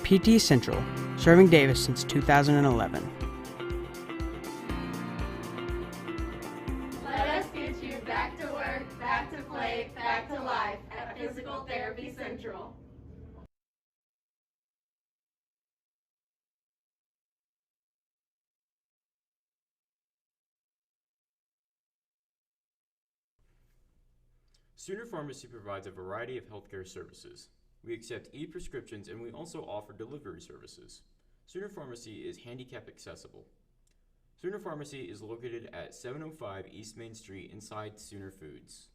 PT Central, serving Davis since 2011. Let us get you back to work, back to play, back to life at Physical Therapy Central. Sooner Pharmacy provides a variety of healthcare services. We accept e-prescriptions and we also offer delivery services. Sooner Pharmacy is handicap accessible. Sooner Pharmacy is located at 705 East Main Street inside Sooner Foods.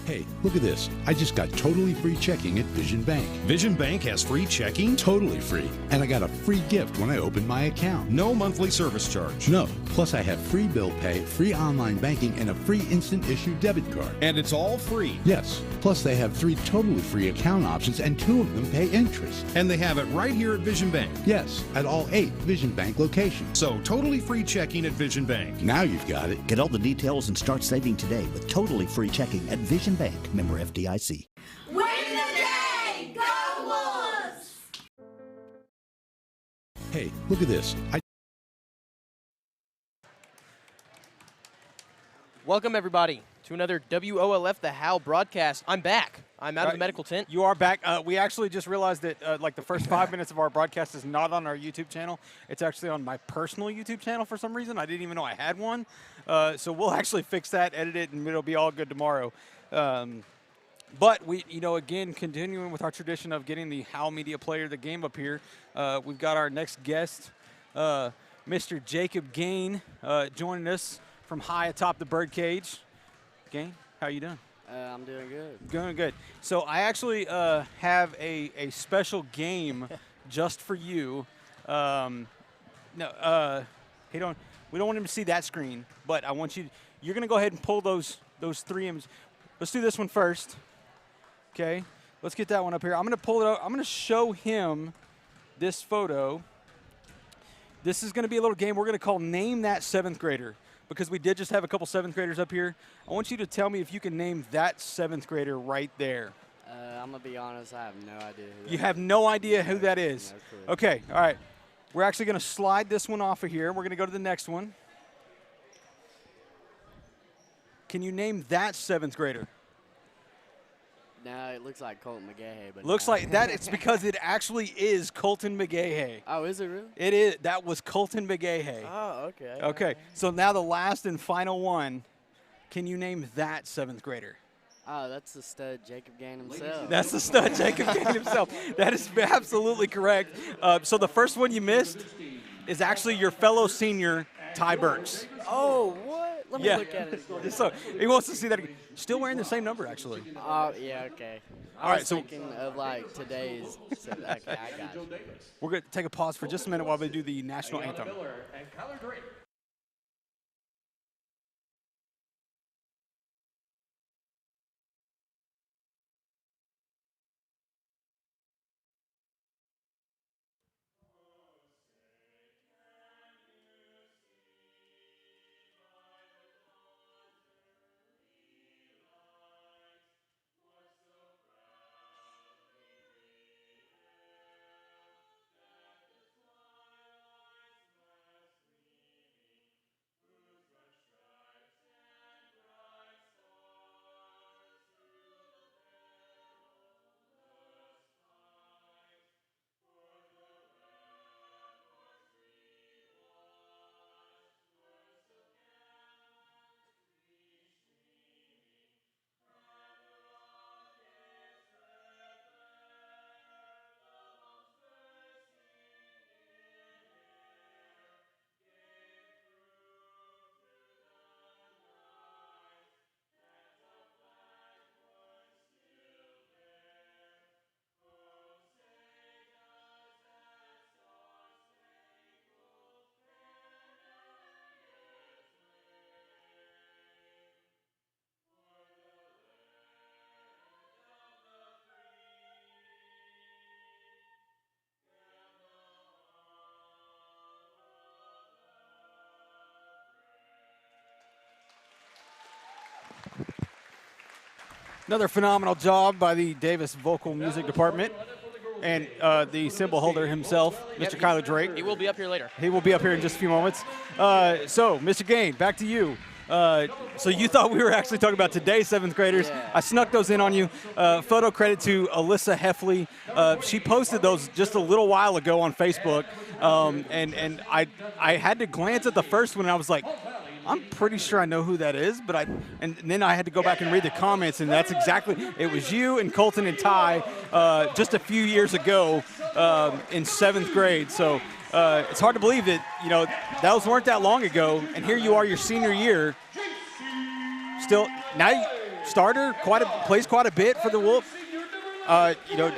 Hey, look at this. I just got totally free checking at Vision Bank. Vision Bank has free checking? Totally free. And I got a free gift when I opened my account. No monthly service charge. No. Plus I have free bill pay, free online banking, and a free instant issue debit card. And it's all free. Yes. Plus they have 3 totally free account options and 2 of them pay interest. And they have it right here at Vision Bank. Yes, at all 8 Vision Bank locations. So totally free checking at Vision Bank. Now you've got it. Get all the details and start saving today with totally free checking at Vision Bank, member FDIC. Win the day! Go Wolves! Hey, look at this. Welcome, everybody, to another WOLF The How broadcast. I'm back. I'm out of the medical tent. You are back. We actually just realized that like the first 5 minutes of our broadcast is not on our YouTube channel. It's actually on my personal YouTube channel for some reason. I didn't even know I had one. So we'll actually fix that, edit it, and it'll be all good tomorrow. But we, again, continuing with our tradition of getting the How Media Player of the Game up here, we've got our next guest, Mr. Jacob Gain, joining us from high atop the birdcage. Gain, how you doing? I'm doing good. Doing good. So I actually have a special game just for you. We don't want him to see that screen, but I want you. You're gonna go ahead and pull those 3 images. Let's do this one first. Okay. Let's get that one up here. I'm gonna pull it out. I'm gonna show him this photo. This is gonna be a little game we're gonna call Name That 7th Grader, because we did just have a couple 7th graders up here. I want you to tell me if you can name that 7th grader right there. I'm going to be honest, I have no idea who You have no idea who that is? No clue. Okay, all right. We're actually going to slide this one off of here. We're going to go to the next one. Can you name that 7th grader? No, it looks like Colton McGahey. But Looks no. like that. It's because it actually is Colton McGahey. Oh, is it really? It is. That was Colton McGahey. Oh, okay. Okay, so now the last and final one. Can you name that 7th grader? Oh, that's the stud Jacob Gain himself. That's the stud Jacob Gain himself. That is absolutely correct. So the first one you missed is actually your fellow senior, Ty Burks. Oh, what? Let me Yeah. look at it. So he wants to see that again. Still wearing the same number, actually. Oh, yeah, okay. All I right, was so thinking of like today's. So, okay, I got you. we're going to take a pause for just a minute while we do the national anthem. Another phenomenal job by the Davis Vocal Music Department and the cymbal holder himself, Mr. Kyler Drake. He will be up here later. He will be up here in just a few moments. So, Mr. Gain, back to you. So you thought we were actually talking about today's 7th graders. Yeah. I snuck those in on you. Photo credit to Alyssa Heffley. She posted those just a little while ago on Facebook. And I had to glance at the first one and I was like, I'm pretty sure I know who that is, but and then I had to go back and read the comments, and that's exactly, it was you and Colton and Ty just a few years ago in 7th grade. So it's hard to believe that, you know, those weren't that long ago, and here you are your senior year. Still, now you starter, plays quite a bit for the Wolf. You know,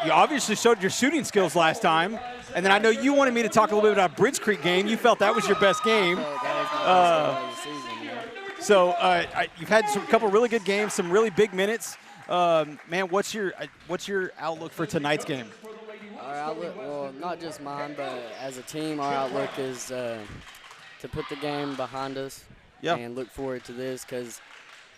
you obviously showed your shooting skills last time, and then I know you wanted me to talk a little bit about Bridge Creek game. You felt that was your best game. So you've had a couple really good games, some really big minutes. Man, what's your outlook for tonight's game? Our outlook, well, not just mine, but as a team, our outlook is to put the game behind us and look forward to this, because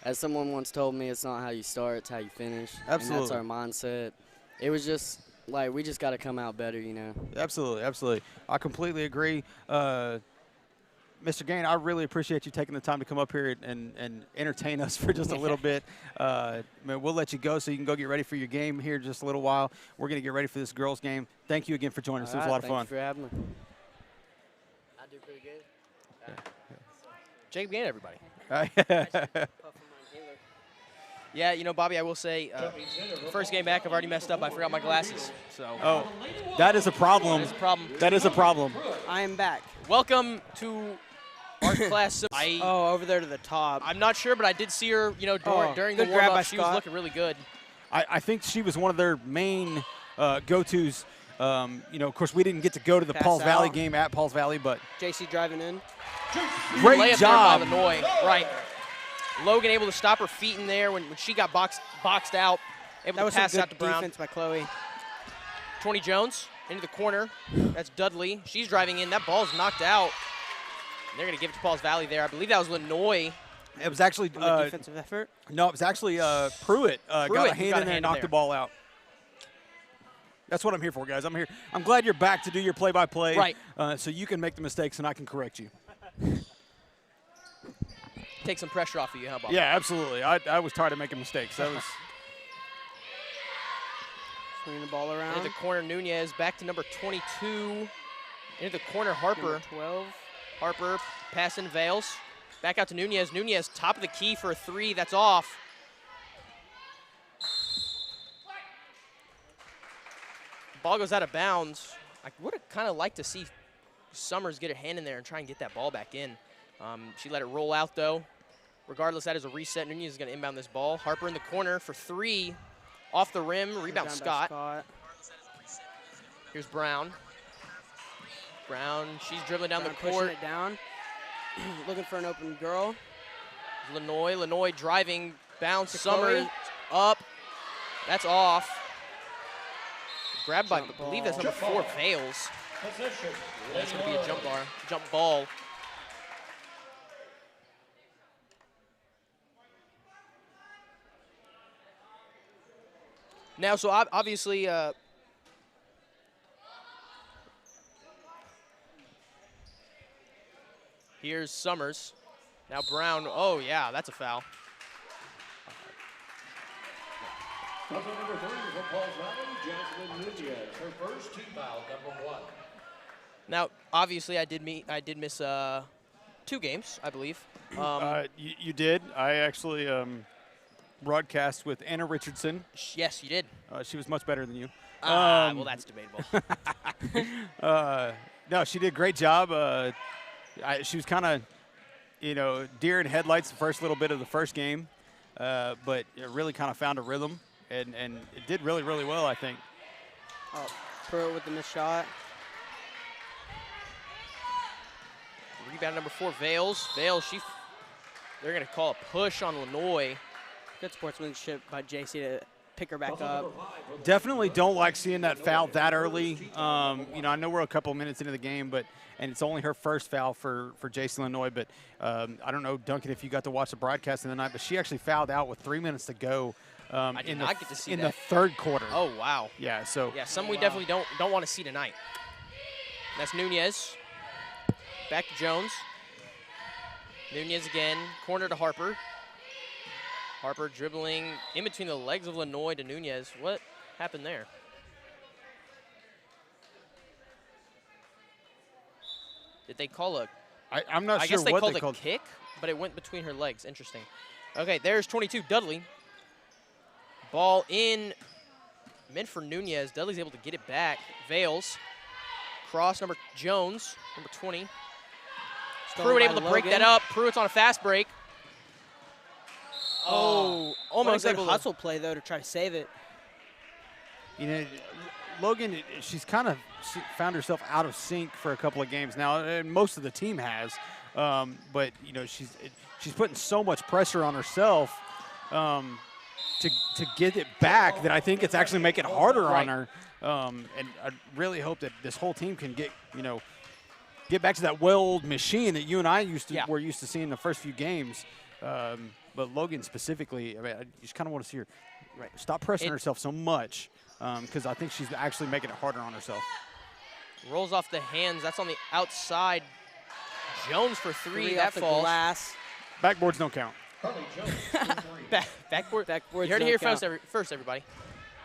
as someone once told me, it's not how you start, it's how you finish. Absolutely. And that's our mindset. It was just like we just got to come out better, you know. Absolutely, absolutely. I completely agree. Mr. Gain, I really appreciate you taking the time to come up here and entertain us for just a little bit. Man, we'll let you go so you can go get ready for your game here in just a little while. We're going to get ready for this girls' game. Thank you again for joining us. It was a lot of fun. Thank you for having me. I do pretty good. Jacob Gain, everybody. Yeah. Yeah, you know, Bobby, I will say, first game back, I've already messed up. I forgot my glasses. So. Oh, that is a problem. That is a problem. That is a problem. I am back. Welcome to art class. Over there to the top. I'm not sure, but I did see her, you know, during the good grab by warm-up. She was Scott. looking really good. I think she was one of their main go-tos. You know, of course, we didn't get to go to the Pass Pauls Valley out. game at Pauls Valley, but JC driving in. great Layup job. there by Lenoy. Right. Logan able to stop her feet in there when she got boxed out. Able That to was pass some out good to Brown. defense by Chloe. 20 Jones into the corner. That's Dudley. She's driving in. That ball's knocked out. They're going to give it to Pauls Valley there. I believe that was Lenoy. It was actually Defensive effort. no, it was actually Pruitt got a hand in there and knocked the ball out. That's what I'm here for, guys. I'm here. I'm glad you're back to do your play-by-play, Right. So you can make the mistakes and I can correct you. Take some pressure off of you, huh, Bob? Yeah, absolutely. I was tired of making mistakes. That was Swinging the ball around. Into the corner, Nunez. Back to number 22. Into the corner, Harper. Number 12. Harper passing Vales. Back out to Nunez. Nunez, top of the key for a three. That's off. Ball goes out of bounds. I would have kind of liked to see Summers get her hand in there and try and get that ball back in. She let it roll out, though. Regardless, that is a reset. Nunez is going to inbound this ball. Harper in the corner for three. Off the rim. Rebound Down by Scott. Here's Brown. Brown, she's dribbling down Brown the pushing court. it down. Looking for an open girl. Lenoy driving, bounce, To Summers Chloe. up. That's off. Grabbed by, I Jump believe that's ball. number 4, Vales. That's going to be a jump ball. Now, so obviously, here's Summers. Now Brown, oh yeah, that's a foul. Number 3 for Pauls Valley, Jasmine Nunez. Her first team foul, number 1. Now, obviously, I did miss 2 games, I believe. You did. I actually broadcast with Anna Richardson. Yes, you did. She was much better than you. Well, that's debatable. No, she did a great job. She was kind of, deer in headlights the first little bit of the first game, but it really kind of found a rhythm, and it did really, really well, I think. Oh, Pruitt with the missed shot. Rebound number 4, Vales. Vales, they're going to call a push on Lenoy. Good sportsmanship by JC to pick her back up. Definitely don't like seeing that foul that early. I know we're a couple minutes into the game, and it's only her first foul for Jason Lenoy, but I don't know, Duncan, if you got to watch the broadcast in the night, but she actually fouled out with 3 minutes to go I did not get to see in that. the third quarter. Oh, wow. Yeah, so. Yeah, some we definitely don't want to see tonight. That's Nunez. Back to Jones. Nunez again, corner to Harper. Harper dribbling in between the legs of Lenoy to Nunez. What happened there? Did they call a... I'm not I sure guess they what called they a called. kick, but it went between her legs. Interesting. Okay, there's 22, Dudley. Ball in, meant for Nunez. Dudley's able to get it back. Vales. Cross, number Jones, number 20. Pruitt able to break that up. Pruitt's on a fast break. Oh, almost What a good able to hustle play, though, to try to save it. You know, Logan, she's kind of found herself out of sync for a couple of games now, and most of the team has. But you know, she's putting so much pressure on herself to get it back that I think it's actually making it harder on her. And I really hope that this whole team can get back to that well-oiled machine that you and I were used to seeing the first few games. But Logan specifically, I mean, I just kind of want to see her stop pressing herself so much because I think she's actually making it harder on herself. rolls off the hands. That's on the outside. Jones for three. That That falls. glass. Backboards don't count. Backboard. Backboards You heard it here don't first, everybody.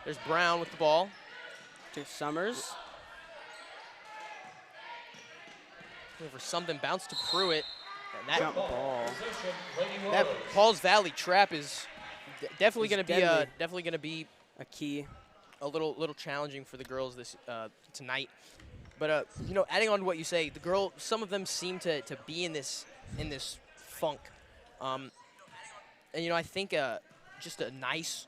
There's Brown with the ball. To Summers. Looking for something, bounce to Pruitt. And that Jump ball. that Paul's Valley trap is definitely It's going to be a key. a little challenging for the girls this tonight. But you know, adding on to what you say, some of them seem to be in this funk. And you know, I think just a nice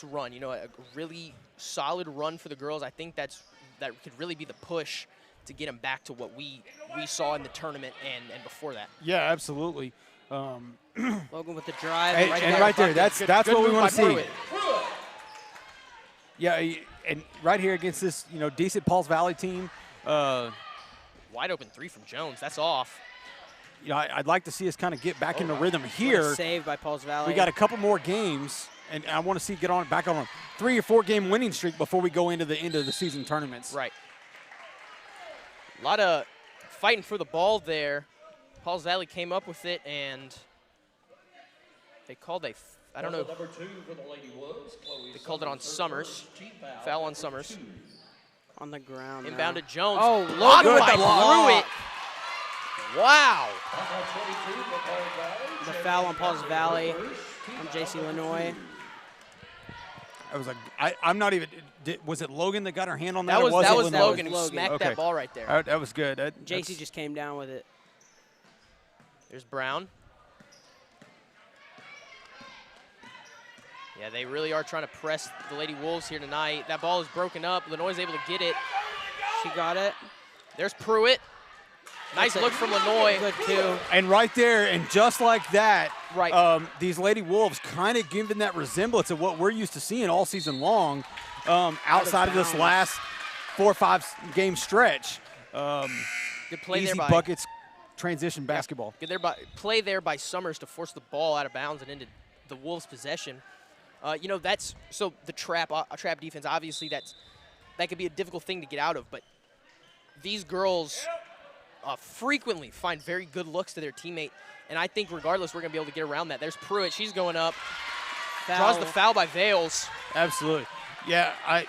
run. You know, a really solid run for the girls. I think that could really be the push to get them back to what we saw in the tournament and before that. Yeah, absolutely. Logan with the drive. And right there, that's Good what we move want to by see. Pruitt. Yeah, and right here against this, you know, decent Pauls Valley team. Wide open three from Jones. That's off. You know, I'd like to see us kind of get back into rhythm here. Saved by Pauls Valley. We got a couple more games, and I want to see back on a 3 or 4 game winning streak before we go into the end of the season tournaments. Right. A lot of fighting for the ball there. Pauls Valley came up with it, and they called I don't know. Number 2 for the Lady Wolves, Chloe They called it on Summers. Foul on Summers. on the ground. Inbound now. to Jones. Oh, Blocked look by at the block. Pruitt. Wow. The foul on Pauls Valley from JC Lenoy. I was like, I'm not even. Was it Logan that got her hand on that? That or was it Logan who Logan. smacked that ball right there. That was good. JC just came down with it. There's Brown. Yeah, they really are trying to press the Lady Wolves here tonight. That ball is broken up. Lenoy's able to get it. She got it. There's Pruitt. Nice look from Lenoy. Good too. And right there, and just like that, Right. these Lady Wolves kind of giving that resemblance of what we're used to seeing all season long, outside of this last 4 or 5 game stretch. Good play Easy there by buckets, transition basketball. Good play there by Summers to force the ball out of bounds and into the Wolves' possession. You know, so the trap defense. Obviously, that could be a difficult thing to get out of. But these girls frequently find very good looks to their teammate, and I think regardless, we're gonna be able to get around that. There's Pruitt. She's going up. Draws the foul by Vales. Absolutely. Yeah, I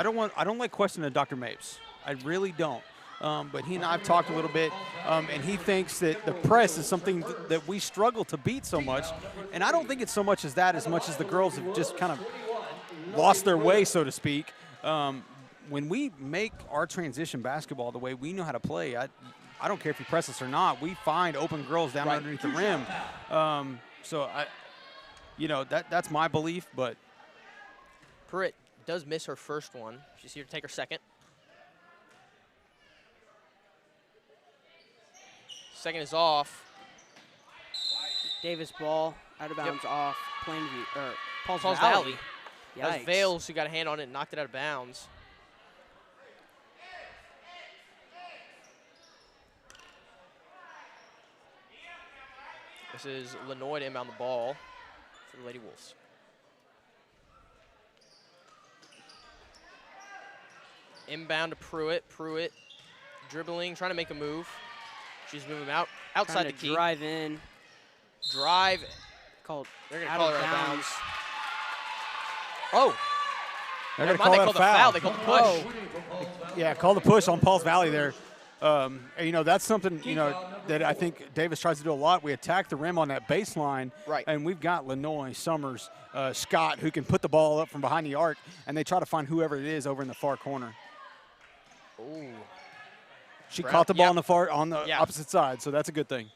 don't like questioning Dr. Mapes. I really don't. But he and I have talked a little bit, and he thinks that the press is something that we struggle to beat so much. And I don't think it's so much as that, as much as the girls have just kind of lost their way, so to speak. When we make our transition basketball the way we know how to play, I don't care if you press us or not. We find open girls down underneath the rim. So that's my belief. But Pruitt does miss her first one. She's here to take her second. Second is off. Davis ball out of bounds off. Plainview or Pauls Pauls Valley. Valley. That was Vales who got a hand on it and knocked it out of bounds. This is Lenoy to inbound the ball for the Lady Wolves. Inbound to Pruitt. Pruitt dribbling, trying to make a move. She's moving outside Trying the to key. drive in. Drive. Called They're going to out call of her out of bounds. bounds. Oh. They're Never going to mind, call they that called a foul. the foul. They called the push. Yeah, call the push on Pauls Valley there. You know, that's something, you know, that I think Davis tries to do a lot. We attack the rim on that baseline, Right. and we've got Lenoy, Summers, Scott, who can put the ball up from behind the arc, and they try to find whoever it is over in the far corner. Ooh. She Brown- caught the ball yeah. on the Yeah. opposite side, so that's a good thing.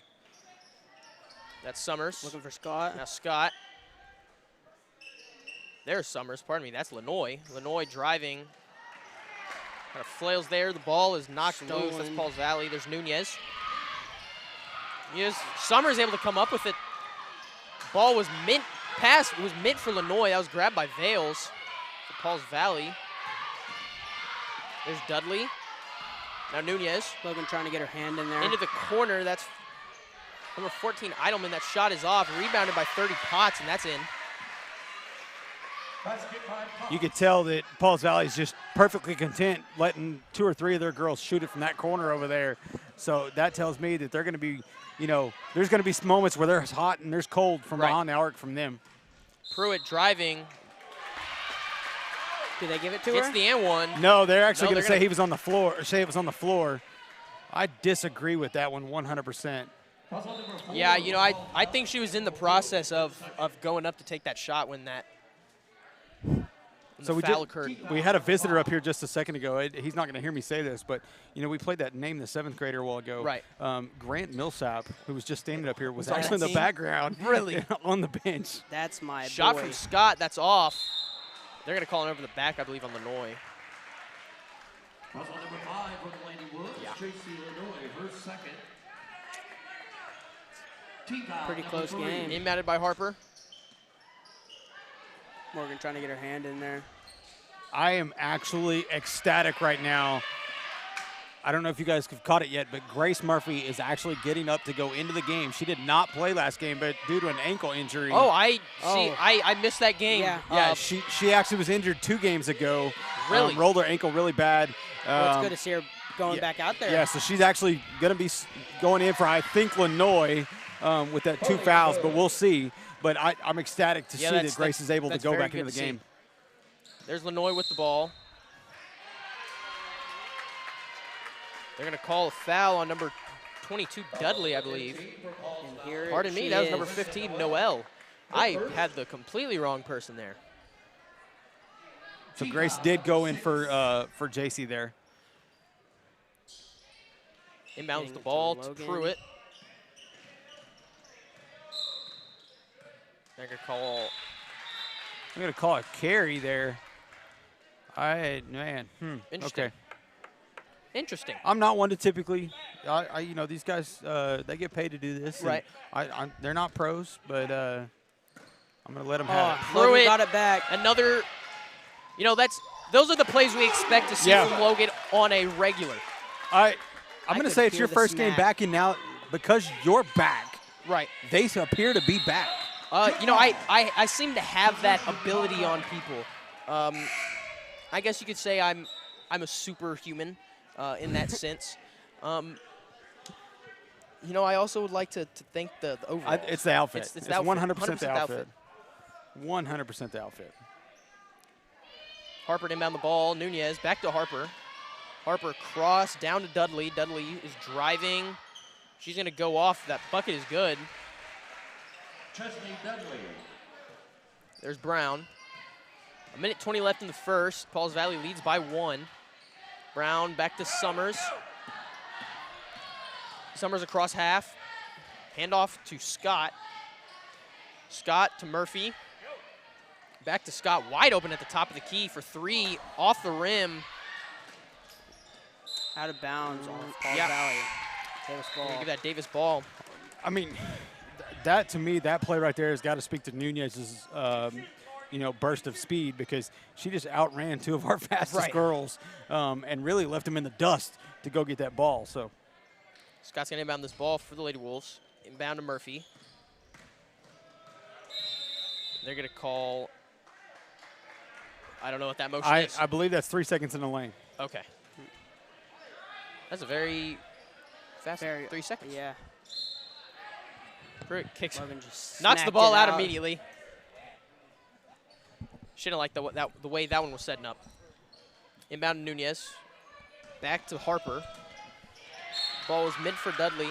That's Summers. Looking for Scott. Now Scott. There's Summers, pardon me. That's Lenoy. Lenoy driving. Kind of flails there. The ball is knocked loose. That's Stolen. Pauls Valley. There's Nunez. Summers able to come up with it. Ball was meant for Lenoy. That was grabbed by Vales for Pauls Valley. There's Dudley. Now Nunez. Logan trying to get her hand in there. Into the corner. That's number 14, Eidelman. That shot is off. Rebounded by 30 Potts, and that's in. You could tell that Pauls Valley is just perfectly content letting 2 or 3 of their girls shoot it from that corner over there. So that tells me that they're going to be, you know, there's going to be some moments where there's hot and there's cold from behind the arc from them. Pruitt driving. Do they give it to Gets her? the and one. No, they're actually No, going to they're say he was on the floor, or say it was on the floor. I disagree with that one 100%. Yeah, you know, I think she was in the process of going up to take that shot when that So foul occurred. we had a visitor up here just a second ago. He's not going to hear me say this, but, you know, we played that Name the 7th Grader a while ago. Right. Grant Millsap, who was just standing up here, was on actually in that the team? background. Really? On the bench. That's my Shot boy. from Scott, that's off. They're going to call it over the back, I believe, on Lenoy. Number 5 for the Lady Wolves, Tracy Lenoy, her second. Team foul, Pretty number close 3. game. Inbounded by Harper. Morgan trying to get her hand in there. I am actually ecstatic right now. I don't know if you guys have caught it yet, but Grace Murphy is actually getting up to go into the game. She did not play last game, but due to an ankle injury. Oh, I missed that game. Yeah. She actually was injured 2 games ago. Really? Rolled her ankle really bad. Well, it's good to see her going back out there. Yeah, so she's actually going to be going in for, I think, Lenoy with that 2 fouls, but we'll see. But I'm ecstatic to see that Grace is able to go back into the game. There's Lenoy with the ball. They're going to call a foul on number 22, Dudley, I believe. And here Pardon me, she that was is. number 15, Noel. I had the completely wrong person there. So Grace did go in for JC there. Inbounds the ball to Logan. Pruitt. They're going to call. I'm going to call a carry there. Interesting. Okay. Interesting. I'm not one to typically, you know, these guys, they get paid to do this. Right. They're not pros, but I'm going to let them have it. Logan Pruitt, got it back. Another, you know, those are the plays we expect to see from Logan on a regular. I'm going to could say it's hear your the first game smack. back, and now because you're back, Right. they appear to be back. You know, I seem to have that ability on people. I guess you could say I'm a superhuman in that sense. You know, I also would like to thank the overall. It's the outfit. It's It's the outfit. 100% the outfit. 100% the outfit. Harper inbound the ball. Nunez back to Harper. Harper cross down to Dudley. Dudley is driving. She's going to go off. That bucket is good. Chesney Dudley. There's Brown. 1:20 left in the first. Pauls Valley leads by 1. Brown back to Summers. Summers across half. Handoff to Scott. Scott to Murphy. Back to Scott, wide open at the top of the key for 3, off the rim. Out of bounds on Paul Yeah. Valley. Davis ball. Give that Davis ball. I mean, that to me, that play right there has got to speak to Nunez's, you know, burst of speed, because she just outran 2 of our fastest girls and really left them in the dust to go get that ball. So Scott's going to inbound this ball for the Lady Wolves. Inbound to Murphy. They're going to call I don't know what that motion is. I believe that's 3 seconds in the lane. Okay. That's a very fast 3 seconds. Yeah. Pruitt kicks. Logan just Knocks the smacked ball it out immediately. Shouldn't like the way that one was setting up. Inbound to Nunez. Back to Harper. Ball is mid for Dudley.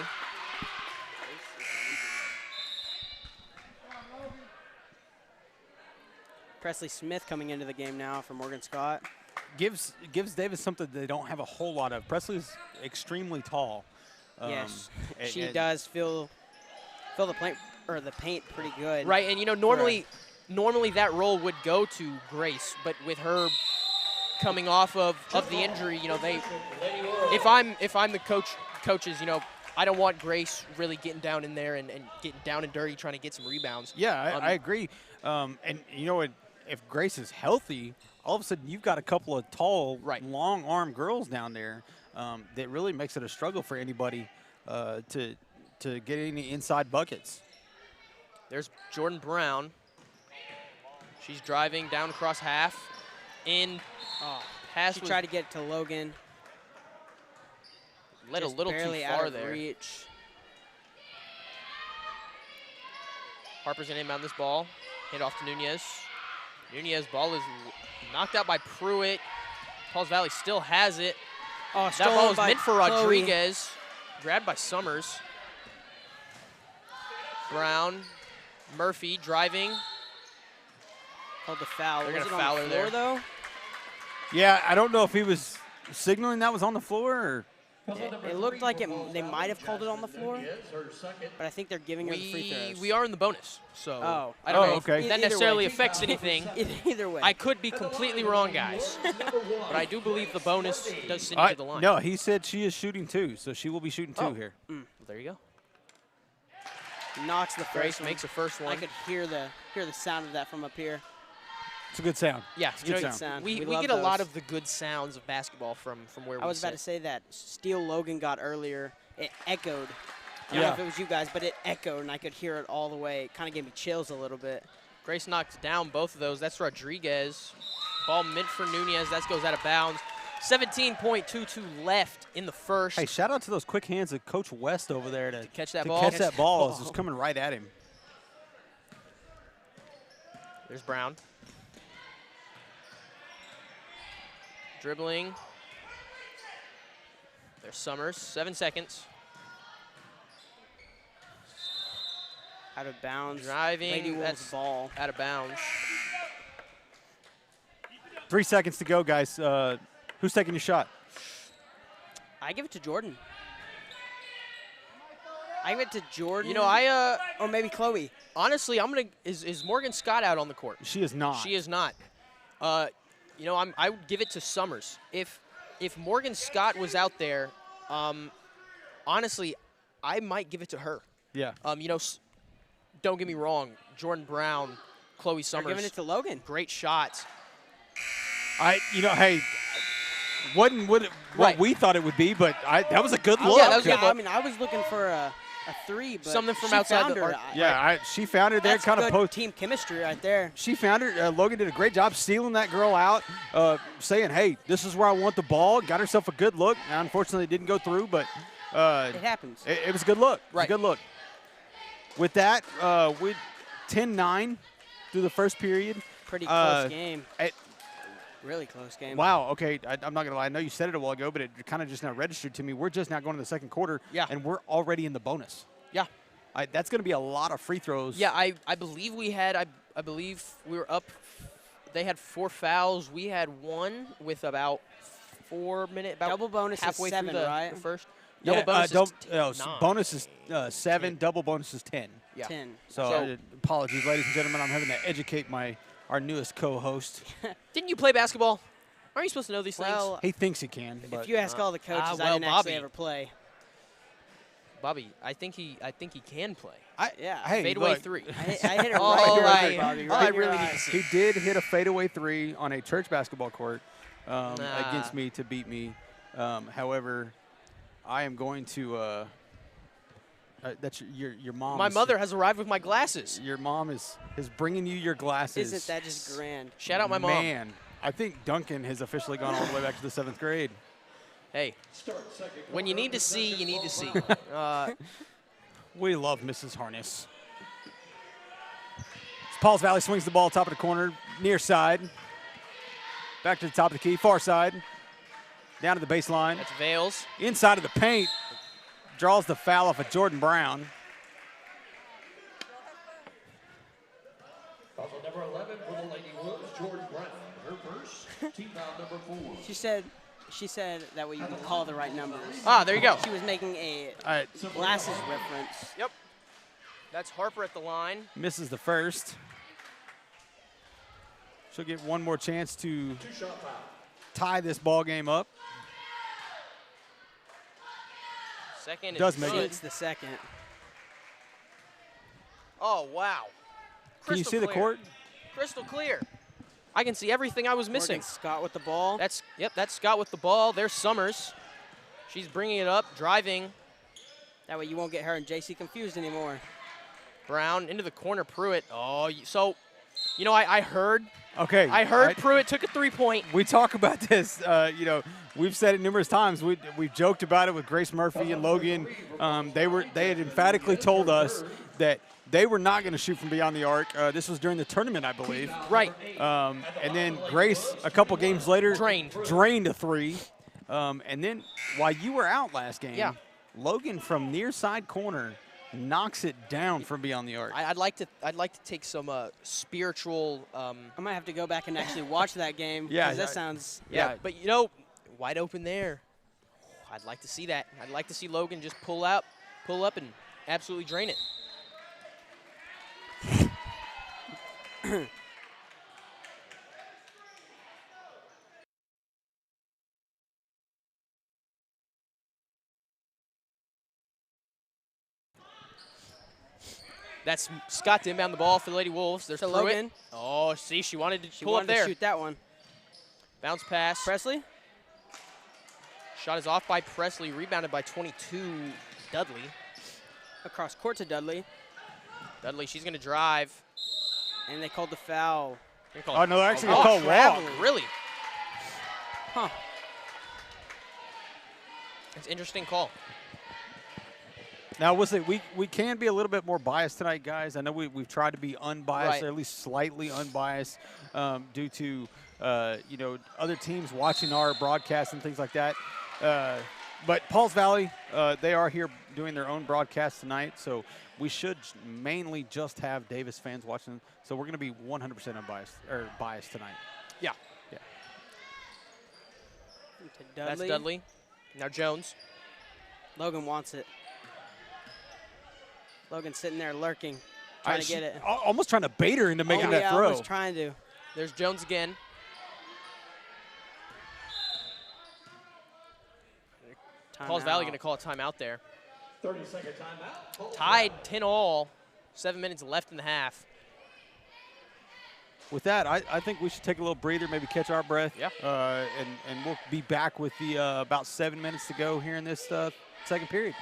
Presley Smith coming into the game now for Morgan Scott. Gives Davis something they don't have a whole lot of. Presley's extremely tall. Yes, she does fill the paint pretty good. Right, and you know normally that role would go to Grace, but with her coming off of the injury, you know if I'm the coaches, you know I don't want Grace really getting down in there and getting down and dirty trying to get some rebounds. Yeah, I agree. And you know what? If Grace is healthy, all of a sudden you've got a couple of tall, long-armed girls down there that really makes it a struggle for anybody to get any inside buckets. There's Jordan Brown. She's driving down across half. Pass. She tried to get to Logan. Led a little too far there. Reach. Harper's gonna inbound this ball. Hit off to Nunez. Nunez ball is knocked out by Pruitt. Pauls Valley still has it. Oh, that ball is by meant for Chloe. Rodriguez. Grabbed by Summers. Brown. Murphy driving. Called the foul. They're Was gonna it foul on her the floor, there. though? Yeah, I don't know if he was signaling that was on the floor or. It looked like they might have called it on the floor, but I think they're giving her the free throws. We are in the bonus, so I Oh, don't know okay. if that necessarily affects anything. Either way. I could be completely wrong, guys, but I do believe the bonus does send you to the line. No, he said she is shooting 2, so she will be shooting 2 here. Well, there you go. Knocks the first Grace one. makes the first one. I could hear the sound of that from up here. It's a good sound. Yeah, It's a you good know, sound. we love get a lot those. of the good sounds of basketball from where we I was about sit. to say that Steele Logan got earlier. It echoed. I don't know Yeah. if it was you guys, but it echoed, and I could hear it all the way. It kind of gave me chills a little bit. Grace knocks down both of those. That's Rodriguez. Ball mid for Nunez. That goes out of bounds. 17.22 left in the first. Hey, shout out to those quick hands of Coach West over there to catch that to ball. catch that ball. It's just coming right at him. There's Brown. Dribbling. There's Summers. 7 seconds. Out of bounds. Driving. Lady Wolves That's ball. out of bounds. 3 seconds to go, guys. Who's taking your shot? I give it to Jordan. I give it to Jordan. You know, or maybe Chloe. Honestly, I'm gonna. Is Morgan Scott out on the court? She is not. She is not. You know, I would give it to Summers. If Morgan Scott was out there, honestly, I might give it to her. Yeah. You know, don't get me wrong. Jordan Brown, Chloe Summers. They're giving it to Logan. Great shots. Hey, wasn't what we thought it would be, but that was a good look. Yeah, that was a good look. I mean, I was looking for a 3, but something from she outside found the her. arc. Yeah, she found her there, That's kind of good post. team chemistry right there. She found her. Logan did a great job stealing that girl out, saying, "Hey, this is where I want the ball." Got herself a good look. Now, unfortunately, it didn't go through, but It happens. it was a good look. It was a good look. With that, with 10-9 through the first period. Pretty close game. Really close game. Wow, okay, I'm not going to lie. I know you said it a while ago, but it kind of just now registered to me. We're just now going to the second quarter, and we're already in the bonus. Yeah. That's going to be a lot of free throws. Yeah, I believe we had, I believe we were up. They had 4 fouls. We had 1 with about 4 minutes. About double bonus halfway is 7, through the right? first. Yeah, Double bonus is 9. bonus is 7, double bonus is 10. Yeah. 10. So apologies, ladies and gentlemen. I'm having to educate our newest co-host. Didn't you play basketball? Aren't you supposed to know these Well, things? He thinks he can. if you ask all the coaches, I didn't actually ever play. Bobby, I think he can play. Hey, fadeaway look, 3. I hit it right here, Bobby. All I Right in your really need to eyes. see. He did hit a fadeaway 3 on a church basketball court against me to beat me. However, I am going to. That's your mom. My mother has arrived with my glasses. Your mom is bringing you your glasses. Isn't that just grand? Shout out my mom. Man, I think Duncan has officially gone all the way back to the 7th grade. Hey, when you need to see, you need to see. We love Mrs. Harness. Pauls Valley swings the ball top of the corner, near side. Back to the top of the key, far side. Down to the baseline. That's Vales. Inside of the paint. Draws the foul off of Jordan Brown. Foul number 11 for the Lady Wolves, Jordan Brown. Her first, team foul number 4. She said that way you can call the right numbers. Ah, there you go. She was making a glasses reference. Yep. That's Harper at the line. Misses the first. She'll get one more chance to tie this ball game up. Second Does is make good. it. It's the second. Oh, wow. Can you see the court? Crystal clear. I can see everything I was missing. Morgan Scott with the ball. That's Scott with the ball. There's Summers. She's bringing it up, driving. That way you won't get her and JC confused anymore. Brown into the corner, Pruitt. Oh, so, you know, I heard. Okay. I heard Pruitt took a 3-point. We talk about this, you know, we've said it numerous times. We've joked about it with Grace Murphy and Logan. They had emphatically told us that they were not going to shoot from beyond the arc. This was during the tournament, I believe. Right. And then Grace, a couple games later, drained a 3. And then while you were out last game, Logan from near side corner knocks it down from beyond the arc. I'd like to take some spiritual. I might have to go back and actually watch that game. Yeah, that sounds. Yeah, but you know, wide open there. I'd like to see that. I'd like to see Logan just pull up, and absolutely drain it. That's Scott to inbound the ball for the Lady Wolves. There's Pruitt. Logan. Oh, see, she wanted to pull up there. To shoot that one. Bounce pass. Presley. Shot is off by Presley, rebounded by 22, Dudley. Across court to Dudley. Dudley, she's going to drive. And they called the foul. Oh, no, they're actually going to call walk. Really? Huh. It's an interesting call. Now, we'll say we can be a little bit more biased tonight, guys. I know we've tried to be unbiased, or at least slightly unbiased, due to you know, other teams watching our broadcast and things like that. But Pauls Valley, they are here doing their own broadcast tonight, so we should mainly just have Davis fans watching. So we're going to be 100% unbiased or biased tonight. Yeah. Yeah. That's Dudley. Now Jones. Logan wants it. Logan's sitting there lurking, trying to get it. Almost trying to bait her into making that throw. Almost trying to. There's Jones again. Pauls Valley going to call a timeout there. 30-second timeout. Tied 10-all. 7 minutes left in the half. With that, I think we should take a little breather, maybe catch our breath. Yeah. And we'll be back with the about 7 minutes to go here in this second period.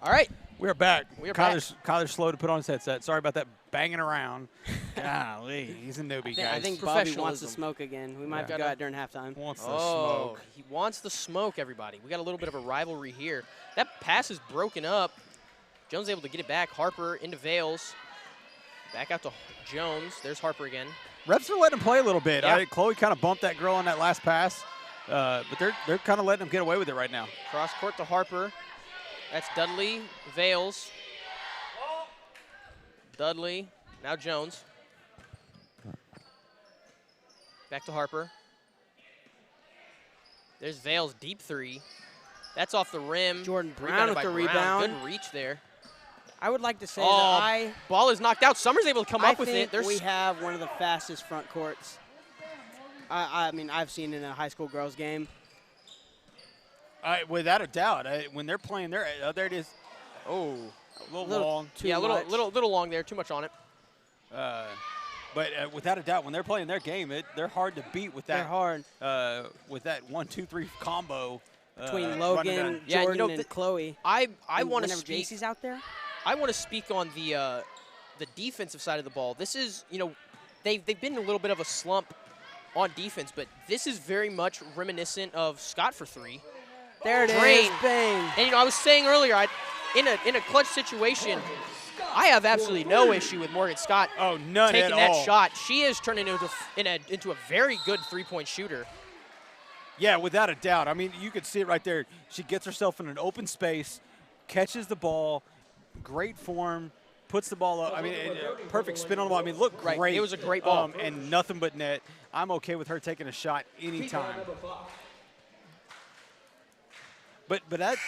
All right. We're back. We're back. Kyler's slow to put on his headset. Sorry about that banging around. Golly, he's a newbie, guys. I think Bobby wants to smoke again. We might have to go out during halftime. Wants the smoke. He wants the smoke, everybody. We got a little bit of a rivalry here. That pass is broken up. Jones able to get it back. Harper into Vales. Back out to Jones. There's Harper again. Refs are letting him play a little bit. Yeah. Chloe kind of bumped that girl on that last pass, but they're kind of letting him get away with it right now. Cross court to Harper. That's Dudley, Vales. Dudley, now Jones. Back to Harper. There's Vales, deep three. That's off the rim. Jordan Brown with the rebound. Good reach there. I would like to say Oh, that ball is knocked out. Summers able to come up with it. think we have one of the fastest front courts. I mean, I've seen in a high school girls game. Without a doubt, when they're playing, there it is. Oh, a little long. Yeah, a little long there. Too much on it. But without a doubt, when they're playing their game, they're hard to beat with that. They're hard. With that 1-2-3 combo Between Logan, Jordan, and Chloe. I want to whenever speak. JC's out there. I want to speak on the defensive side of the ball. This is, they've been in a little bit of a slump on defense, but this is very much reminiscent of Scott for three. There it Drain. is. Bang. And I was saying earlier, in a clutch situation, I have absolutely no issue with Morgan Scott none taking at that all. shot. She is turning into a very good three-point shooter. Yeah, without a doubt. I mean, you could see it right there. She gets herself in an open space, catches the ball, great form, puts the ball up. I mean, perfect spin on the ball. I mean, look Right, great. it was a great ball. And nothing but net. I'm okay with her taking a shot anytime. But that,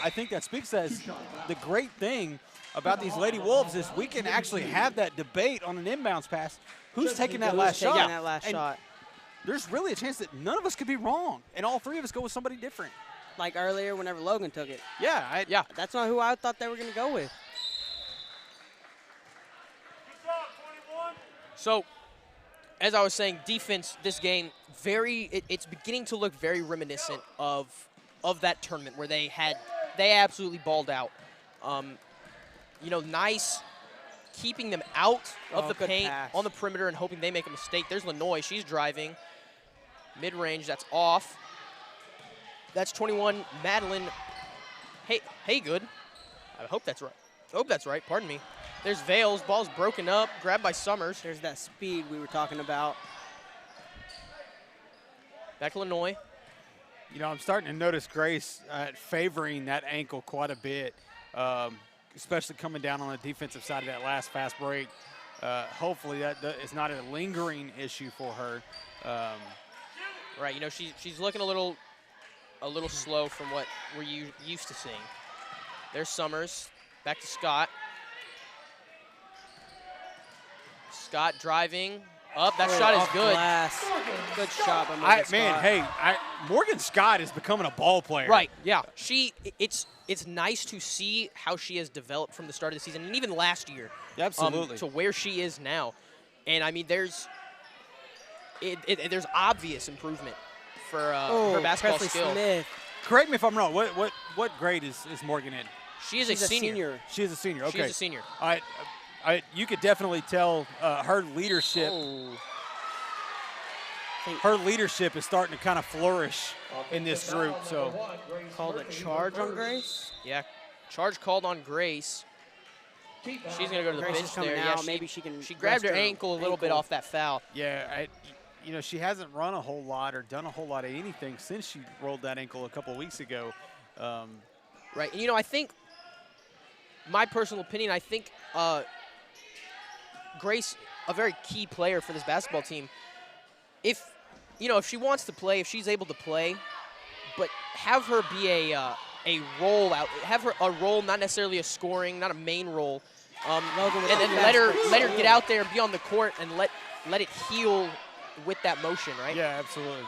I think that speaks as the great thing about these Lady Wolves is we can actually have that debate on an inbounds pass. Who's taking that last shot? Taking that last And shot. there's really a chance that none of us could be wrong, and all three of us go with somebody different. Like earlier whenever Logan took it. Yeah. Yeah. That's not who I thought they were going to go with. So, as I was saying, defense, this game, it's beginning to look very reminiscent of that tournament where they absolutely balled out. Nice keeping them out of the good paint pass. on the perimeter and hoping they make a mistake. There's Lanoy. She's driving. Mid-range, that's off. That's 21, Madeline Haygood. I hope that's right. Pardon me. There's Vales. Ball's broken up. Grabbed by Summers. There's that speed we were talking about. Back to Lanoy. I'm starting to notice Grace favoring that ankle quite a bit, especially coming down on the defensive side of that last fast break. Hopefully that is not a lingering issue for her. Right, she's looking a little slow from what we're used to seeing. There's Summers. Back to Scott. Scott driving up. That shot is good. Glass. Good shot by Morgan Scott. Morgan Scott is becoming a ball player. Right, yeah. It's nice to see how she has developed from the start of the season and even last year. Absolutely. To where she is now. And I mean, there's obvious improvement for her basketball Presley skill. Smith. Correct me if I'm wrong. What grade is Morgan in? She is She's a senior. She is a senior. Okay. She's a senior. You could definitely tell her leadership. Oh. Her leadership is starting to kind of flourish in this group. So Called a charge on Grace. Yeah, charge called on Grace. She's going to go to the Grace bench is coming there. out. Yeah, Maybe she can She grabbed her rest ankle a little bit off that foul. yeah, she hasn't run a whole lot or done a whole lot of anything since she rolled that ankle a couple of weeks ago. Right, and I think, my personal opinion, I think Grace, a very key player for this basketball team. If she wants to play, if she's able to play, but have her be a role out, have her a role, not necessarily a scoring, not a main role, and then let her get out there and be on the court and let it heal with that motion, right? Yeah, absolutely.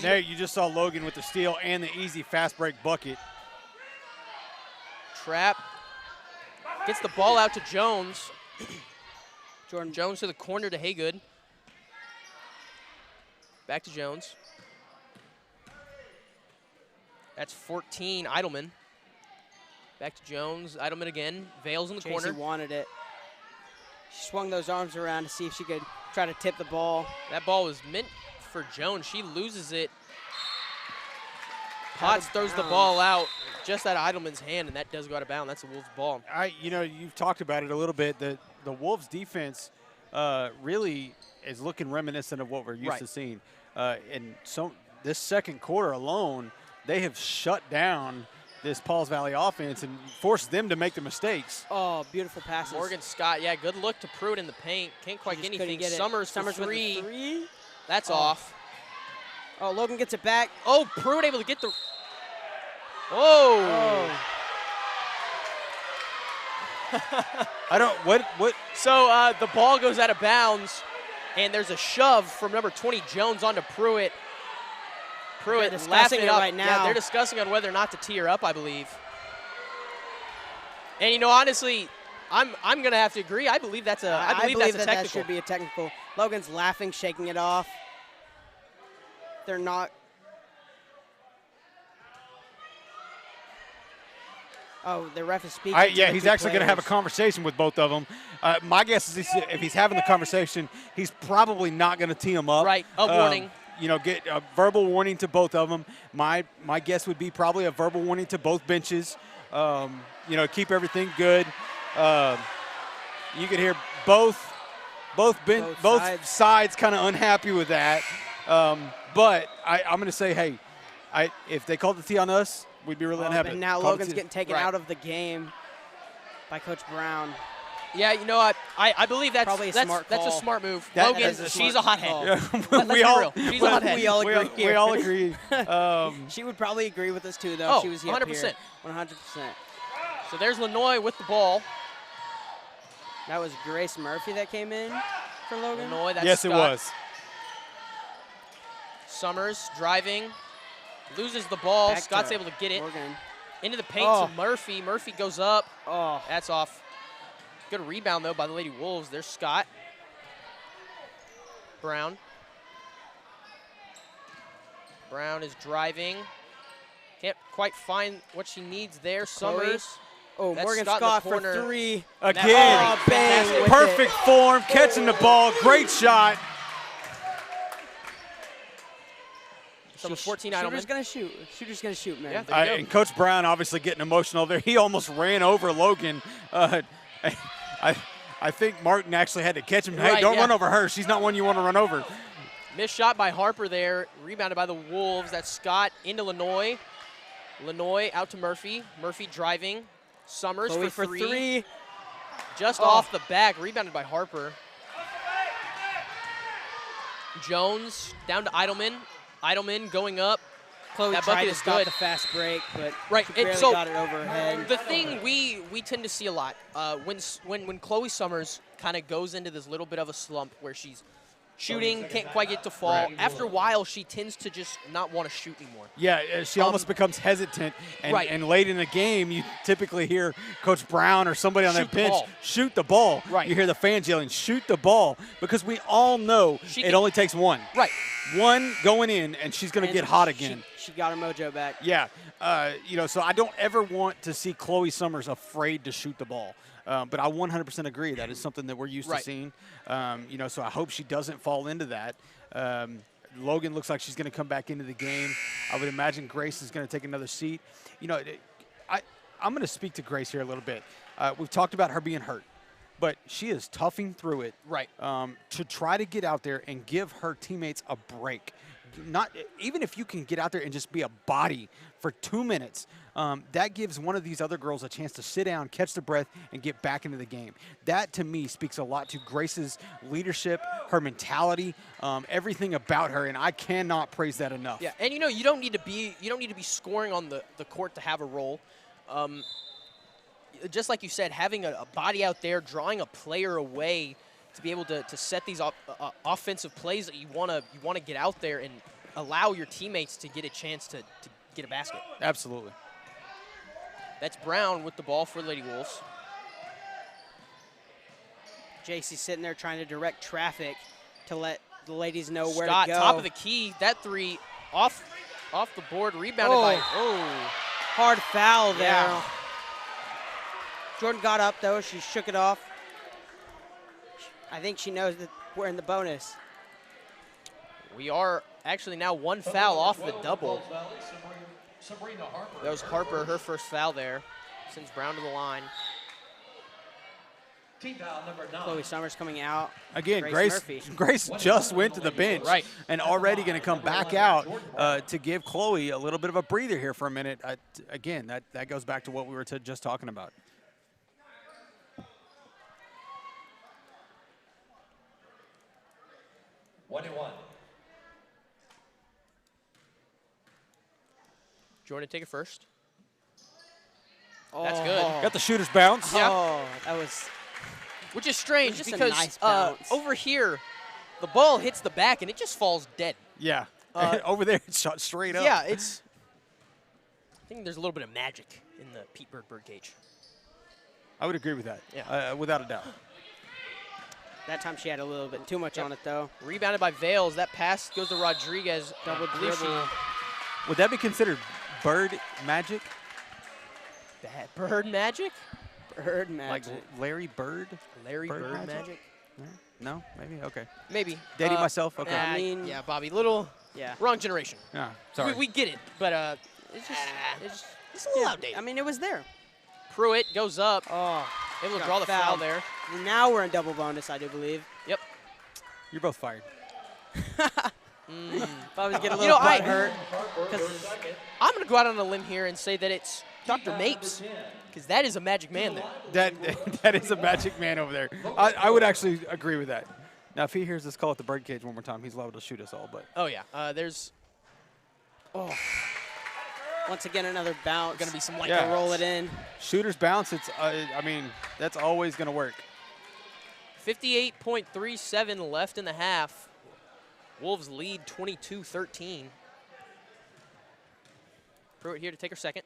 There you just saw Logan with the steal and the easy fast break bucket. Trap. Gets the ball out to Jones. Jordan Jones to the corner to Haygood. Back to Jones. That's 14, Eidelman. Back to Jones, Eidelman again. Vales in the corner. JC wanted it. She swung those arms around to see if she could try to tip the ball. That ball was meant for Jones. She loses it. Potts throws the ball out just out of Eidelman's hand, and that does go out of bounds. That's a Wolves ball. You've talked about it a little bit. The Wolves defense really is looking reminiscent of what we're used to seeing. And so this second quarter alone, they have shut down this Pauls Valley offense and forced them to make the mistakes. Oh, beautiful passes. Morgan Scott, yeah, good look to Pruitt in the paint. Can't quite get anything. Summers for three. With the three. That's off. Oh, Logan gets it back. Oh, Pruitt able to get the. Oh. I don't, what? So the ball goes out of bounds, and there's a shove from number 20, Jones, onto Pruitt. Pruitt discussing laughing it it up. right now. Yeah, they're discussing on whether or not to tee her up, I believe. And, you know, honestly, I'm going to have to agree. I believe that's a, I believe that's a that technical. should be a technical. Logan's laughing, shaking it off. They're not. Oh, the ref is speaking. Yeah, he's actually going to have a conversation with both of them. My guess is if he's having the conversation, he's probably not going to tee them up. Right, a warning. You know, get a verbal warning to both of them. My guess would be probably a verbal warning to both benches. You know, keep everything good. You can hear both sides kind of unhappy with that. But I'm going to say, hey, if they called the tee on us, we'd be really unhappy. And now Logan's getting taken out of the game by Coach Brown. Yeah, you know what? I believe that's probably a smart call. That's a smart move. That Logan, is a she's a hothead. Yeah, Let's be real. She's a hothead. We all agree. We all agree. She would probably agree with us too, though. Oh, if she was here. 100%. 100%. So there's Lanoy with the ball. That was Grace Murphy that came in for Logan. Lanoy, that's yes, Scott. it was. Summers driving, loses the ball. Back Scott's to able to get it Morgan. into the paint Oh. to Murphy. Murphy goes up. Oh, That's off. Good rebound, though, by the Lady Wolves. There's Scott. Brown. Brown is driving. Can't quite find what she needs there. Chloe. Summers. oh, That's Morgan Scott in the Scott for corner. 3. Again, Oh, bang with perfect it. form, catching the ball, great shot. Number 14, Shooter's Eidelman. gonna shoot. Shooter's gonna shoot, man. Yeah, there you go. And Coach Brown obviously getting emotional there. He almost ran over Logan. I think Martin actually had to catch him. Hey, Right, don't yeah. run over her. She's not one you want to run over. Missed shot by Harper there. Rebounded by the Wolves. That's Scott into Lanoy. Lanoy out to Murphy. Murphy driving. Summers Chloe for for three. 3. Just Oh. off the back. Rebounded by Harper. Jones down to Eidelman. Eidelman going up. Chloe That tried bucket to is stop good. the fast break, but Right, she and barely so got it over her head. The thing we tend to see a lot when Chloe Summers kind of goes into this little bit of a slump where she's shooting, can't quite get to fall. Right. After a while, she tends to just not want to shoot anymore. Yeah, she almost becomes hesitant. And, Right. and late in the game, you typically hear Coach Brown or somebody on Shoot that the bench, ball. shoot the ball. Right. You hear the fans yelling, shoot the ball, because we all know She it can- only takes one. Right. One going in, and she's going to And get hot again. She got her mojo back. Yeah, you know, so I don't ever want to see Chloe Summers afraid to shoot the ball. But I 100% agree. That is something that we're used to Right. seeing. You know, so I hope she doesn't fall into that. Logan looks like she's going to come back into the game. I would imagine Grace is going to take another seat. You know, I'm going to speak to Grace here a little bit. We've talked about her being hurt, but she is toughing through it. Right. To try to get out there and give her teammates a break. Not even if you can get out there and just be a body for 2 minutes, that gives one of these other girls a chance to sit down, catch their breath, and get back into the game. That to me speaks a lot to Grace's leadership, her mentality, everything about her, and I cannot praise that enough. Yeah, and you know you don't need to be scoring on the court to have a role. Just like you said, having a body out there, drawing a player away to be able to set these offensive plays that you want to get out there and allow your teammates to get a chance to get a basket. Absolutely. That's Brown with the ball for Lady Wolves. JC sitting there trying to direct traffic to let the ladies know where Scott, to go. top of the key. That three off the board, rebounded by. Hard foul there. Yeah. Jordan got up, though. She shook it off. I think she knows that we're in the bonus. We are actually now one foul off the double. Sabrina Harper. That was Harper, her first foul there. Sends Brown to the line. Team foul number 9. Chloe Summers coming out. Again, Murphy. Grace just went to the bench, Right. and already going to come back out to give Chloe a little bit of a breather here for a minute. Again, that goes back to what we were just talking about. Jordan, take it first. That's good. Got the shooter's bounce. Yeah. Oh, that was. Which is strange Just a because nice bounce. over here, the ball hits the back and it just falls dead. Yeah. Over there, it's shot straight up. Yeah, I think there's a little bit of magic in the Pete Bird birdcage. I would agree with that. Yeah. Without a doubt. That time she had a little bit too much on it, though. Rebounded by Vales. That pass goes to Rodriguez. Double believe she- dribble. Would that be considered bird magic? Bad bird magic? Bird Like magic. Larry Bird? Larry Bird Bird, magic? magic? No? Maybe? Okay. Maybe. Dating myself? Okay. I mean- yeah, Bobby. Little Yeah. wrong generation. Yeah, sorry. We get it, but it's a little outdated. I mean, it was there. Pruitt goes up. Oh. Able to got draw the foul fouled. there. Now we're in double bonus, I do believe. Yep. You're both fired. If I was getting a You little know, butt hurt. I'm going to go out on a limb here and say that it's Dr. Mapes, because that is a magic man there. That is a magic man over there. I would actually agree with that. Now, if he hears this call at the birdcage one more time, he's liable to shoot us all. But Oh, yeah. There's Once again, another bounce. going to be some light. Yeah. To roll it in. shooter's bounce, it's I mean, that's always going to work. 58.37 left in the half. Wolves lead 22-13. Pruitt here to take her second.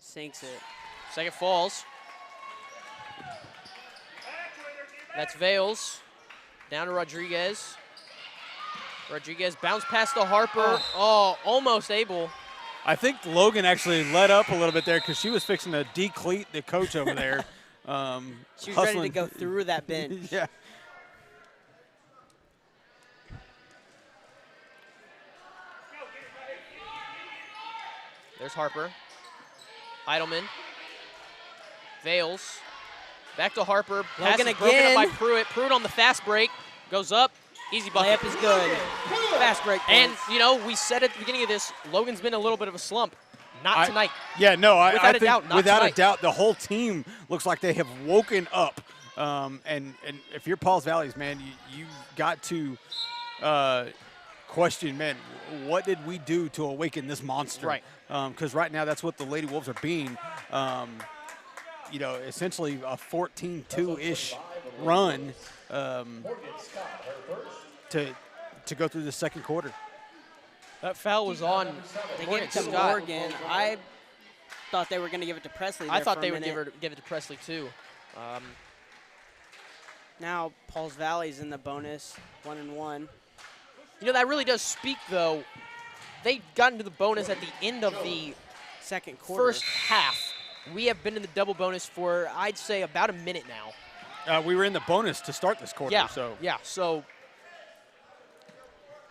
Sinks it. Second falls. That's Vales. Down to Rodriguez. Rodriguez bounce pass to Harper. Oh, almost able. I think Logan actually let up a little bit there because she was fixing to decleat the coach over there. She was ready to go through that bench. Yeah. There's Harper. Heidelman. Vales. Back to Harper. Pass Logan is broken up again. by Pruitt. Pruitt on the fast break. Goes up. Easy bucket. Layup is good. Fast break And, points. you know, we said at the beginning of this, Logan's been a little bit of a slump. Not tonight. Yeah, no, I Without a think doubt, not without a tonight. doubt, the whole team looks like they have woken up. And if you're Paul's Valleys, man, you got to question, man, what did we do to awaken this monster? Right. Because right now that's what the Lady Wolves are being. You know, essentially a 14-2-ish run to go through the second quarter. That foul was on They gave Morgan it to Scott. Morgan. I thought they were going to give it to Presley. I there thought for a they would minute. give it to Presley, too. Now Paul's Valley's in the bonus, 1-1. You know, that really does speak, though. They got into the bonus at the end of the Second quarter. first half. We have been in the double bonus for, I'd say, about a minute now. We were in the bonus to start this quarter. Yeah, So yeah. So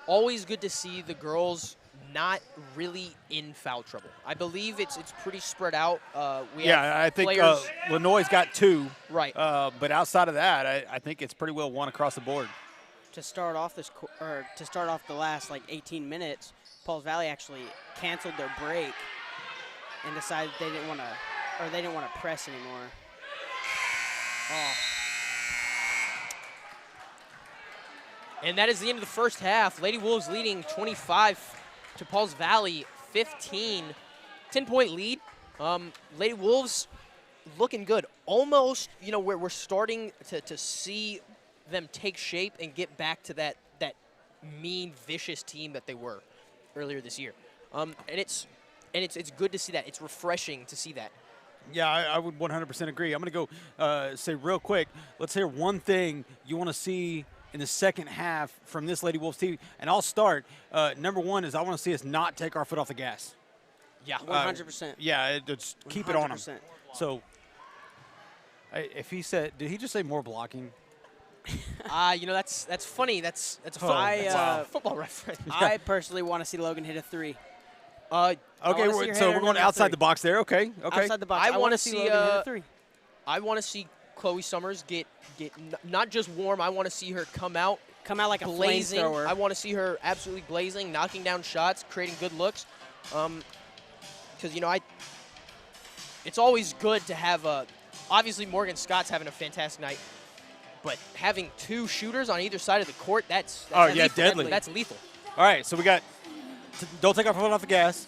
always good to see the girls not really in foul trouble. I believe it's pretty spread out. We have I think players, Lenoir's got 2. right. But outside of that, I think it's pretty well won across the board. To start off to start off the last like 18 minutes, Paul's Valley actually canceled their break and decided they didn't want to press anymore. Oh. And that is the end of the first half. Lady Wolves leading 25 to Paul's Valley 15. 10-point lead. Lady Wolves looking good. Almost, you know, we're starting to see them take shape and get back to that mean, vicious team that they were earlier this year. And it's good to see that. It's refreshing to see that. Yeah, I would 100% agree. I'm going to go say real quick, let's hear one thing you want to see in the second half from this Lady Wolves team. And I'll start. Number one is I want to see us not take our foot off the gas. Yeah. 100%. Yeah, just keep it on them. 100%. So if he said, did he just say more blocking? You know, that's funny. That's a football reference. I personally want to see Logan hit a 3. Okay, so we're going outside the box there. Okay. Outside the box. I want wanna to see see, Logan hit a 3. I want to see Chloe Summers get not just warm. I want to see her come out like a blazing. flamethrower. I want to see her absolutely blazing, knocking down shots, creating good looks. Because, you know, it's always good to have obviously Morgan Scott's having a fantastic night, but having 2 shooters on either side of the court, that's Oh, yeah, lethal. deadly. That's lethal. All right, so we got don't take our foot off the gas.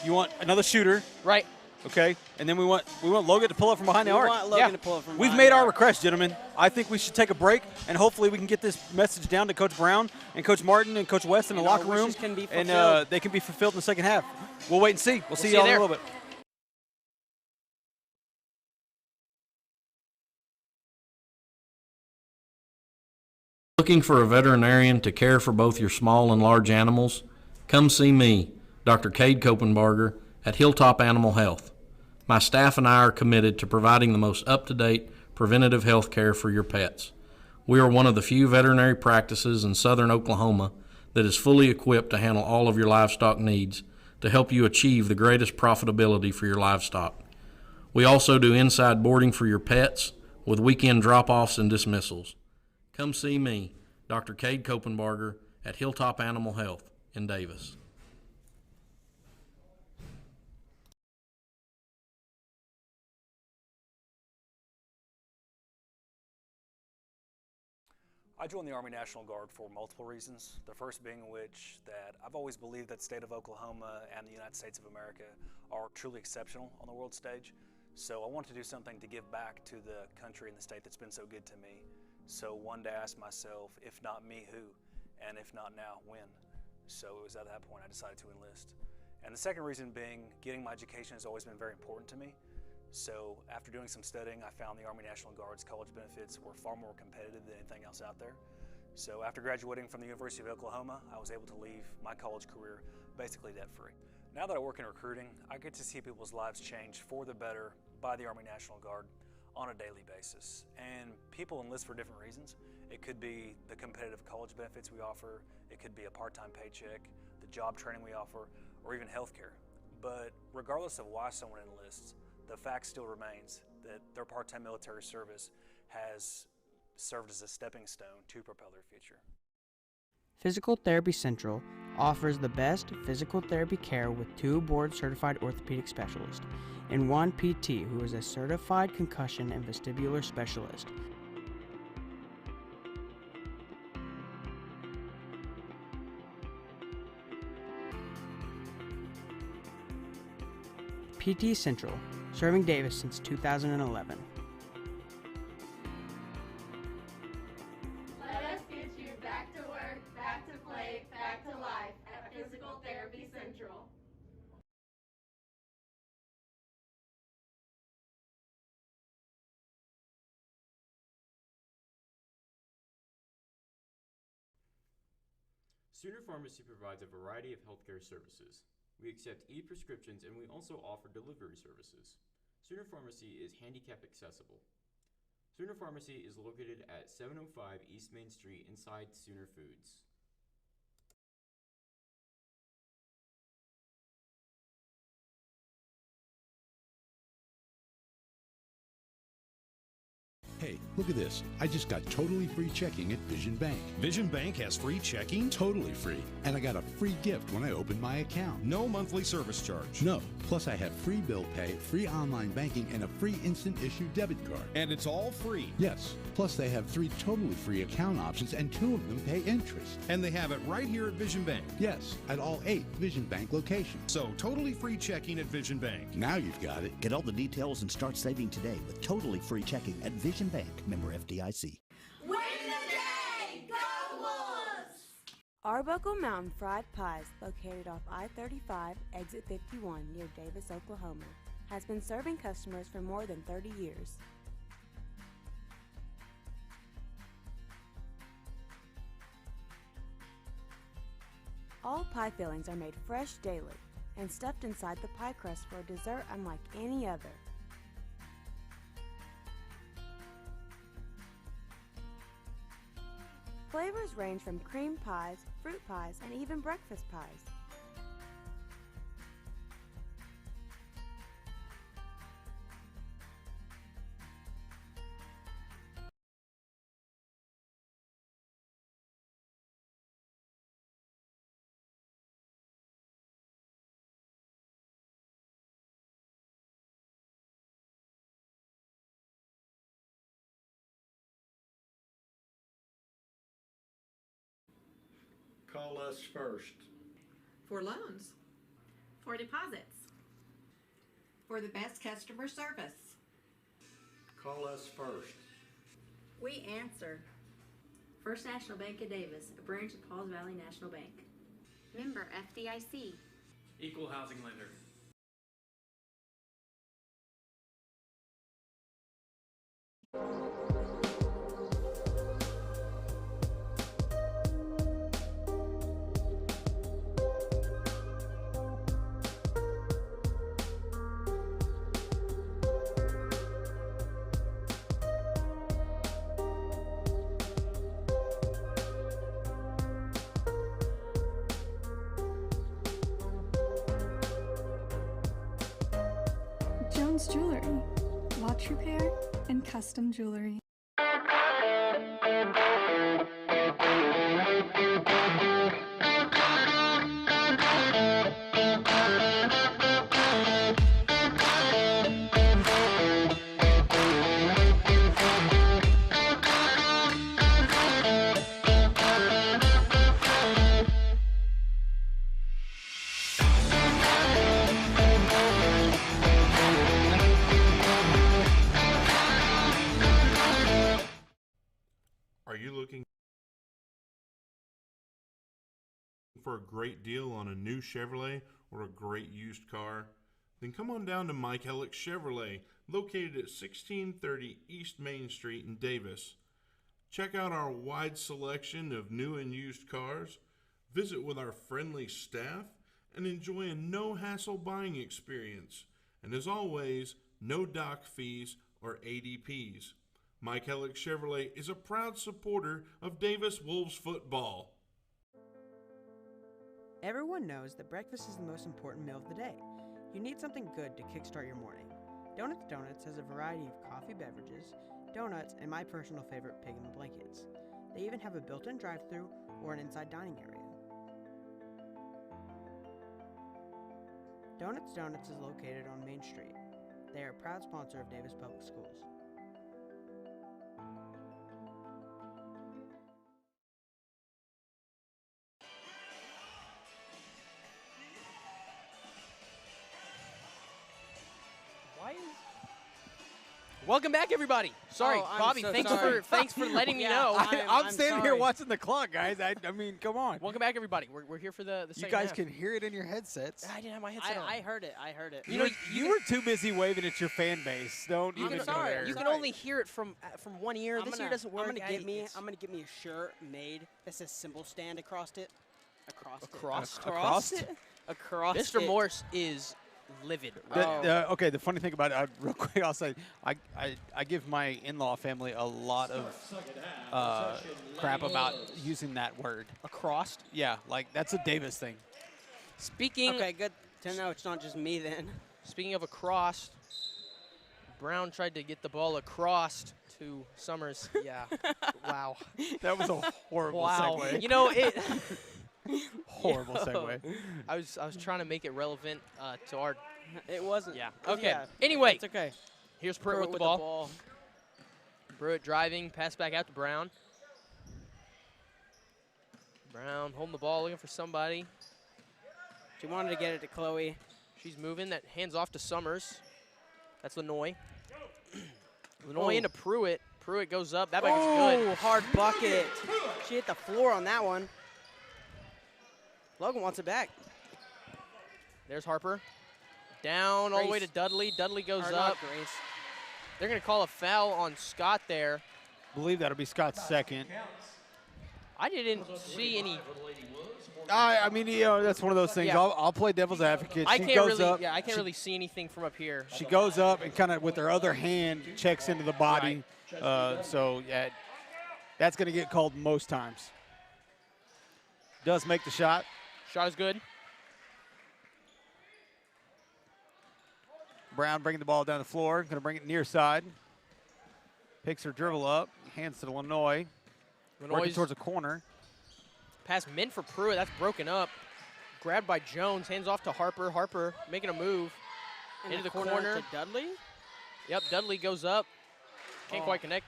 You want another shooter. Right. Okay. And then we want Logan to pull up from behind the arc. We want Logan to pull up from We've behind made the our arc. request, gentlemen. I think we should take a break, and hopefully we can get this message down to Coach Brown and Coach Martin and Coach West in the And our locker room, wishes can be and fulfilled. they can be fulfilled in the second half. We'll wait and see. We'll see see y'all you in a there. little bit. Looking for a veterinarian to care for both your small and large animals? Come see me, Dr. Cade Kopenbarger, at Hilltop Animal Health. My staff and I are committed to providing the most up-to-date preventative health care for your pets. We are one of the few veterinary practices in southern Oklahoma that is fully equipped to handle all of your livestock needs to help you achieve the greatest profitability for your livestock. We also do inside boarding for your pets with weekend drop-offs and dismissals. Come see me, Dr. Cade Kopenbarger, at Hilltop Animal Health in Davis. I joined the Army National Guard for multiple reasons. The first being which that I've always believed that the state of Oklahoma and the United States of America are truly exceptional on the world stage. So I wanted to do something to give back to the country and the state that's been so good to me. So one day I asked myself, if not me, who? And if not now, when? So it was at that point I decided to enlist. And the second reason being, getting my education has always been very important to me. So after doing some studying, I found the Army National Guard's college benefits were far more competitive than anything else out there. So after graduating from the University of Oklahoma, I was able to leave my college career basically debt-free. Now that I work in recruiting, I get to see people's lives change for the better by the Army National Guard on a daily basis. And people enlist for different reasons. It could be the competitive college benefits we offer, it could be a part-time paycheck, the job training we offer, or even healthcare. But regardless of why someone enlists, the fact still remains that their part-time military service has served as a stepping stone to propel their future. Physical Therapy Central offers the best physical therapy care with 2 board-certified orthopedic specialists and 1 PT who is a certified concussion and vestibular specialist. PT Central, serving Davis since 2011. Let us get you back to work, back to play, back to life at Physical Therapy Central. Sooner Pharmacy provides a variety of healthcare services. We accept e-prescriptions and we also offer delivery services. Sooner Pharmacy is handicap accessible. Sooner Pharmacy is located at 705 East Main Street inside Sooner Foods. Hey, look at this. I just got totally free checking at Vision Bank. Vision Bank has free checking? Totally free. And I got a free gift when I opened my account. No monthly service charge. No. Plus I have free bill pay, free online banking, and a free instant issue debit card. And it's all free. Yes. Plus they have 3 totally free account options and 2 of them pay interest. And they have it right here at Vision Bank. Yes, at all 8 Vision Bank locations. So totally free checking at Vision Bank. Now you've got it. Get all the details and start saving today with totally free checking at Vision Bank, member FDIC. Win the day! Go Wolves! Arbuckle Mountain Fried Pies, located off I-35, exit 51 near Davis, Oklahoma, has been serving customers for more than 30 years. All pie fillings are made fresh daily and stuffed inside the pie crust for a dessert unlike any other. Flavors range from cream pies, fruit pies, and even breakfast pies. Call us first. For loans. for deposits. For the best customer service. Call us first. We answer. First National Bank of Davis, a branch of Pauls Valley National Bank. Member FDIC. Equal housing lender. Jones Jewelry, watch repair and custom jewelry. Are you looking for a great deal on a new Chevrolet or a great used car? Then come on down to Mike Hellick Chevrolet, located at 1630 East Main Street in Davis. Check out our wide selection of new and used cars, visit with our friendly staff, and enjoy a no-hassle buying experience. And as always, no dock fees or ADPs. Mike Hellick Chevrolet is a proud supporter of Davis Wolves football. Everyone knows that breakfast is the most important meal of the day. You need something good to kickstart your morning. Donuts has a variety of coffee beverages, donuts, and my personal favorite, pig in the blankets. They even have a built-in drive-thru or an inside dining area. Donuts is located on Main Street. They are a proud sponsor of Davis Public Schools. Welcome back, everybody. Sorry, Bobby. so thanks sorry. thanks for letting me Yeah, know. I'm standing here sorry. watching the clock, guys. I mean, come on. Welcome back, everybody. We're here for the You second guys half. can hear it in your headsets. I didn't have my headset on. I heard it. You were too busy waving at your fan base. Don't You even can, go there. you can only hear it from one ear. This ear doesn't work. I'm gonna get me a shirt made that says symbol stand across it. Across it. Mr. Morse is livid. Okay, the funny thing about it, real quick, I'll say, I give my in-law family a lot of crap about using that word. Across? Yeah, like that's a Davis thing. Speaking. Okay, good to know it's not just me then. Speaking of across, Brown tried to get the ball across to Summers. Yeah. Wow. That was a horrible segue. You know it. Horrible segue. I was trying to make it relevant to our. It wasn't. Yeah. Okay. Yeah, Anyway. it's okay. Here's Pruitt with the ball. Pruitt driving, pass back out to Brown. Brown holding the ball, looking for somebody. She wanted to get it to Chloe. She's moving. That hands off to Summers. That's Lenoy. Lenoy into Pruitt. Pruitt goes up. That bucket's good. Oh, hard bucket. She hit the floor on that one. Logan wants it back. There's Harper. Down all the way to Dudley. Dudley goes Hard up. knock, Grace. They're going to call a foul on Scott there. I believe that'll be Scott's second. I didn't see any. I mean, you know, that's one of those things. Yeah. I'll play devil's advocate. I She can't goes really. up, Yeah, I can't she- really see anything from up here. She goes up and kind of with her other hand checks into the body. So yeah, that's going to get called most times. Does make the shot. Shot is good. Brown bringing the ball down the floor. Going to bring it near side. Picks her dribble up. Hands to Lenoy. Working Lenoy's towards a corner. pass meant for Pruitt. That's broken up. Grabbed by Jones. Hands off to Harper. Harper making a move into the corner. To Dudley. Yep, Dudley goes up. Can't quite connect.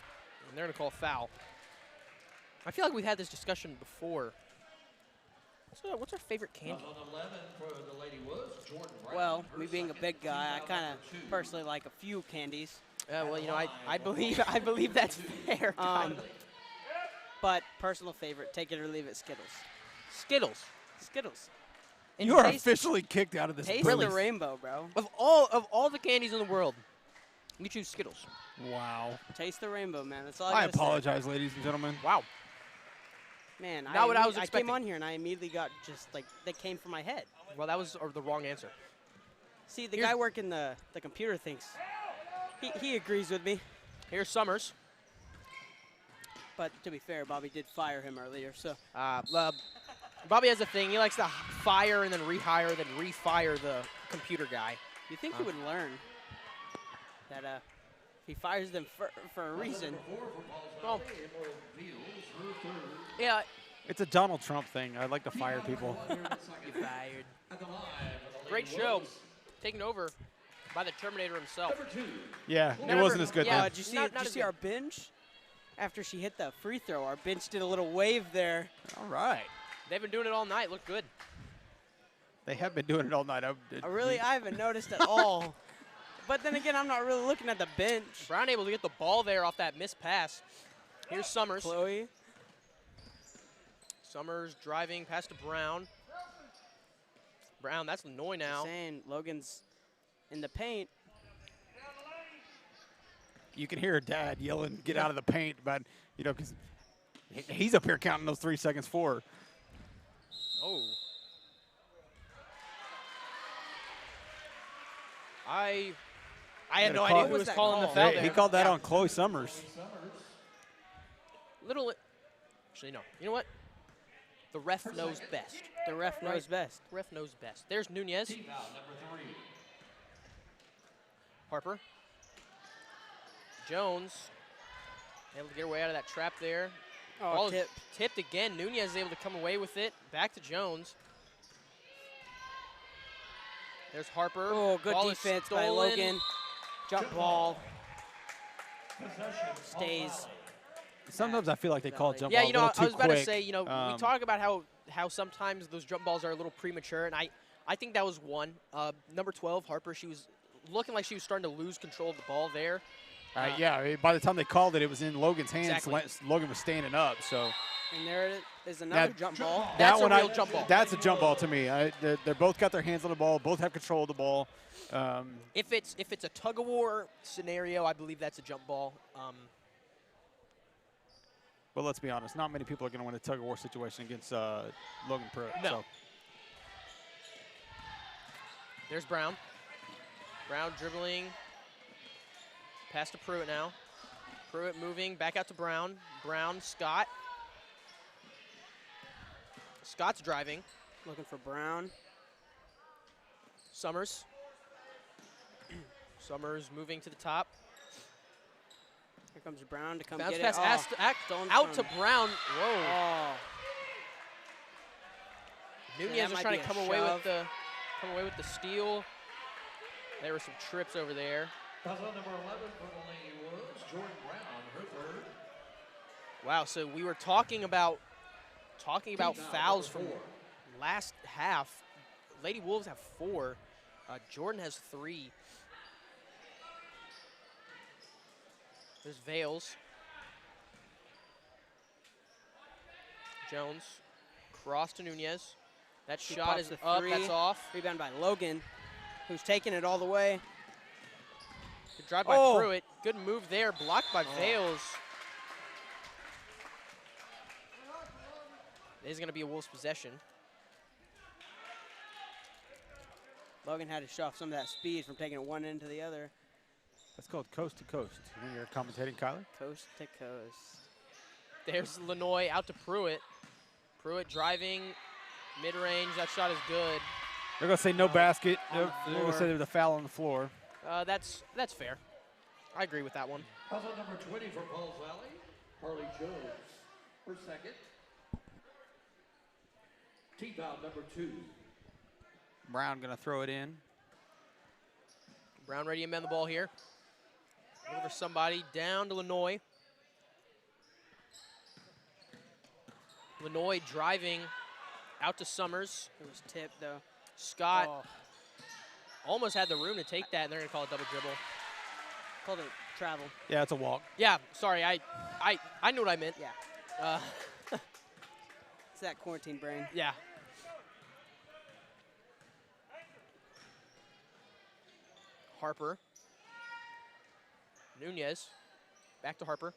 And they're going to call a foul. I feel like we've had this discussion before. What's our favorite candy? On 11 for the Lady Wolves, Jordan Brown. Well, Her me being a second big guy, I team kind foul of number 2. personally like a few candies. Well, you know, I believe that's fair. Kind of. But personal favorite, take it or leave it, Skittles. Skittles. Skittles. And You are taste- officially kicked out of this Taste booth. the rainbow, bro. Of all the candies in the world, you choose Skittles. Wow. Taste the rainbow, man. That's all I I gotta say. apologize, ladies and gentlemen. Wow. Man, Not what I was I expecting. came on here and I immediately got just like that came from my head. Well, that was the wrong answer. See, the guy working the computer thinks he agrees with me. Here's Summers. But to be fair, Bobby did fire him earlier, so. Bobby has a thing. He likes to fire and then rehire, then refire the computer guy. You think he would learn that he fires them for a reason. Well, yeah. It's a Donald Trump thing. I like to fire people. You fired. Great show. Taken over by the Terminator himself. Yeah, it wasn't as good then. Did you see our bench? After she hit the free throw, our bench did a little wave there. All right. They've been doing it all night. Looked good. They have been doing it all night. I haven't noticed at all. But then again, I'm not really looking at the bench. Brown able to get the ball there off that missed pass. Here's Summers. Chloe. Summers driving past to Brown. Brown, that's Lenoy now. Saying Logan's in the paint. You can hear Dad yelling, "Get out of the paint!" But because he's up here counting those 3 seconds for. Oh. I had no idea who was calling the foul there. He called that on Chloe Summers. Actually, no. You know what? The ref knows best. The ref knows best. Ref knows best. There's Nunez. Team foul number 3. Harper. Jones able to get her way out of that trap there. Oh, Ball is tipped again. Nunez is able to come away with it. Back to Jones. There's Harper. Oh, good Ball is defense by stolen. Logan. Jump ball. Stays. Sometimes I feel like they call jump Yeah, ball you know, a little I was too about to quick. say, we talk about how sometimes those jump balls are a little premature, and I think that was one. Number 12, Harper, she was looking like she was starting to lose control of the ball there. Yeah, by the time they called it, it was in Logan's hands. Exactly. Logan was standing up, so. And there is another jump ball. That's a real jump ball. That's a jump ball to me. They're both got their hands on the ball, both have control of the ball. If it's a tug of war scenario, I believe that's a jump ball. But let's be honest, not many people are going to win a tug of war situation against Logan Pruitt. No. So. There's Brown. Brown dribbling. Pass to Pruitt now. Pruitt moving back out to Brown. Brown, Scott. Scott's driving. Looking for Brown. Summers. Summers moving to the top. Here comes Brown to come Bounce get pass it. out to Brown. Whoa. Oh. Nunez was trying to come away with the steal. There were some trips over there. Foul number 11 for the Lady Wolves, Jordan Brown, her third. Wow, so we were talking about fouls from last half. Lady Wolves have 4. Jordan has 3. There's Vales. Jones. Cross to Nunez. That She shot pops is the up. three. That's off. Rebound by Logan, who's taking it all the way. Good drive by Pruitt. Good move there. Blocked by Vales. This is going to be a Wolves possession. Logan had to show off some of that speed from taking it one end to the other. That's called coast to coast when you're commentating, Kyler. Coast to coast. There's Lenoy out to Pruitt. Pruitt driving mid-range. That shot is good. They're going to say no basket. They're going to say there's a foul on the floor. That's fair. I agree with that one. Foul number 20 for Pauls Valley, Harley Jones, her second. Team foul number 2. Brown going to throw it in. Brown ready to amend the ball here. Looking for somebody down to Lenoy. Lenoy driving Out to Summers. It was tipped, though. Scott almost had the room to take that, and they're going to call it double dribble. Called it travel. Yeah, it's a walk. Yeah, sorry. I knew what I meant. Yeah. It's that quarantine brain. Yeah. Harper. Nunez. Back to Harper.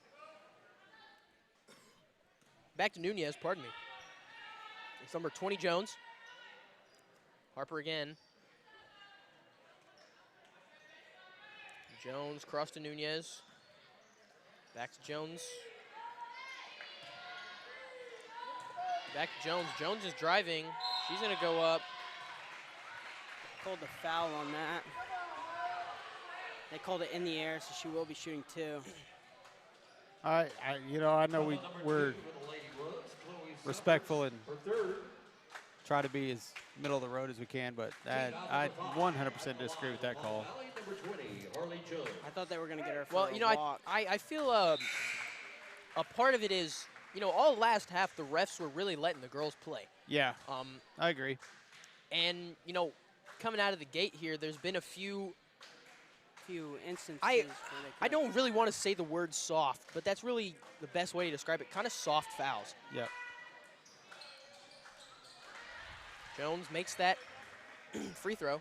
Back to Nunez, pardon me. It's number 20, Jones. Harper again. Jones cross to Nunez. Back to Jones. Back to Jones. Jones is driving. She's going to go up. Called the foul on that. They called it in the air, so she will be shooting 2. I know we're respectful and try to be as middle of the road as we can, but I 100% disagree with that call. I thought they were going to get her for Well, a walk. I feel a part of it is, all last half, the refs were really letting the girls play. Yeah, I agree. And, coming out of the gate here, there's been a few instances. I don't really want to say the word soft, but that's really the best way to describe it. Kind of soft fouls. Yep. Jones makes that free throw.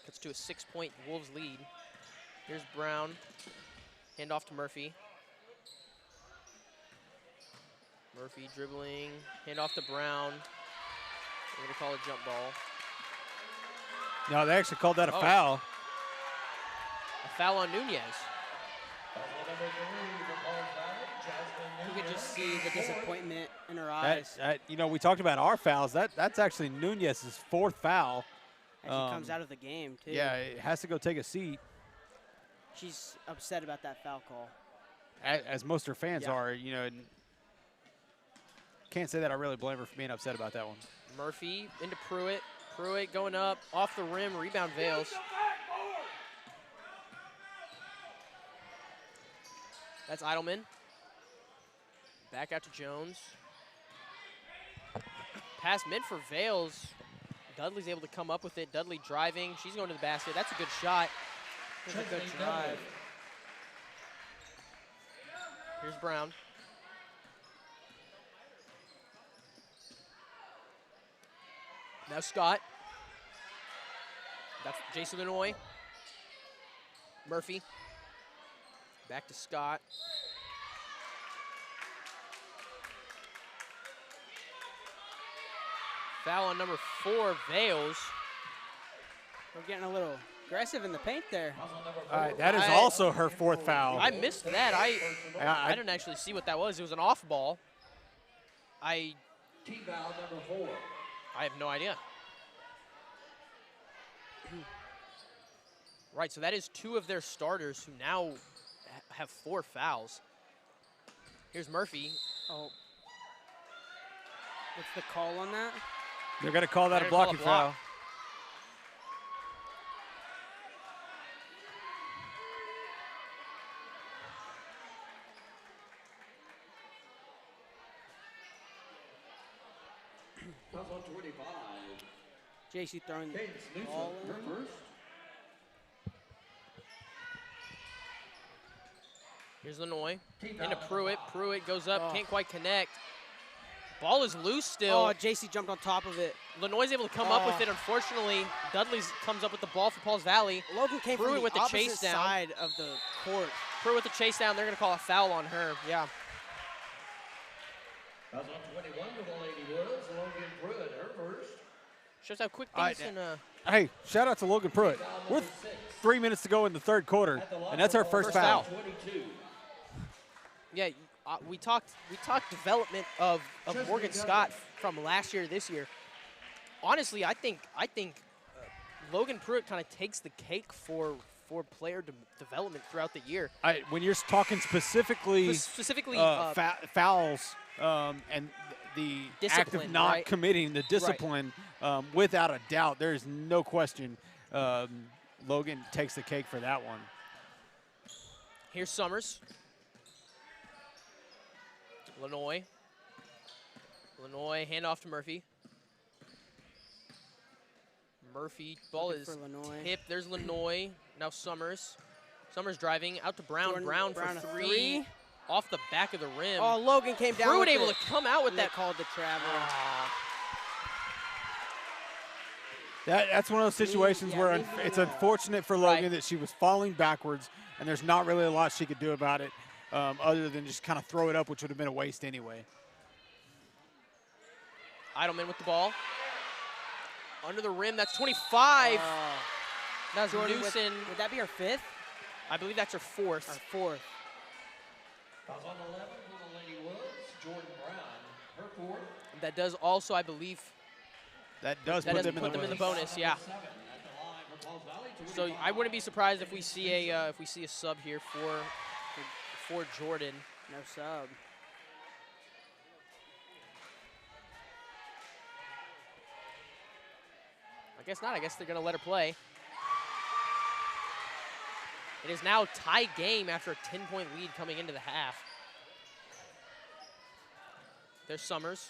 Cuts to a 6-point Wolves lead. Here's Brown. Hand off to Murphy. Murphy dribbling. Hand off to Brown. We're going to call a jump ball. No, they actually called that a foul. A foul on Nunez. You could just see the disappointment in her eyes. We talked about our fouls. That's actually Nunez's 4th foul. And she comes out of the game, too. Yeah, it has to go take a seat. She's upset about that foul call. As most of her fans are, and can't say that I really blame her for being upset about that one. Murphy into Pruitt. Pruitt going up, off the rim, rebound Vales. That's Eidelman. Back out to Jones. Pass mid for Vales. Dudley's able to come up with it. Dudley driving. She's going to the basket. That's a good shot. That's a good drive. Here's Brown. Now Scott. That's Jason Lenoy. Murphy. Back to Scott. Foul on number 4, Vales. We're getting a little aggressive in the paint there. All right, that is also her 4th foul. I missed that. I didn't actually see what that was. It was an off ball. Team foul number 4. I have no idea. Right, so that is 2 of their starters who now have 4 fouls. Here's Murphy. Oh. What's the call on that? They're going to call that a blocking foul. Foul on 25. JC throwing the ball in. First. Here's Lenoy. Into Pruitt. Pruitt goes up, can't quite connect. Ball is loose still. Oh, JC jumped on top of it. Lenoy's able to come up with it. Unfortunately, Dudley comes up with the ball for Pauls Valley. Logan came Pruitt from with the the chase down. side of the court. Pruitt with the chase down. They're going to call a foul on her. Yeah. Foul on 21 for the Lady Wolves. Logan Pruitt, her first. Shows how quick things can. Hey, shout out to Logan Pruitt. We're 3 minutes to go in the 3rd quarter, and that's our first foul. 22. Yeah, we talked development of Morgan Scott from last year to this year. Honestly, I think Logan Pruitt kind of takes the cake for player development throughout the year. When you're talking specifically fouls and the act of not committing, the discipline, without a doubt, there's no question Logan takes the cake for that one. Here's Summers. Lenoy Lenoy, handoff to Murphy. Murphy, ball Looking is for Lenoy. tipped. There's Lenoy. Now Summers. Summers driving out to Brown. Jordan Brown Brown for a three. three. Off the back of the rim. Oh, Logan came down. Pruitt with able it. to come out with And they that. called the travel. That's one of those situations yeah, where leave me it's alone. unfortunate for Logan that she was falling backwards, and there's not really a lot she could do about it other than just kind of throw it up, which would have been a waste anyway. Idleman with the ball. Under the rim, that's 25. That's Jordan Newson. Would that be her fifth? I believe that's her fourth. Our fourth. Fouls on 11 for the Lady Wolves. Jordan Brown, her fourth. That does also, I believe, That does that put does them put them in the bonus. Yeah. So I wouldn't be surprised if we see a sub here for Jordan. No sub. I guess not. I guess they're going to let her play. It is now tie game after a 10-point lead coming into the half. There's Summers.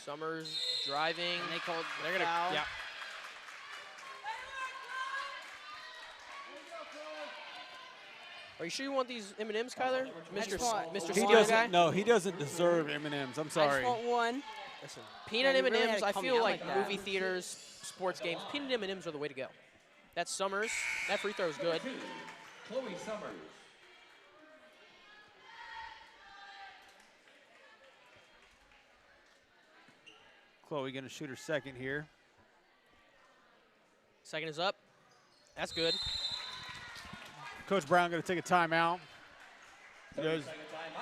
Summers driving. And they called They're gonna, foul. yeah. Are you sure you want these M&Ms, Kyler? Mr. Mr. He Slider doesn't. guy? No, he doesn't deserve M&Ms. I'm I sorry. just want one. Listen, peanut Man, you really M&Ms, had to I call me feel out like like that. movie theaters, sports games, peanut M&Ms are the way to go. That's Summers. That free throw is good. Chloe Summers. Chloe going to shoot her second here. Second is up. That's good. Coach Brown going to take a timeout.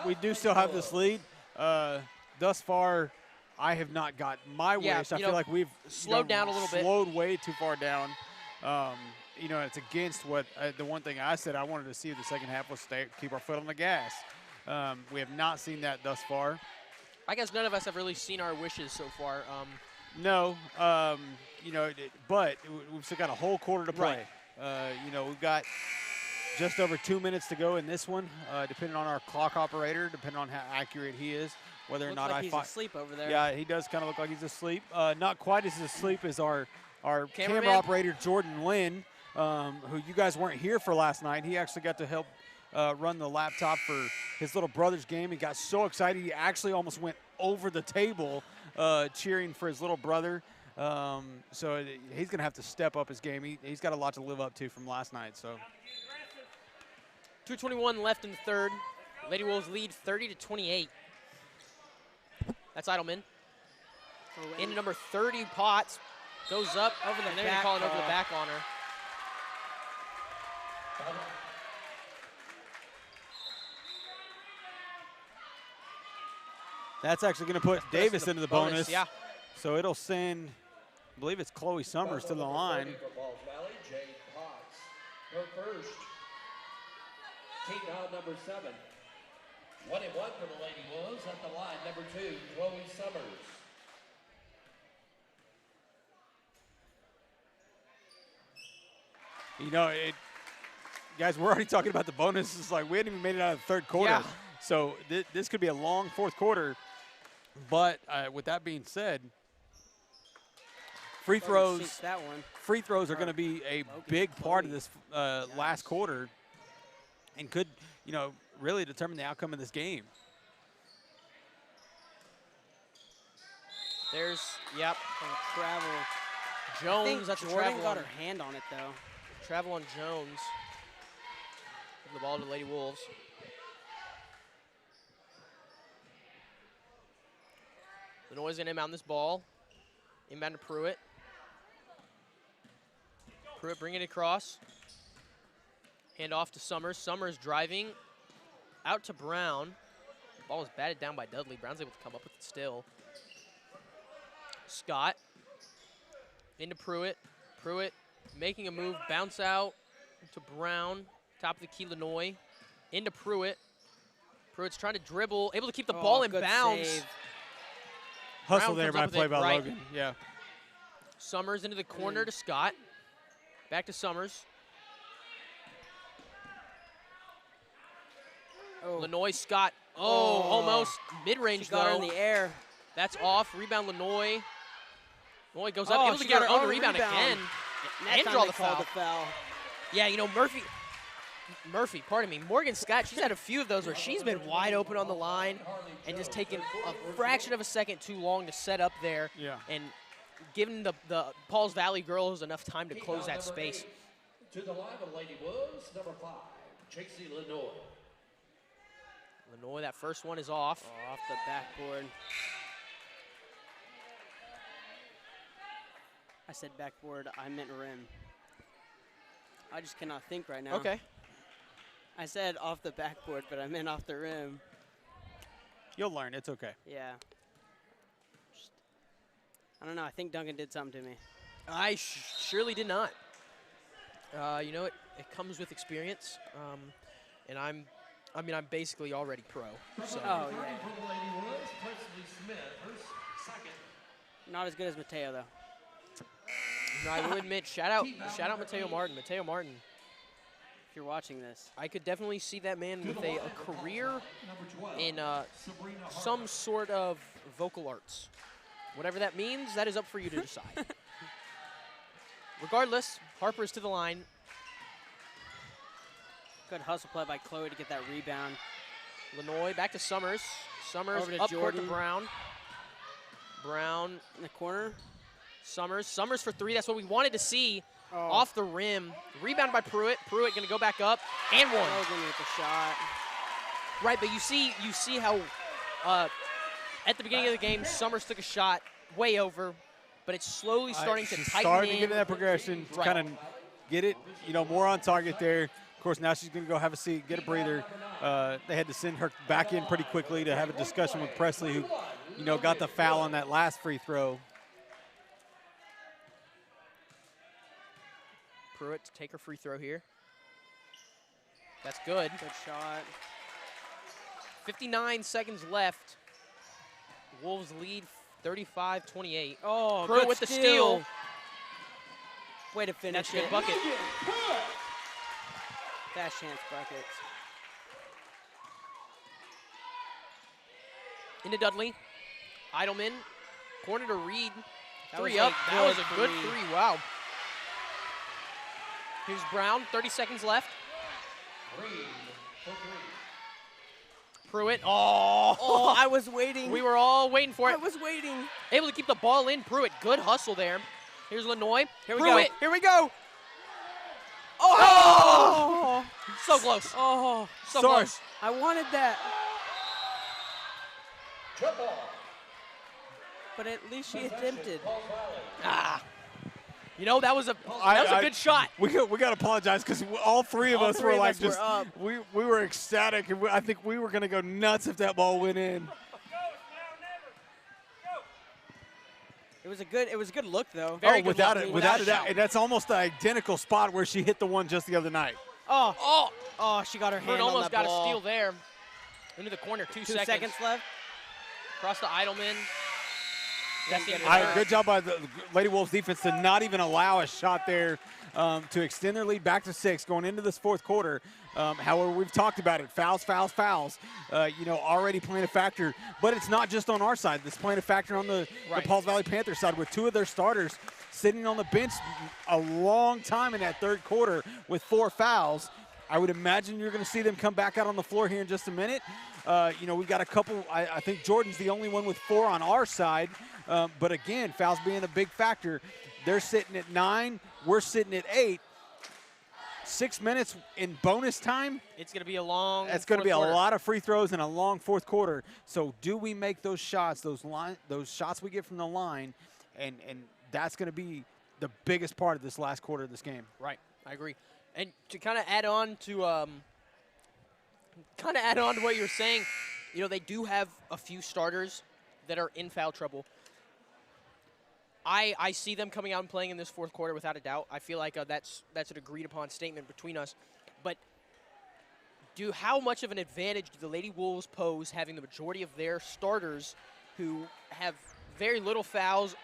We do still have this lead. Thus far, I have not got my Yeah, wish. I you feel know, like we've slowed down a little bit. Slowed way too far down. It's against what the one thing I said I wanted to see in the second half was keep our foot on the gas. We have not seen that thus far. I guess none of us have really seen our wishes so far. No, but we've still got a whole quarter to play. We've got just over 2 minutes to go in this one, depending on our clock operator, depending on how accurate he is, whether or Looks not like I he's find. asleep over there. Yeah, he does kind of look like he's asleep. Not quite as asleep as our camera Cameraman? operator, Jordan Lynn, who you guys weren't here for last night. He actually got to help run the laptop for his little brother's game. He got so excited he actually almost went over the table cheering for his little brother. So he's going to have to step up his game. He's got a lot to live up to from last night. So 2:21 left in the third. Lady Wolves lead 30-28. That's Idleman. In number 30, Potts goes up over and they're going to call it over the back on her. that's actually going to put Davis into the bonus. Yeah. So it'll send, I believe it's Chloe Summers to the line. For Pauls Valley, Jade Potts, her first. Team foul number 7. 1 and 1 for the Lady Wolves. At the line, number 2, Chloe Summers. Guys, we're already talking about the bonus. It's like we hadn't even made it out of the third quarter. Yeah. So this could be a long fourth quarter. But with that being said, free throws. That one. Free throws are going to be a big part of this last quarter, and could really determine the outcome of this game. There's, yep. Travel. Jones, I think that's a Jordan travel got on, her hand on it, though. travel on Jones. Give the ball to the Lady Wolves. Lenoy's going to inbound this ball. Inbound to Pruitt. Pruitt bringing it across. Hand off to Summers. Summers driving out to Brown. Ball was batted down by Dudley. Brown's able to come up with it still. Scott into Pruitt. Pruitt making a move, bounce out to Brown. Top of the key, Lenoy. Into Pruitt. Pruitt's trying to dribble, able to keep the ball in good bounds. save. Hustle Brown there comes by up with play it, by right. Logan. Yeah. Summers into the corner to Scott. Back to Summers. Lenoy Scott. Almost mid-range She got her though. in the air. That's off. Rebound Lenoy. Lenoy goes up, able to she get got her own rebound again. And That draw time the they called foul. the foul. Yeah, you know, Murphy, pardon me, Morgan Scott, she's had a few of those where she's been wide open on the line and just taken a fraction of a second too long to set up there. Yeah. And giving the Pauls Valley girls enough time to close that space. To the line of Lady Wolves, number 5, Tracy Lenoy. Lenoy, that first one is off. Off the backboard. I said backboard, I meant rim. I just cannot think right now. Okay. I said off the backboard, but I meant off the rim. You'll learn. It's okay. Yeah. I don't know. I think Duncan did something to me. I surely did not. You know, it comes with experience, and I'm basically already pro. So. Oh, yeah. Not as good as Mateo, though. No, I will admit, shout out Mateo Martin. Mateo Martin. If you're watching this. I could definitely see that man with a career in some sort of vocal arts. Whatever that means, that is up for you to decide. Regardless, Harper is to the line. Good hustle play by Chloe to get that rebound. Lenoy back to Summers. Summers Over to up court to Jordan. Brown. Brown in the corner. Summers for three. That's what we wanted to see. Off the rim. Rebound by Pruitt. Pruitt going to go back up and one. Logan with the shot. Right, but you see how at the beginning of the game, Summers took a shot way over, but it's slowly starting to tighten starting in. to get in that progression, Right. kind of get it, more on target there. Of course, now she's going to go have a seat, get a breather. They had to send her back in pretty quickly to have a discussion with Presley, who, got the foul on that last free throw. Pruitt to take her free throw here. That's good. Good shot. 59 seconds left. Wolves lead 35-28. Oh, Pruitt good with the steal. Way to finish That's a good it. bucket. Fast chance buckets. Into Dudley. Eidelman. Corner to Reed. That Three was up. a That was good a good three. three. Wow. Here's Brown. 30 seconds left. Pruitt. Oh, I was waiting. We were all waiting for it. I was waiting. Able to keep the ball in. Pruitt. Good hustle there. Here's Lenoy. Here we Pruitt. go. Here we go. Oh! So close. Oh, So close. I wanted that. But at least she attempted. That was a good shot. We got to apologize because all three of All us three were of like us were just up. we were ecstatic, and I think we were going to go nuts if that ball went in. It was a good look though. Without a doubt, and that's almost the identical spot where she hit the one just the other night. Oh, she got her Pruitt hand on almost that got ball. a steal there. Into the corner. 2 2 seconds. seconds left. Across to Eidelman. That's the end of the Good job by the Lady Wolves defense to not even allow a shot there to extend their lead back to 6 going into this fourth quarter. However, we've talked about it. Fouls. Already playing a factor. But it's not just on our side. It's playing a factor on the Pauls Valley Panthers side with 2 of their starters sitting on the bench a long time in that third quarter with 4 fouls. I would imagine you're going to see them come back out on the floor here in just a minute. We've got a couple. I think Jordan's the only one with 4 on our side. But again, fouls being a big factor. They're sitting at 9. We're sitting at 8. 6 minutes in bonus time. It's going to be a long. It's going to be a quarter. lot of free throws and a long fourth quarter. So do we make those shots, those shots we get from the line, and that's going to be the biggest part of this last quarter of this game. Right, I agree. And to kind of add on to what you're saying, they do have a few starters that are in foul trouble. I see them coming out and playing in this fourth quarter without a doubt. I feel like that's an agreed upon statement between us. But how much of an advantage do the Lady Wolves pose having the majority of their starters who have very little fouls,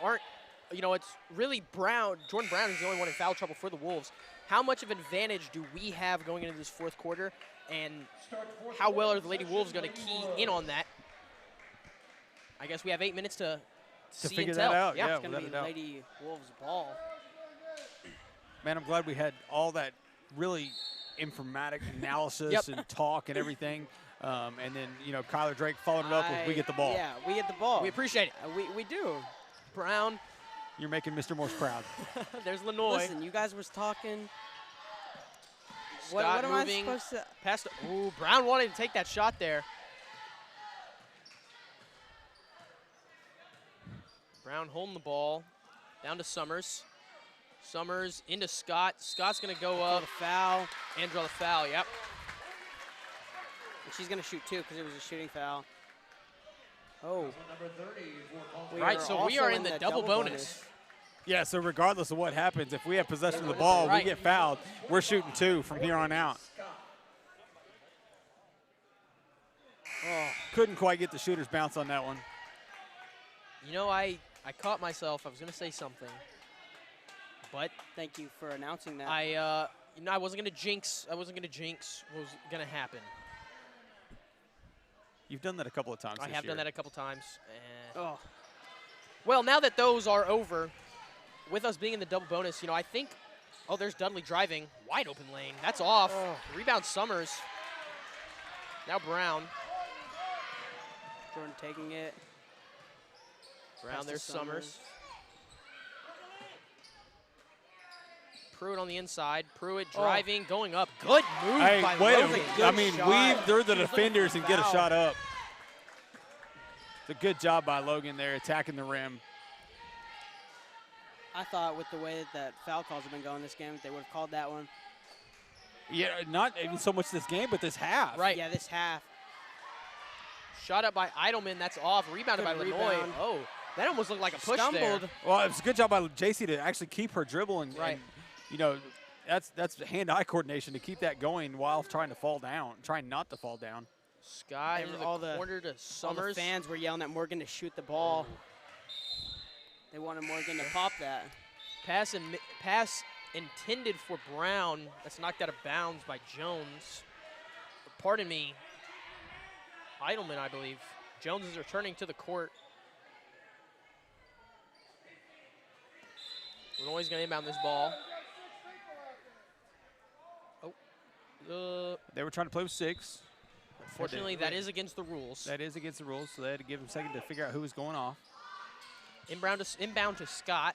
it's really Brown. Jordan Brown is the only one in foul trouble for the Wolves. How much of an advantage do we have going into this fourth quarter? and how well are the Lady Wolves going to key in on that? I guess we have 8 minutes to see figure and that tell. out. Yeah, It's going to be Lady Wolves ball. Man, I'm glad we had all that really informatic analysis and talk and everything. And then, Kyler Drake followed it up with we get the ball. Yeah, we get the ball. We appreciate it. We do. Brown. You're making Mr. Morse proud. There's Lenoy. Listen, you guys was talking. Scott what am moving I supposed to? Past. Ooh, Brown wanted to take that shot there. Brown holding the ball. Down to Summers. Summers into Scott. Scott's going to go up. The foul. And draw the foul, yep. And she's going to shoot, too, because it was a shooting foul. Oh. Right, so we are in the double bonus. Yeah, so regardless of what happens, if we have possession of the ball, we get fouled, we're shooting 2 from here on out. Oh. Couldn't quite get the shooter's bounce on that one. You know, I caught myself. I was going to say something. But thank you for announcing that. I wasn't going to jinx. I wasn't going to jinx what was going to happen. You've done that a couple of times I this have year. done that a couple times. Oh. Well, now that those are over, with us being in the double bonus, I think, there's Dudley driving. Wide open lane. That's off. Oh. Rebound Summers. Now Brown. Jordan taking it. Brown, there's Summers. Pruitt on the inside. Pruitt driving, going up. Good move by Logan. Weave through the defenders and get a shot up. It's a good job by Logan there, attacking the rim. I thought with the way that foul calls have been going this game, they would have called that one. Yeah, not even so much this game, but this half. Right. Yeah, this half. Shot up by Eidelman. That's off. Rebounded by Lenoy. Oh, that almost looked like a push there. Well, it was a good job by JC to actually keep her dribble and that's hand-eye coordination to keep that going while trying not to fall down. Scott into the corner to Summers. All the fans were yelling at Morgan to shoot the ball. They wanted Morgan to pop that. Pass intended for Brown. That's knocked out of bounds by Jones. Pardon me. Eidelman, I believe. Jones is returning to the court. Lenoy's going to inbound this ball. They were trying to play with 6. Unfortunately, that is against the rules. That is against the rules, so they had to give him a second to figure out who was going off. Inbound to Scott.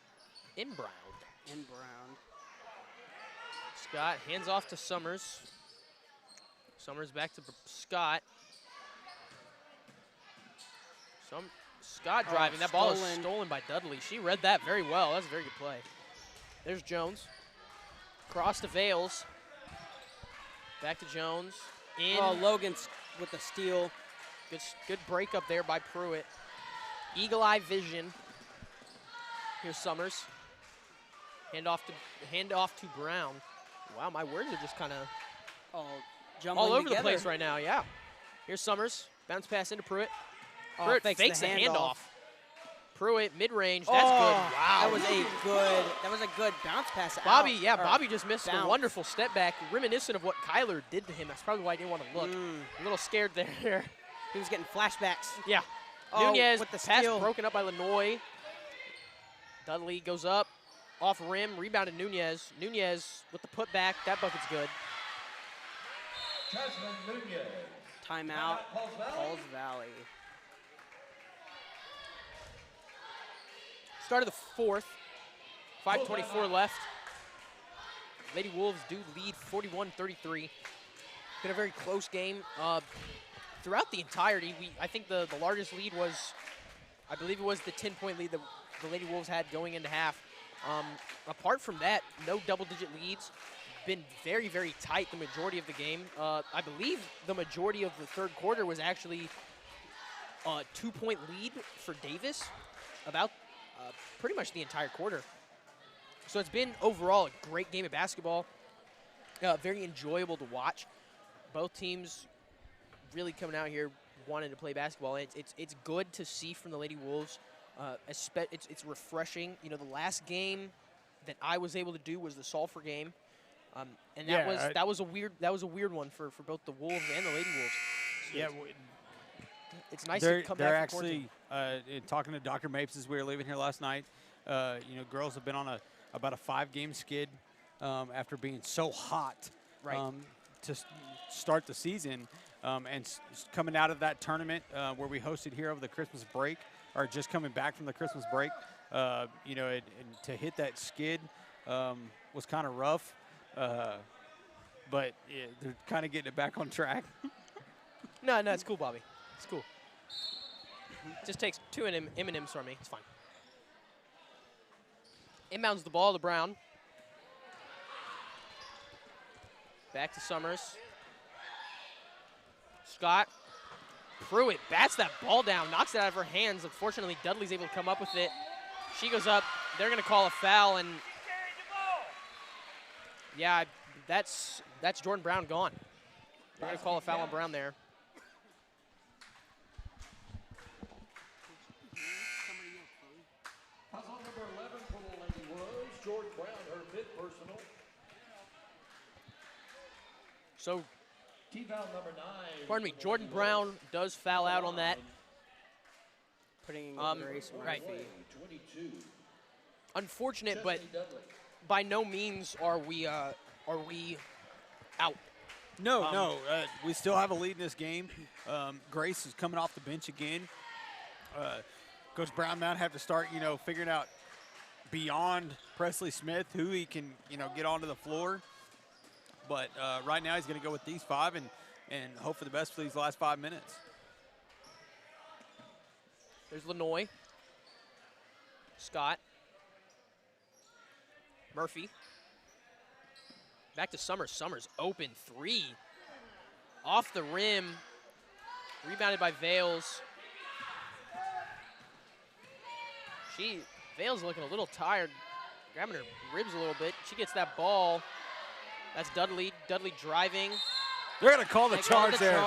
Inbound. Scott hands off to Summers. Summers back to Scott. Scott driving. That ball is stolen by Dudley. She read that very well. That's a very good play. There's Jones. Cross to Vales. Back to Jones. Logan's with the steal. Good break up there by Pruitt. Eagle eye vision. Here's Summers. Hand off to Brown. Wow, my words are just kind of all over the place right now. Yeah. Here's Summers. Bounce pass into Pruitt. Pruitt fakes the handoff. Pruitt mid-range. That's good. Wow. That was a good bounce pass. Bobby just missed a wonderful step back, reminiscent of what Kyler did to him. That's probably why I didn't want to look. A little scared there. He was getting flashbacks. Yeah. Nunez with the pass broken up by Lenoy. Dudley goes up, off rim, rebounded Nunez. Nunez with the putback. That bucket's good. Jasmine Nunez. Timeout. Pauls Valley. Start of the fourth. 5:24 left. Lady Wolves do lead 41-33. Been a very close game. Throughout the entirety, I think the largest lead was, I believe it was the 10-point lead that the Lady Wolves had going into half. Apart from that, no double-digit leads. Been very, very tight the majority of the game. I believe the majority of the third quarter was actually a 2-point lead for Davis, about pretty much the entire quarter. So it's been overall a great game of basketball. Very enjoyable to watch. Both teams really coming out here wanting to play basketball. It's good to see from the Lady Wolves. It's refreshing. The last game that I was able to do was the Sulphur game. And that was a weird one for both the Wolves and the Lady Wolves. So Yeah, it's nice to come they're back from actually talking to Dr. Mapes as we were leaving here last night. Girls have been on about a 5-game skid after being so hot to start the season, and coming out of that tournament where we hosted here over the Christmas break, or just coming back from the Christmas break. And to hit that skid was kind of rough, but they're kind of getting it back on track. No, it's cool, Bobby. It's cool. Just takes 2 M&Ms from me. It's fine. Inbounds the ball to Brown. Back to Summers. Scott. Pruitt bats that ball down, knocks it out of her hands. Unfortunately, Dudley's able to come up with it. She goes up. They're going to call a foul, and yeah, that's Jordan Brown gone. They're going to call a foul on Brown there. Foul number 11 for the Lady Wolves. Jordan Brown, her 5th personal. So, Team foul number 9. Pardon me, Jordan Brown does foul out on that. Putting Grace Murphy. Right. Unfortunate, but by no means are we out. No. We still have a lead in this game. Grace is coming off the bench again. Coach Brown now have to start, figuring out beyond Presley Smith who he can, get onto the floor. But right now he's going to go with these 5 and hope for the best for these last 5 minutes. There's Lanoy. Scott. Murphy. Back to Summers. Summers open 3. Off the rim. Rebounded by Vales. Vales looking a little tired. Grabbing her ribs a little bit. She gets that ball. That's Dudley. Dudley driving. They're going to call the charge there.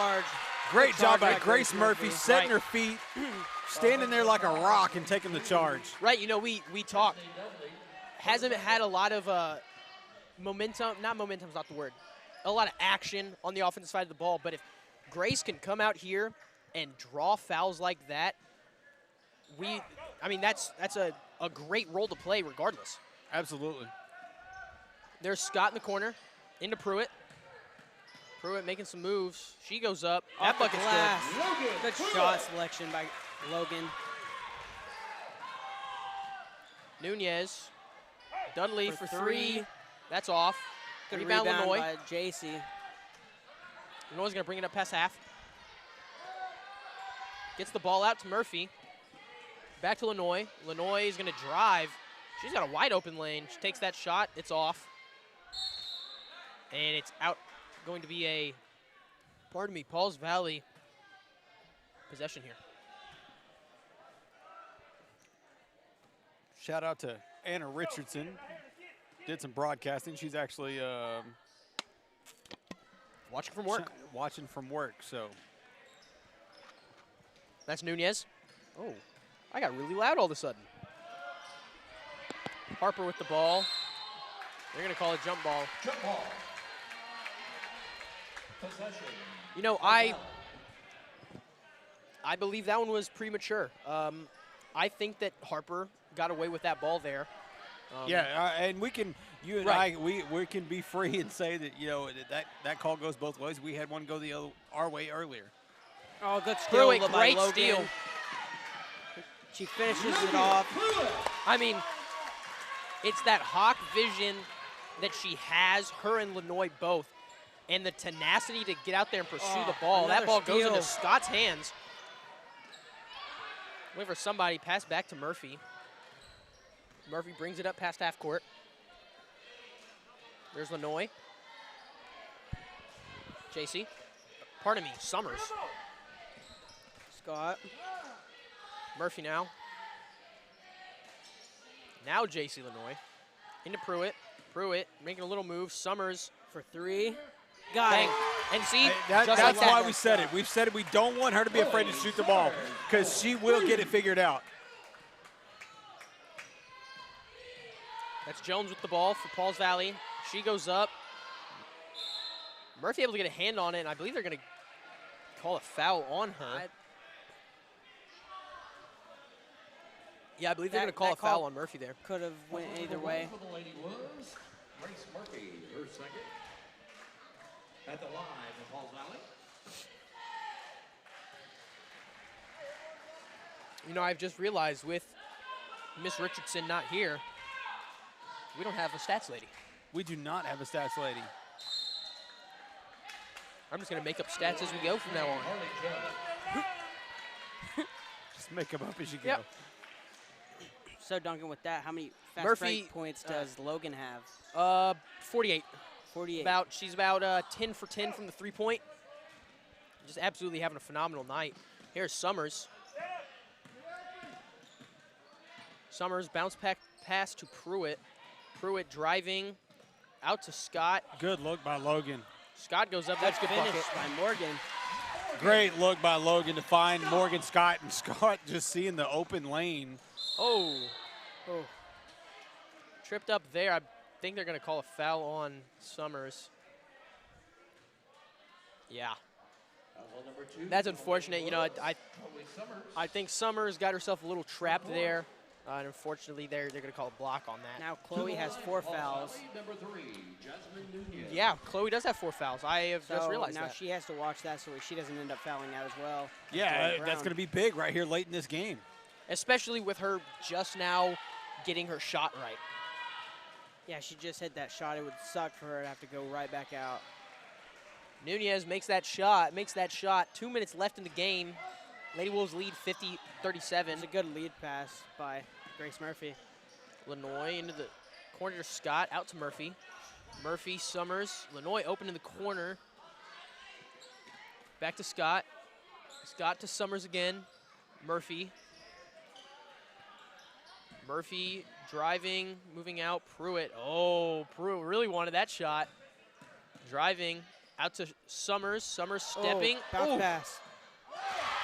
Great job by Grace Murphy, setting her feet, standing there like a rock and taking the charge. Right, we talked. Hasn't had a lot of momentum. Not momentum's not the word. A lot of action on the offensive side of the ball. But if Grace can come out here and draw fouls like that, that's a great role to play regardless. Absolutely. There's Scott in the corner. Into Pruitt. Pruitt making some moves. She goes up. That bucket's good. Good shot selection by Logan. Nunez. Dudley for 3. That's off. Good Rebound Lanoy. by JC. Lanoy's going to bring it up past half. Gets the ball out to Murphy. Back to Lanoy. Lanoy is going to drive. She's got a wide open lane. She takes that shot. It's off. And it's out. Going to be Pauls Valley possession here. Shout out to Anna Richardson. Did some broadcasting. She's actually watching from work. So that's Nunez. Oh, I got really loud all of a sudden. Harper with the ball. They're going to call it jump ball. Jump ball. Possession. I believe that one was premature. I think that Harper got away with that ball there. And you and I, we can be free and say that that call goes both ways. We had one go our way earlier. Oh, good steal by great Logan. Steal. She finishes it off. It's that hawk vision that she has, her and Lanoy both, and the tenacity to get out there and pursue the ball. That ball goes into Scott's hands. Wait for somebody, pass back to Murphy. Murphy brings it up past half court. There's Lanoy. JC. Pardon me, Summers. Scott. Murphy now. Now JC Lanoy. Into Pruitt. Pruitt making a little move. Summers for 3. Got it. And see, that's why we said it. We've said it. We don't want her to be afraid to shoot the ball because she will get it figured out. That's Jones with the ball for Pauls Valley. She goes up. Murphy able to get a hand on it, and I believe they're going to call a foul on her. Yeah, I believe they're going to call a foul on Murphy there. Could have went either way. For the Lady Wolves, Grace Murphy, her second. At the line of Pauls Valley. You know, I've just realized with Miss Richardson not here, we don't have a stats lady. We do not have a stats lady. I'm just going to make up stats as we go from now on. Just make them up as you go. Yep. So, Duncan, with that, how many fast Murphy, break points does Logan have? 48. 48. She's about 10 for 10 from the three-point. Just absolutely having a phenomenal night. Here's Summers. Summers bounce pass to Pruitt. Pruitt driving out to Scott. Good look by Logan. Scott goes up. That's good finish bucket. by Morgan. Great look by Logan to find Morgan Scott, and Scott just seeing the open lane. Oh. Tripped up there. I think they're going to call a foul on Summers. Yeah. That's unfortunate. You know, I think Summers got herself a little trapped there. And unfortunately, they're going to call a block on that. Now Chloe has 4 fouls. Number 3, Jasmine Nunez. Yeah, Chloe does have 4 fouls. I have just realized now that. She has to watch that so she doesn't end up fouling out as well. Yeah, that's going to be big right here late in this game. Especially with her just now getting her shot right. Yeah, she just hit that shot. It would suck for her to have to go right back out. Nunez makes that shot. 2 minutes left in the game. Lady Wolves lead 50-37. It's a good lead pass by Grace Murphy. Lenoy into the corner to Scott, out to Murphy. Murphy, Summers, Lenoy open in the corner. Back to Scott. Scott to Summers again. Murphy. Murphy driving, moving out. Pruitt. Oh, Pruitt really wanted that shot. Driving out to Summers. Summers stepping. Bounce pass.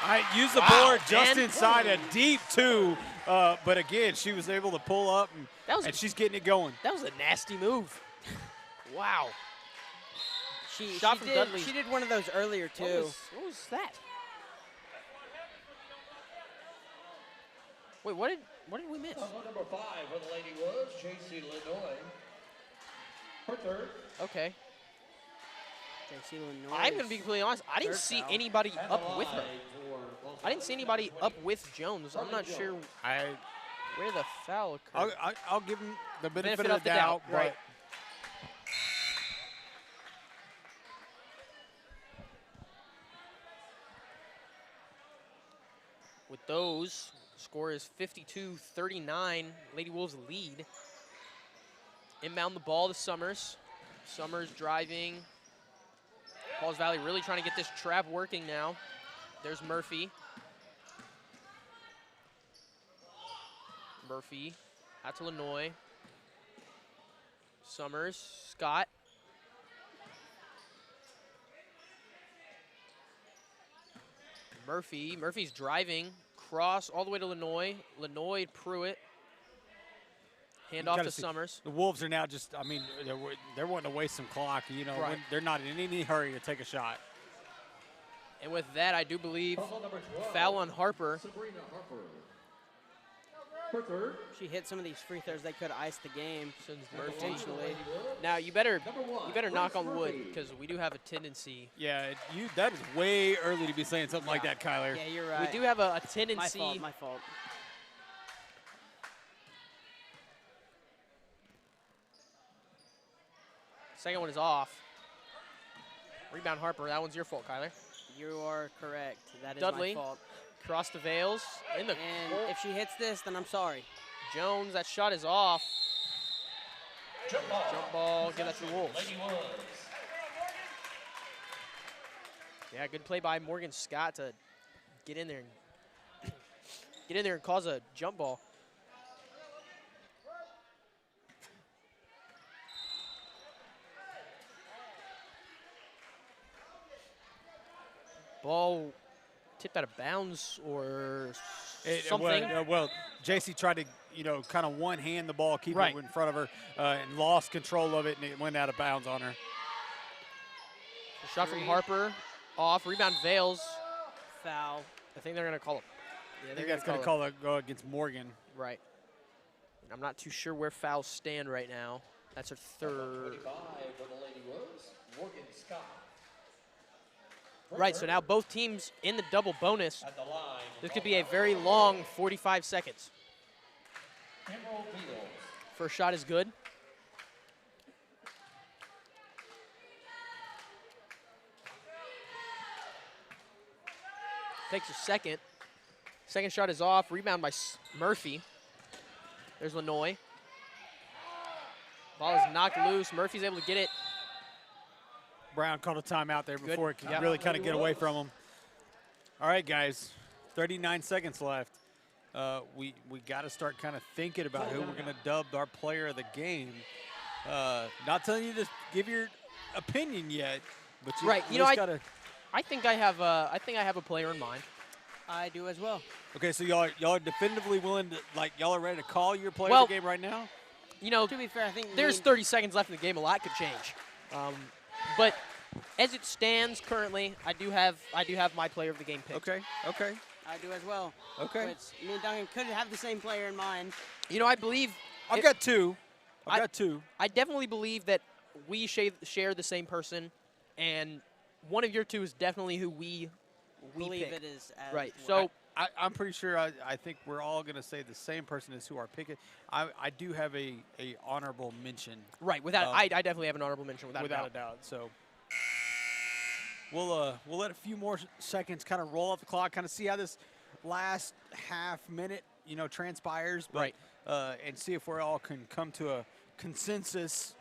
All right, use the board just inside a deep 2, but again, she was able to pull up, and she's getting it going. That was a nasty move. Wow. She Dudley. She did one of those earlier, too. What was that? Wait, what did we miss? Number 5 for the Lady Wolves, JC Lenoy. Her third. Okay. JC Lenoy. I'm going to be completely honest. I didn't see anybody up with her. I didn't see anybody up with Jones. I'm not sure where the foul occurred. I'll give him the benefit of the doubt. Right. With those, score is 52-39. Lady Wolves lead. Inbound the ball to Summers. Summers driving. Pauls Valley really trying to get this trap working now. There's Murphy. Murphy out to Lenoy. Summers, Scott. Murphy's driving. Cross all the way to Lenoy. Lenoy, Pruitt. Hand off to Summers. The Wolves are now just, I mean, they're wanting to waste some clock. You know, Right. they're not in any hurry to take a shot. And with that, I do believe foul on Harper. Sabrina Harper. Her third. She hit some of these free throws. They could ice the game. Potentially. Now you better knock on wood because we do have a tendency. Yeah, that is way early to be saying something like that, Kyler. Yeah, you're right. We do have a tendency. My fault. Second one is off. Rebound Harper. That one's your fault, Kyler. You are correct. That is Dudley. my fault. Cross the veils. In the And if she hits this, then I'm sorry. Jones, that shot is off. Jump ball. Give that to the Wolves. Lady Wolves. Yeah, good play by Morgan Scott to get in there and cause a jump ball. Ball tipped out of bounds or something. Well, JC tried to, kind of one-hand the ball, keep Right. it in front of her, and lost control of it, and it went out of bounds on her. Shot from Harper, off. Rebound Vales. Foul. I think they're going to call it. I think that's going to call it go against Morgan. Right. I'm not too sure where fouls stand right now. That's her third. Right, so now both teams in the double bonus. This could be a very long 45 seconds. First shot is good. Takes a second. Second shot is off. Rebound by Murphy. There's Lanoy. Ball is knocked loose. Murphy's able to get it. Brown called a timeout there before it could really kind of get away from him. All right, guys. 39 seconds left. We got to start kind of thinking about who we're going to dub our player of the game. Not telling you to give your opinion yet, but you just got to. I think I have a player in mind. I do as well. Okay, so y'all are definitively willing to, like, y'all are ready to call your player of the game right now? You know, to be fair, I think there's 30 seconds left in the game. A lot could change. But as it stands currently, I do have my player of the game picked. Okay. I do as well. Okay. Which me and Duncan could have the same player in mind. You know, I believe I've got two. I definitely believe that we share the same person, and one of your two is definitely who we believe pick. it is. Right. So I'm pretty sure I think we're all going to say the same person is who our pick is. I do have a honorable mention. Right. I definitely have an honorable mention without a doubt. So we'll let a few more seconds kind of roll off the clock, kind of see how this last half minute transpires. But, and see if we all can come to a consensus,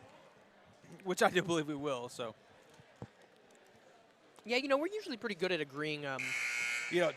which I do believe we will. So. Yeah, we're usually pretty good at agreeing.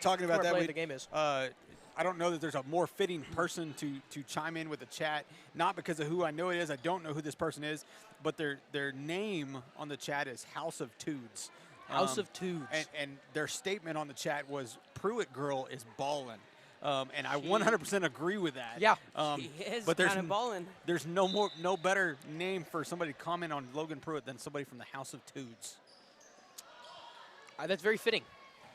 Talking about that, the game is. I don't know that there's a more fitting person to chime in with the chat. Not because of who I know it is. I don't know who this person is, but their name on the chat is House of Tudes. House of Tudes. And their statement on the chat was Pruitt girl is ballin'. And I 100% agree with that. Yeah, she is but kind of ballin'. There's no better name for somebody to comment on Logan Pruitt than somebody from the House of Tudes. That's very fitting.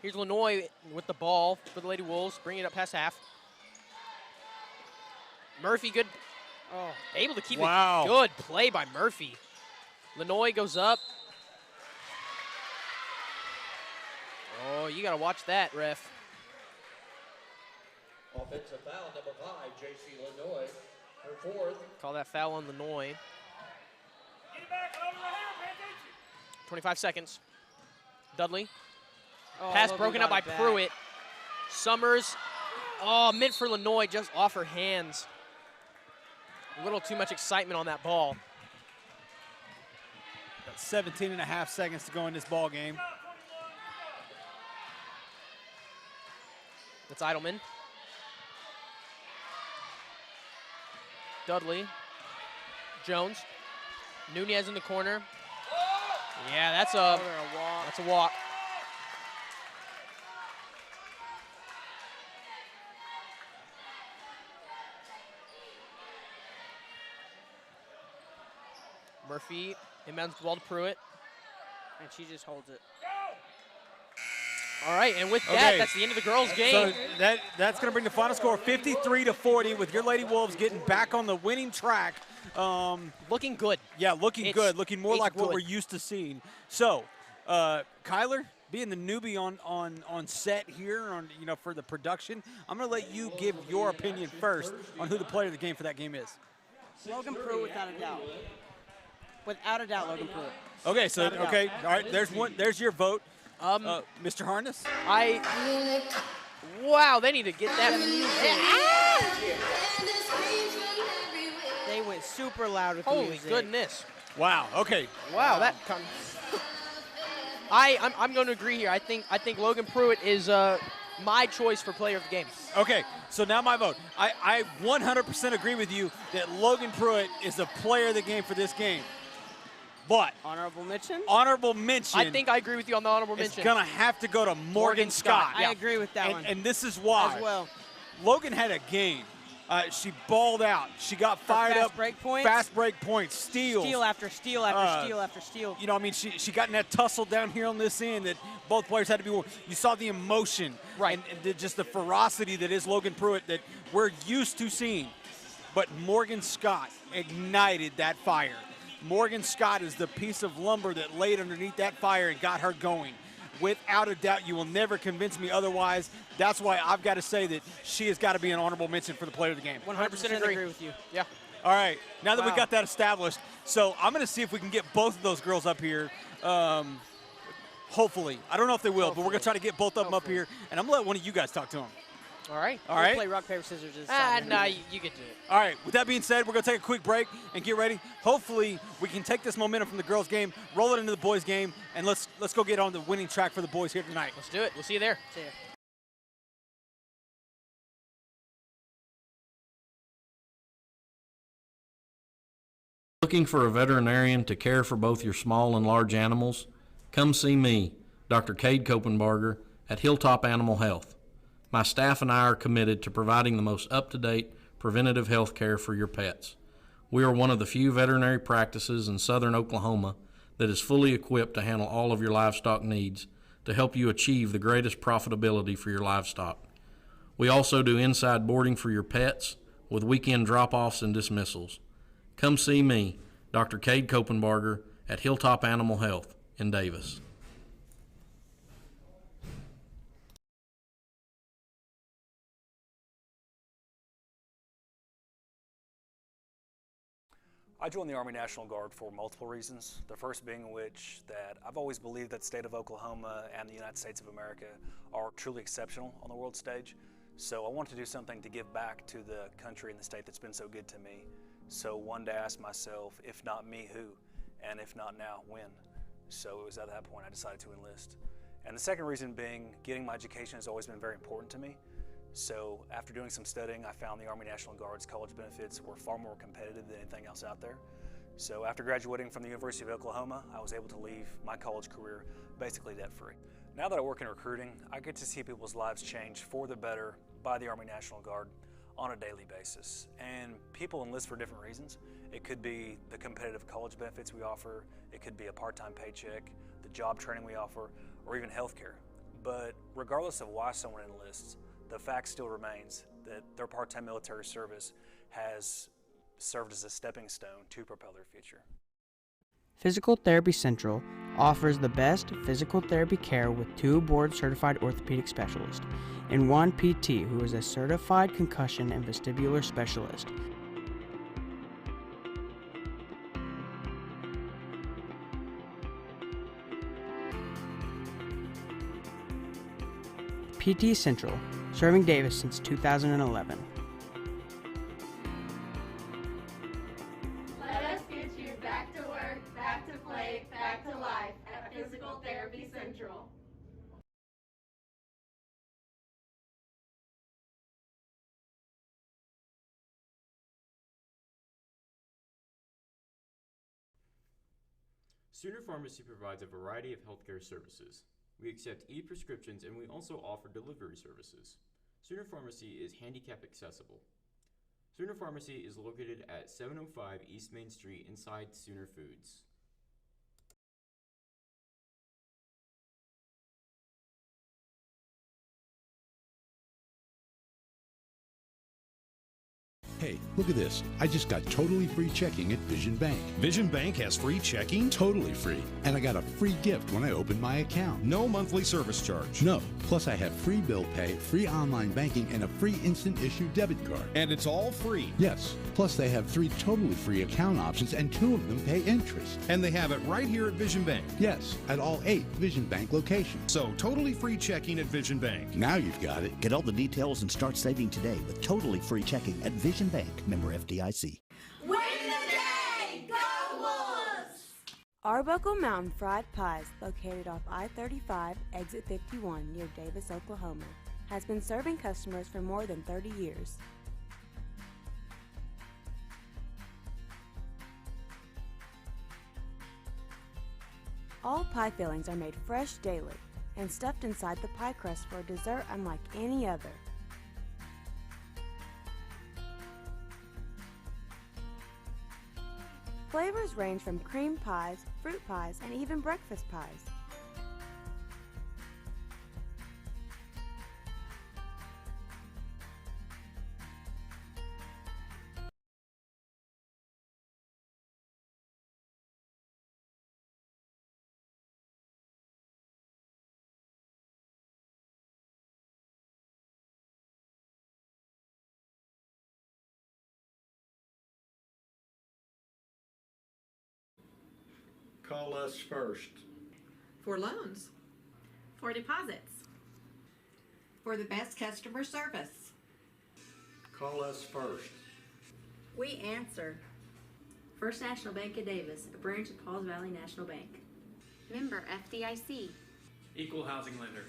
Here's Lanoy with the ball for the Lady Wolves, bringing it up past half. Murphy, good. Oh, able to keep it. Good play by Murphy. Lanoy goes up. Oh, you got to watch that, ref. Offensive foul, number 5, J.C. Lanoy. Her fourth. Call that foul on Lanoy. 25 seconds. Dudley. Pass broken up by Pruitt. Summers. Oh, meant for Lanoy, just off her hands. A little too much excitement on that ball. Got 17 and a half seconds to go in this ball game. That's Eidelman. Dudley. Jones. Nunez in the corner. Yeah, that's a walk. Murphy inbounds the ball to Pruitt. And she just holds it. All right, and with that, that's the end of the girls' game. So that's going to bring the final score 53-40 with your Lady Wolves getting back on the winning track. Looking good. Yeah, looking good. Looking more like what we're used to seeing. So, Kyler, being the newbie on set here for the production, I'm going to let you give your opinion first on who the player of the game for that game is. Logan Pruitt, without a doubt. Without a doubt, Logan Pruitt. Okay, so all right. There's your vote. Mr. Harness. Wow, they need to get that. They went super loud with the Holy music. goodness. Wow. Okay. Wow, that. I'm going to agree here. I think Logan Pruitt is my choice for player of the game. Okay, so now my vote. I 100% agree with you that Logan Pruitt is the player of the game for this game. But honorable mention? Honorable mention. I think I agree with you on the honorable mention. It's going to have to go to Morgan Scott. I agree with that one. And this is why. As well. Logan had a game. She balled out. She got fired fast up. break points? Fast break points. Steals. Steal after steal after steal after steal. You know, I mean, she got in that tussle down here on this end that both players had to be. You saw the emotion, right, and just the ferocity that is Logan Pruitt that we're used to seeing. But Morgan Scott ignited that fire. Morgan Scott is the piece of lumber that laid underneath that fire and got her going. Without a doubt, you will never convince me otherwise. That's why I've got to say that she has got to be an honorable mention for the player of the game. 100% agree with you. Yeah. All right, now that we Wow. got that established, so I'm going to see if we can get both of those girls up here. Hopefully. I don't know if they will, but we're going to try to get both of them up here, and I'm going to let one of you guys talk to them. All right. All We'll right. play rock, paper, scissors. No, you can do it. All right, with that being said, we're going to take a quick break and get ready. Hopefully, we can take this momentum from the girls' game, roll it into the boys' game, and let's go get on the winning track for the boys here tonight. Let's do it. We'll see you there. See ya. Looking for a veterinarian to care for both your small and large animals? Come see me, Dr. Cade Kopenbarger, at Hilltop Animal Health. My staff and I are committed to providing the most up-to-date preventative health care for your pets. We are one of the few veterinary practices in southern Oklahoma that is fully equipped to handle all of your livestock needs to help you achieve the greatest profitability for your livestock. We also do inside boarding for your pets with weekend drop-offs and dismissals. Come see me, Dr. Cade Kopenbarger, at Hilltop Animal Health in Davis. I joined the Army National Guard for multiple reasons. The first being which that I've always believed that the state of Oklahoma and the United States of America are truly exceptional on the world stage. So I wanted to do something to give back to the country and the state that's been so good to me. So one day I asked myself, if not me, who? And if not now, when? So it was at that point I decided to enlist. And the second reason being, getting my education has always been very important to me. So after doing some studying, I found the Army National Guard's college benefits were far more competitive than anything else out there. So after graduating from the University of Oklahoma, I was able to leave my college career basically debt-free. Now that I work in recruiting, I get to see people's lives change for the better by the Army National Guard on a daily basis. And people enlist for different reasons. It could be the competitive college benefits we offer, it could be a part-time paycheck, the job training we offer, or even healthcare. But regardless of why someone enlists, the fact still remains that their part-time military service has served as a stepping stone to propel their future. Physical Therapy Central offers the best physical therapy care with 2 board-certified orthopedic specialists and 1 PT who is a certified concussion and vestibular specialist. PT Central, serving Davis since 2011. Let us get you back to work, back to play, back to life at Physical Therapy Central. Sooner Pharmacy provides a variety of healthcare services. We accept e-prescriptions and we also offer delivery services. Sooner Pharmacy is handicap accessible. Sooner Pharmacy is located at 705 East Main Street inside Sooner Foods. Hey, look at this. I just got totally free checking at Vision Bank. Vision Bank has free checking? Totally free. And I got a free gift when I opened my account. No monthly service charge. No. Plus I have free bill pay, free online banking, and a free instant issue debit card. And it's all free? Yes. Plus they have 3 totally free account options and 2 of them pay interest. And they have it right here at Vision Bank? Yes, at all 8 Vision Bank locations. So totally free checking at Vision Bank. Now you've got it. Get all the details and start saving today with totally free checking at Vision Bank, member FDIC. Win the day! Go Wolves! Arbuckle Mountain Fried Pies, located off I-35, exit 51 near Davis, Oklahoma, has been serving customers for more than 30 years. All pie fillings are made fresh daily and stuffed inside the pie crust for a dessert unlike any other. Flavors range from cream pies, fruit pies, and even breakfast pies. Call us first. For loans. For deposits. For the best customer service. Call us first. We answer. First National Bank of Davis, a branch of Pauls Valley National Bank. Member FDIC. Equal housing lender.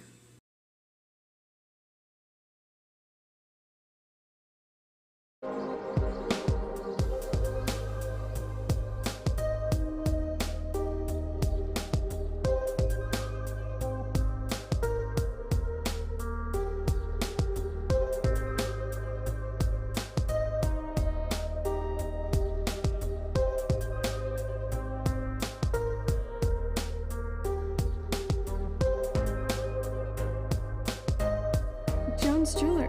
Jones Jewelry,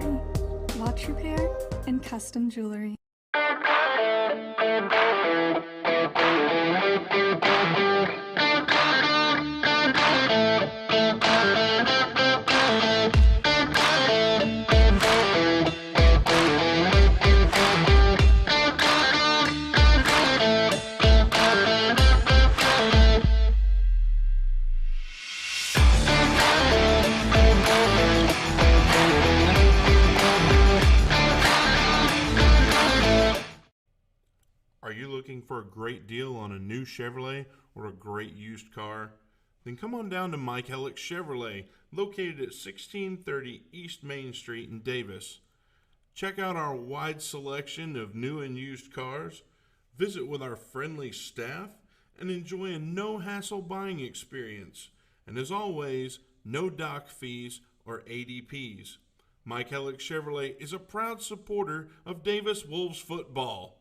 watch repair and custom jewelry. Are you looking for a great deal on a new Chevrolet or a great used car? Then come on down to Mike Hellick Chevrolet, located at 1630 East Main Street in Davis. Check out our wide selection of new and used cars, visit with our friendly staff, and enjoy a no-hassle buying experience. And as always, no dock fees or ADPs. Mike Hellick Chevrolet is a proud supporter of Davis Wolves football.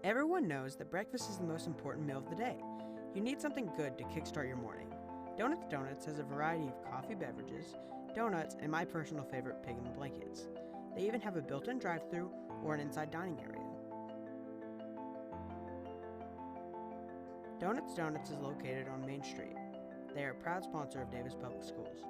Everyone knows that breakfast is the most important meal of the day. You need something good to kickstart your morning. Donuts has a variety of coffee beverages, donuts, and my personal favorite, pig in the blankets. They even have a built-in drive-thru or an inside dining area. Donuts is located on Main Street. They are a proud sponsor of Davis Public Schools.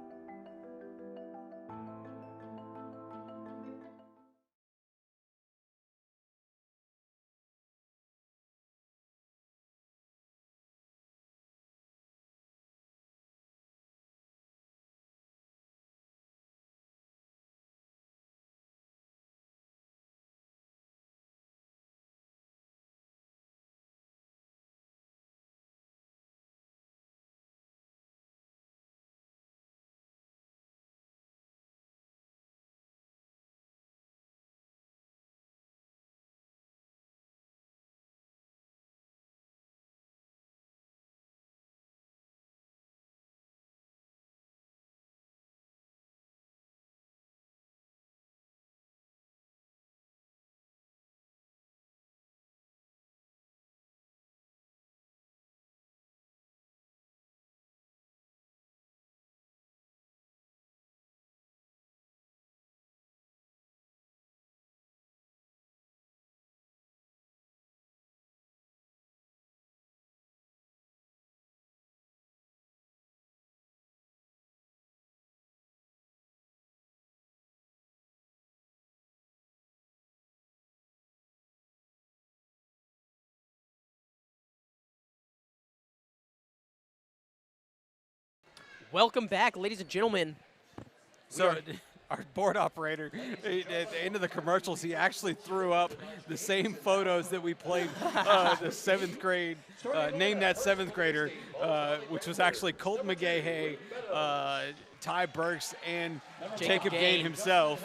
Welcome back, ladies and gentlemen. So our board operator, at the end of the commercials, he actually threw up the same photos that we played the 7th grade, Name That 7th Grader, which was actually Colton McGahey, Ty Burks, and Jacob Gain himself.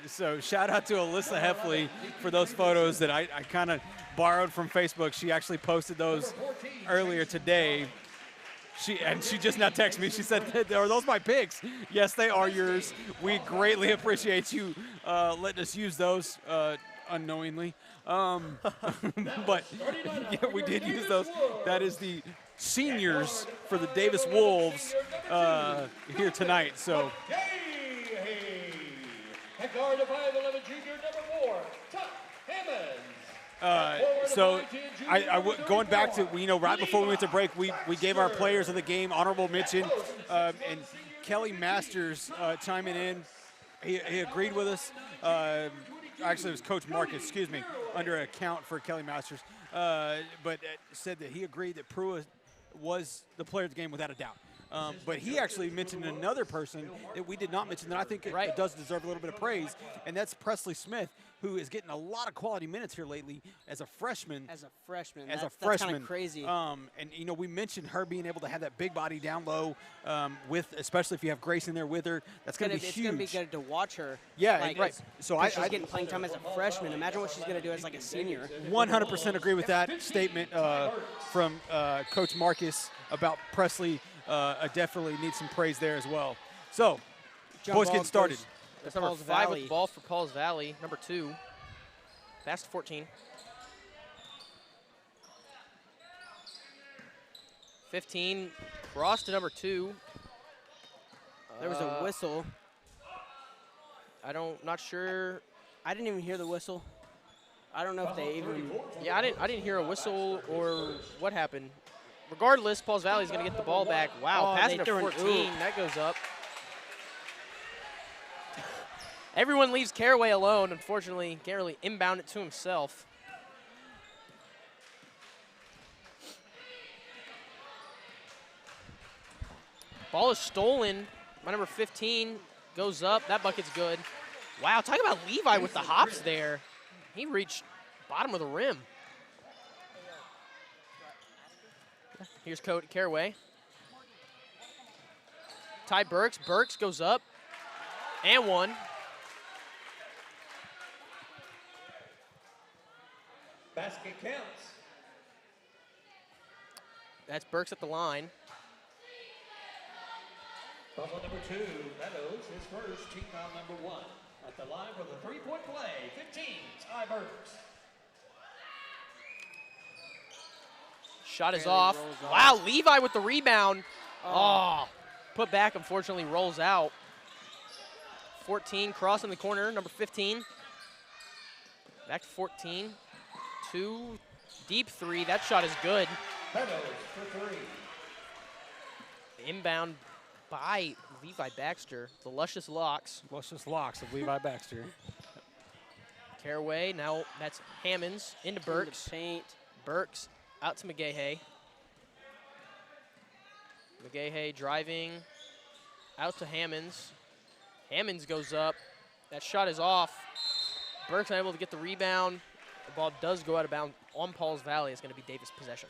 So shout out to Alyssa Heffley for those photos that I kind of borrowed from Facebook. She actually posted those earlier today. She just now texted me. She said, "Are those my pics?" Yes, they are yours. We greatly appreciate you letting us use those unknowingly. But yeah, we did use those. That is the seniors for the Davis Wolves here tonight. So. At guard, the 5'11" junior, number 4, Tuck Hammonds. Going back to, right before we went to break, we gave our players of the game honorable mention, and Kelly Masters chiming in. He agreed with us. Actually, it was Coach Marcus, under account for Kelly Masters, but said that he agreed that Prua was the player of the game without a doubt. But he actually mentioned another person that we did not mention that I think it does deserve a little bit of praise, and that's Presley Smith, who is getting a lot of quality minutes here lately as a freshman. As a freshman. That's kind of crazy. And, we mentioned her being able to have that big body down low, especially if you have Grace in there with her. That's going to be huge. It's going to be good to watch her. Yeah, right. So she's getting playing time as a freshman. Imagine what she's going to do as like a senior. 100% agree with that statement from Coach Marcus about Presley. I definitely need some praise there as well. So, boys getting started. That's number 5 with the ball for Pauls Valley. Number 2. Pass to 14. 15. Cross to number 2. There was a whistle. Not sure. I didn't even hear the whistle. I don't know if they even. Yeah, I didn't hear a whistle or what happened. Regardless, Pauls Valley is going to get the ball back. Wow, passing to 14. That goes up. Everyone leaves Caraway alone. Unfortunately, can't really inbound it to himself. Ball is stolen by number 15. Goes up. That bucket's good. Wow, talk about Levi with the hops there. He reached bottom of the rim. Here's Cody Caraway. Ty Burks. Burks goes up. And one. Basket counts. That's Burks at the line. Bubble number 2, Meadows, his first, team foul number 1. At the line for the three-point play, 15, Ty Burks. Shot is off. Wow, Levi with the rebound. Oh, put back, unfortunately, rolls out. 14, cross in the corner, number 15. Back to 14. 2, deep 3. That shot is good. Meadows for 3. Inbound by Levi Baxter, the luscious locks. Luscious locks of Levi Baxter. Caraway, now that's Hammonds into Burks. Paint. Burks out to McGahey. McGahey driving out to Hammonds. Hammonds goes up. That shot is off. Burks unable to get the rebound. The ball does go out of bounds on Pauls Valley. It's going to be Davis possession.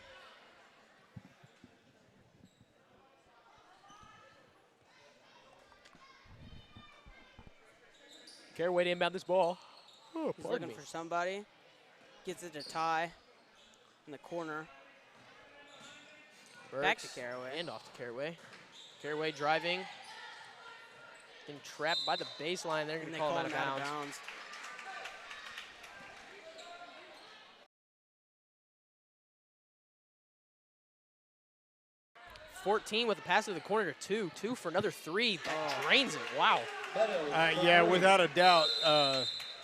Caraway to inbound this ball. Oh, he's looking for somebody. Gets it to Ty in the corner. Burks, back to Caraway. And off to Caraway. Caraway driving. Getting trapped by the baseline. They're going to call him out of bounds. 14 with a pass to the corner to 2. 2 for another 3. That drains it. Wow. Yeah, without a doubt.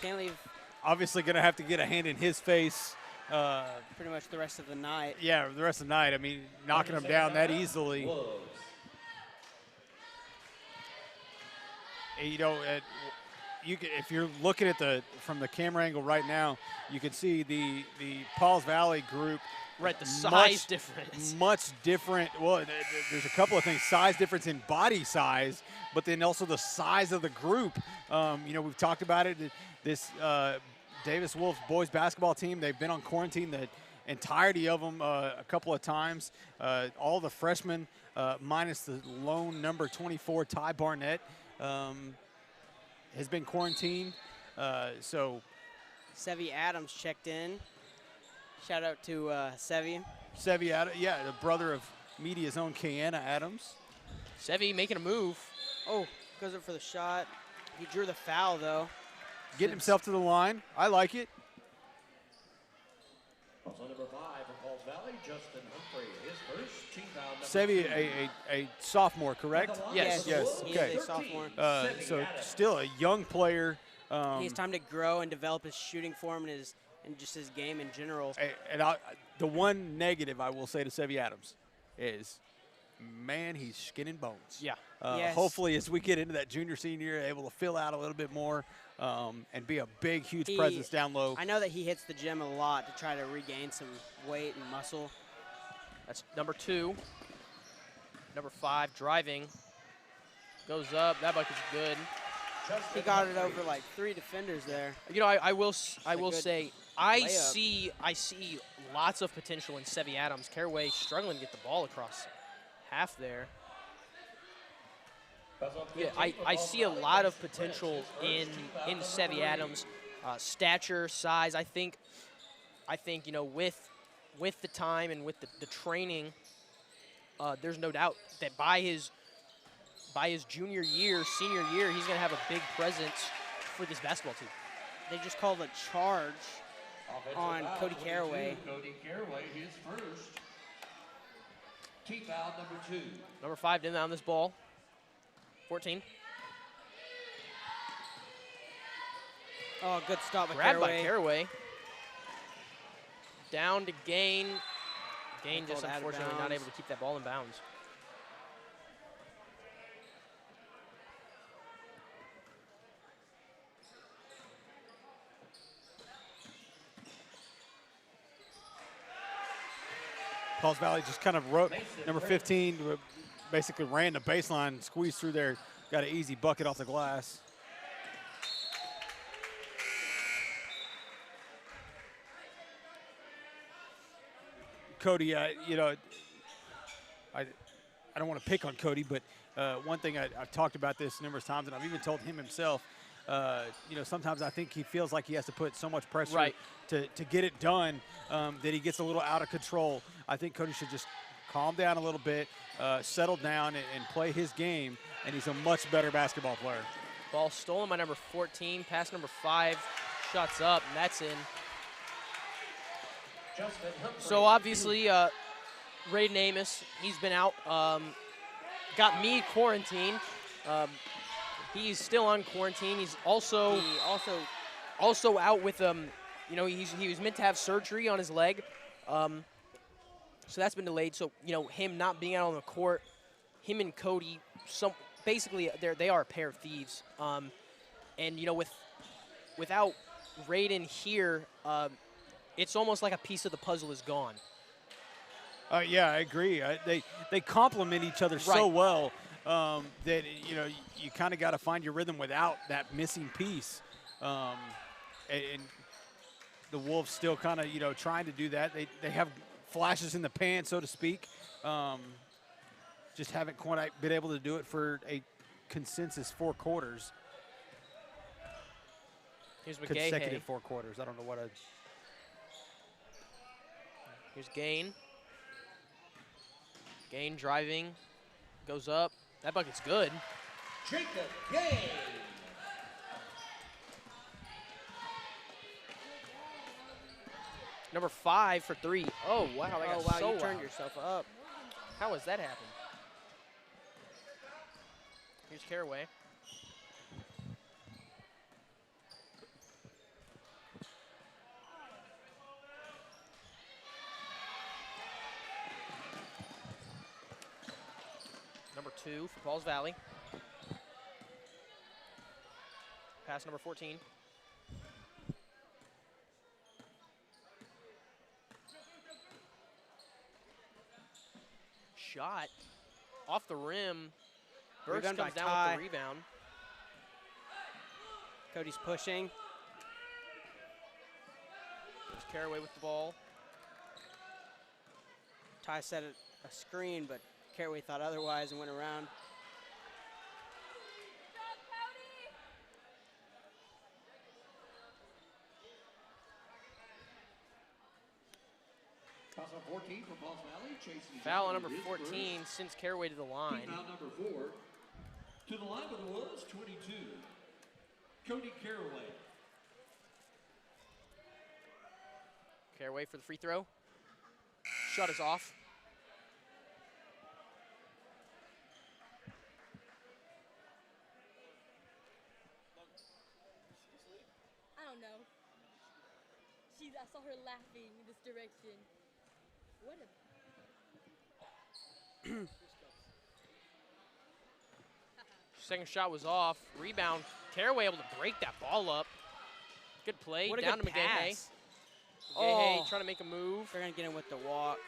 Can't leave. Obviously going to have to get a hand in his face. Pretty much the rest of the night. Yeah, the rest of the night. I mean, knocking him down that easily. You know, if you're looking at from the camera angle right now, you can see the Pauls Valley group. Right, the size difference. Much different. Well, there's a couple of things. Size difference in body size, but then also the size of the group. You know, we've talked about it. This Davis Wolves boys basketball team, they've been on quarantine, the entirety of them a couple of times. All the freshmen, minus the lone number 24, Ty Barnett, has been quarantined. So Sevy Adams checked in. Shout out to Sevy. Sevy Adams, yeah, the brother of media's own Kiana Adams. Sevy making a move. Oh, goes up for the shot. He drew the foul, though. Getting himself to the line. I like it. Also number 5 for Falls Valley, Justin Humphrey. His first team foul. Sevi, a sophomore, correct? Yes. Yes. He Okay. is a sophomore. So still a young player. He has time to grow and develop his shooting form and just his game in general. And the one negative I will say to Sevi Adams is, man, he's skin and bones. Yeah. Yes. Hopefully, as we get into that junior, senior year, able to fill out a little bit more and be a big, huge presence down low. I know that he hits the gym a lot to try to regain some weight and muscle. That's number 2. Number 5 driving. Goes up. That bucket's good. He got it over like 3 defenders there. You know, I will say I layup. see lots of potential in Sevi Adams. Caraway struggling to get the ball across half there. Yeah, I see a lot of potential in Sevi Adams. Stature, size. I think you know with the time and with the training, there's no doubt that by his junior year, senior year, he's going to have a big presence for this basketball team. They just called a charge on Cody Caraway. Cody Caraway, his first. Team foul number 2. Number 5 didn't on this ball. 14. Oh, good stop by Grabbed Caraway. by Caraway. Down to Gain. Gain just Called out of unfortunately not bounds. able to keep that ball in bounds. Pauls Valley just kind of wrote number 15, basically ran the baseline, squeezed through there, got an easy bucket off the glass. Cody, you know, I don't want to pick on Cody, but one thing I've talked about this numerous times, and I've even told him himself. You know, sometimes I think he feels like he has to put so much pressure to get it done that he gets a little out of control. I think Cody should just calm down a little bit, settle down, and play his game, and he's a much better basketball player. Ball stolen by number 14. Pass number 5. Shots up, and that's in. So obviously, Raiden Amos, he's been out. Got me quarantined. He's still on quarantine. He's also out with you know, he was meant to have surgery on his leg, so that's been delayed. So you know, him not being out on the court, him and Cody, basically they are a pair of thieves. And you know, without Raiden here, it's almost like a piece of the puzzle is gone. Yeah, I agree. They complement each other so well. That, you know, you kind of got to find your rhythm without that missing piece. And the Wolves still kind of, you know, trying to do that. They have flashes in the pan, so to speak. Just haven't quite been able to do it for a consensus 4 quarters. Here's consecutive 4 quarters. I don't know what Here's Gain. Gain driving. Goes up. That bucket's good. Jacob Gain. Number 5 for 3. Oh, wow. That got wow, so you turned loud. yourself up. How has that happened? Here's Caraway. Number 2 for Pauls Valley. Pass number 14. Shot off the rim. Burks Rebound comes by down Ty. with the rebound. Cody's pushing. There's Caraway with the ball. Ty set a screen, but Caraway thought otherwise and went around. Foul 14 for Pauls Valley. Chasing Foul on Johnson, number his 14 first. sends Caraway to the line. Foul number 4. To the line with the Wolves, 22. Cody Caraway. Caraway for the free throw. Shot is off. I don't know. I saw her laughing in this direction. What a... Second shot was off. Rebound. Caraway able to break that ball up. Good play. What a Down good to McGahey. pass. McGahey trying to make a move. They're going to get him with the walk.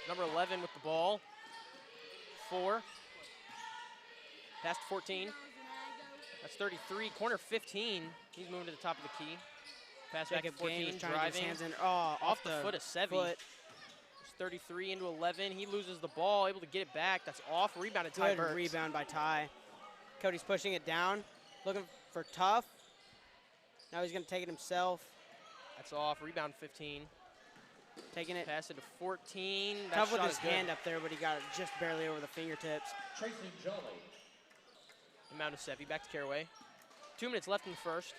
Number 11 with the ball. 4. Pass to 14. That's 33. Corner 15. He's moving to the top of the key. Pass back to 14. Driving. Hands in. Oh, off the foot of Sevi. It's 33 into 11. He loses the ball. Able to get it back. That's off. Rebounded Ty Good Burks. rebound by Ty. Cody's pushing it down. Looking for Tough. Now he's going to take it himself. That's off. Rebound 15. Taking it. Pass it to 14. That Tough with shot his is good. hand up there, but he got it just barely over the fingertips. Tracy Jolly. Inbound to Sevi. Back to Caraway. 2 minutes left in the first.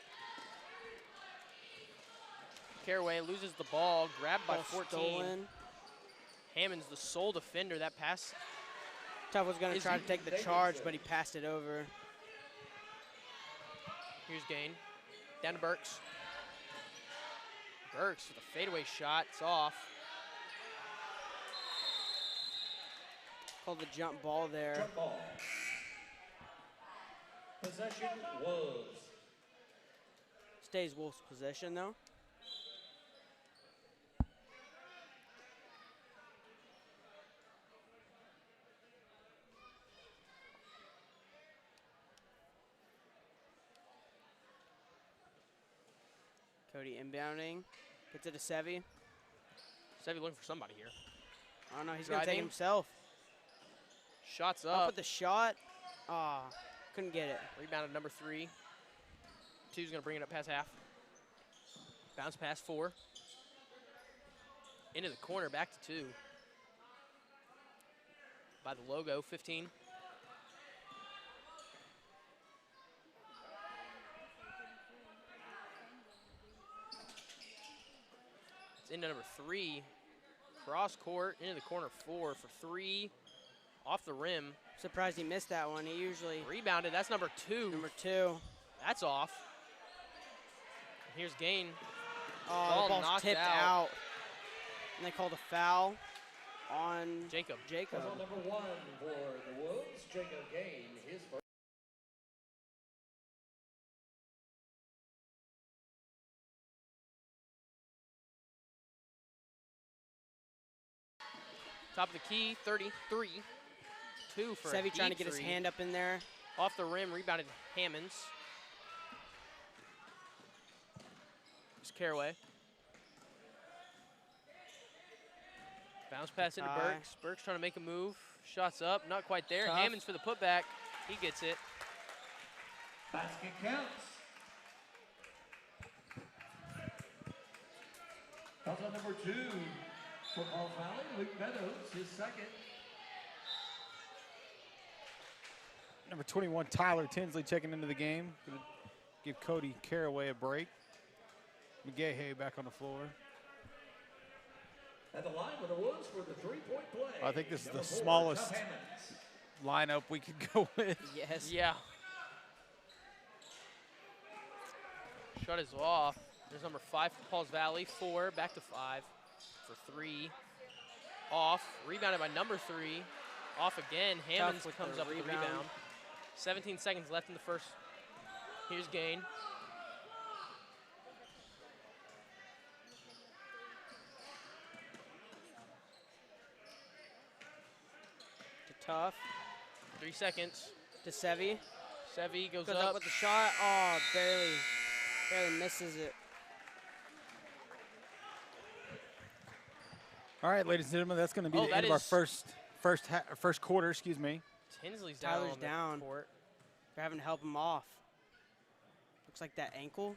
Caraway loses the ball. Grabbed by Ball 14. stolen. Hammond's the sole defender. That pass. Tough was going to is try to take the charge, but he passed it over. Here's Gain. Down to Burks. Burks with a fadeaway shot. It's off. Called the jump ball there. Jump ball. Possession Wolves. Stays Wolves' possession, though. Cody inbounding. Gets it to Sevi. Sevi looking for somebody here. Oh, no, he's going to take it Driving. himself. Shots Up up. with the shot. Ah, couldn't get it. Rebounded number 3. 2's going to bring it up past half. Bounce pass 4. Into the corner, back to 2. By the logo, 15. It's into number 3. Cross court, into the corner 4 for 3. Off the rim. Surprised he missed that one. He usually... Rebounded, that's number 2. Number 2. That's off. And here's Gain. Oh, Ball the ball's knocked tipped out. And they called a foul on Jacob. Jacob. Foul number 1 for the Wolves. Jacob Gain, his first. Top of the key, 33. 2 for a Sevi trying to deep get his three. hand up in there. Off the rim, rebounded Hammonds. It's Caraway. Bounce pass into Tie. Burks. Burks trying to make a move. Shots up, not quite there. Tough. Hammonds for the putback. He gets it. Basket counts. Foul number 2 for Paul Valley. Luke Meadows, his second. Number 21, Tyler Tinsley checking into the game. Gonna give Cody Caraway a break. McGahey back on the floor. At the line with the Wolves for the three-point play. I think this is Number the 4, smallest Tough Hammonds. lineup we could go with. Yes. Yeah. Shot is off. There's number 5 for Pauls Valley. 4, back to 5 for 3. Off. Rebounded by number 3. Off again. Hammonds with comes the up with the rebound. rebound. 17 seconds left in the first. Here's Gain. To Tough. 3 seconds. To Sevi. Sevi goes Goes up. up with the shot. Oh, barely misses it. All right, ladies and gentlemen, that's going to be the end of our first quarter. Excuse me. Tinsley's Tyler's down. down. They're having to help him off. Looks like that ankle.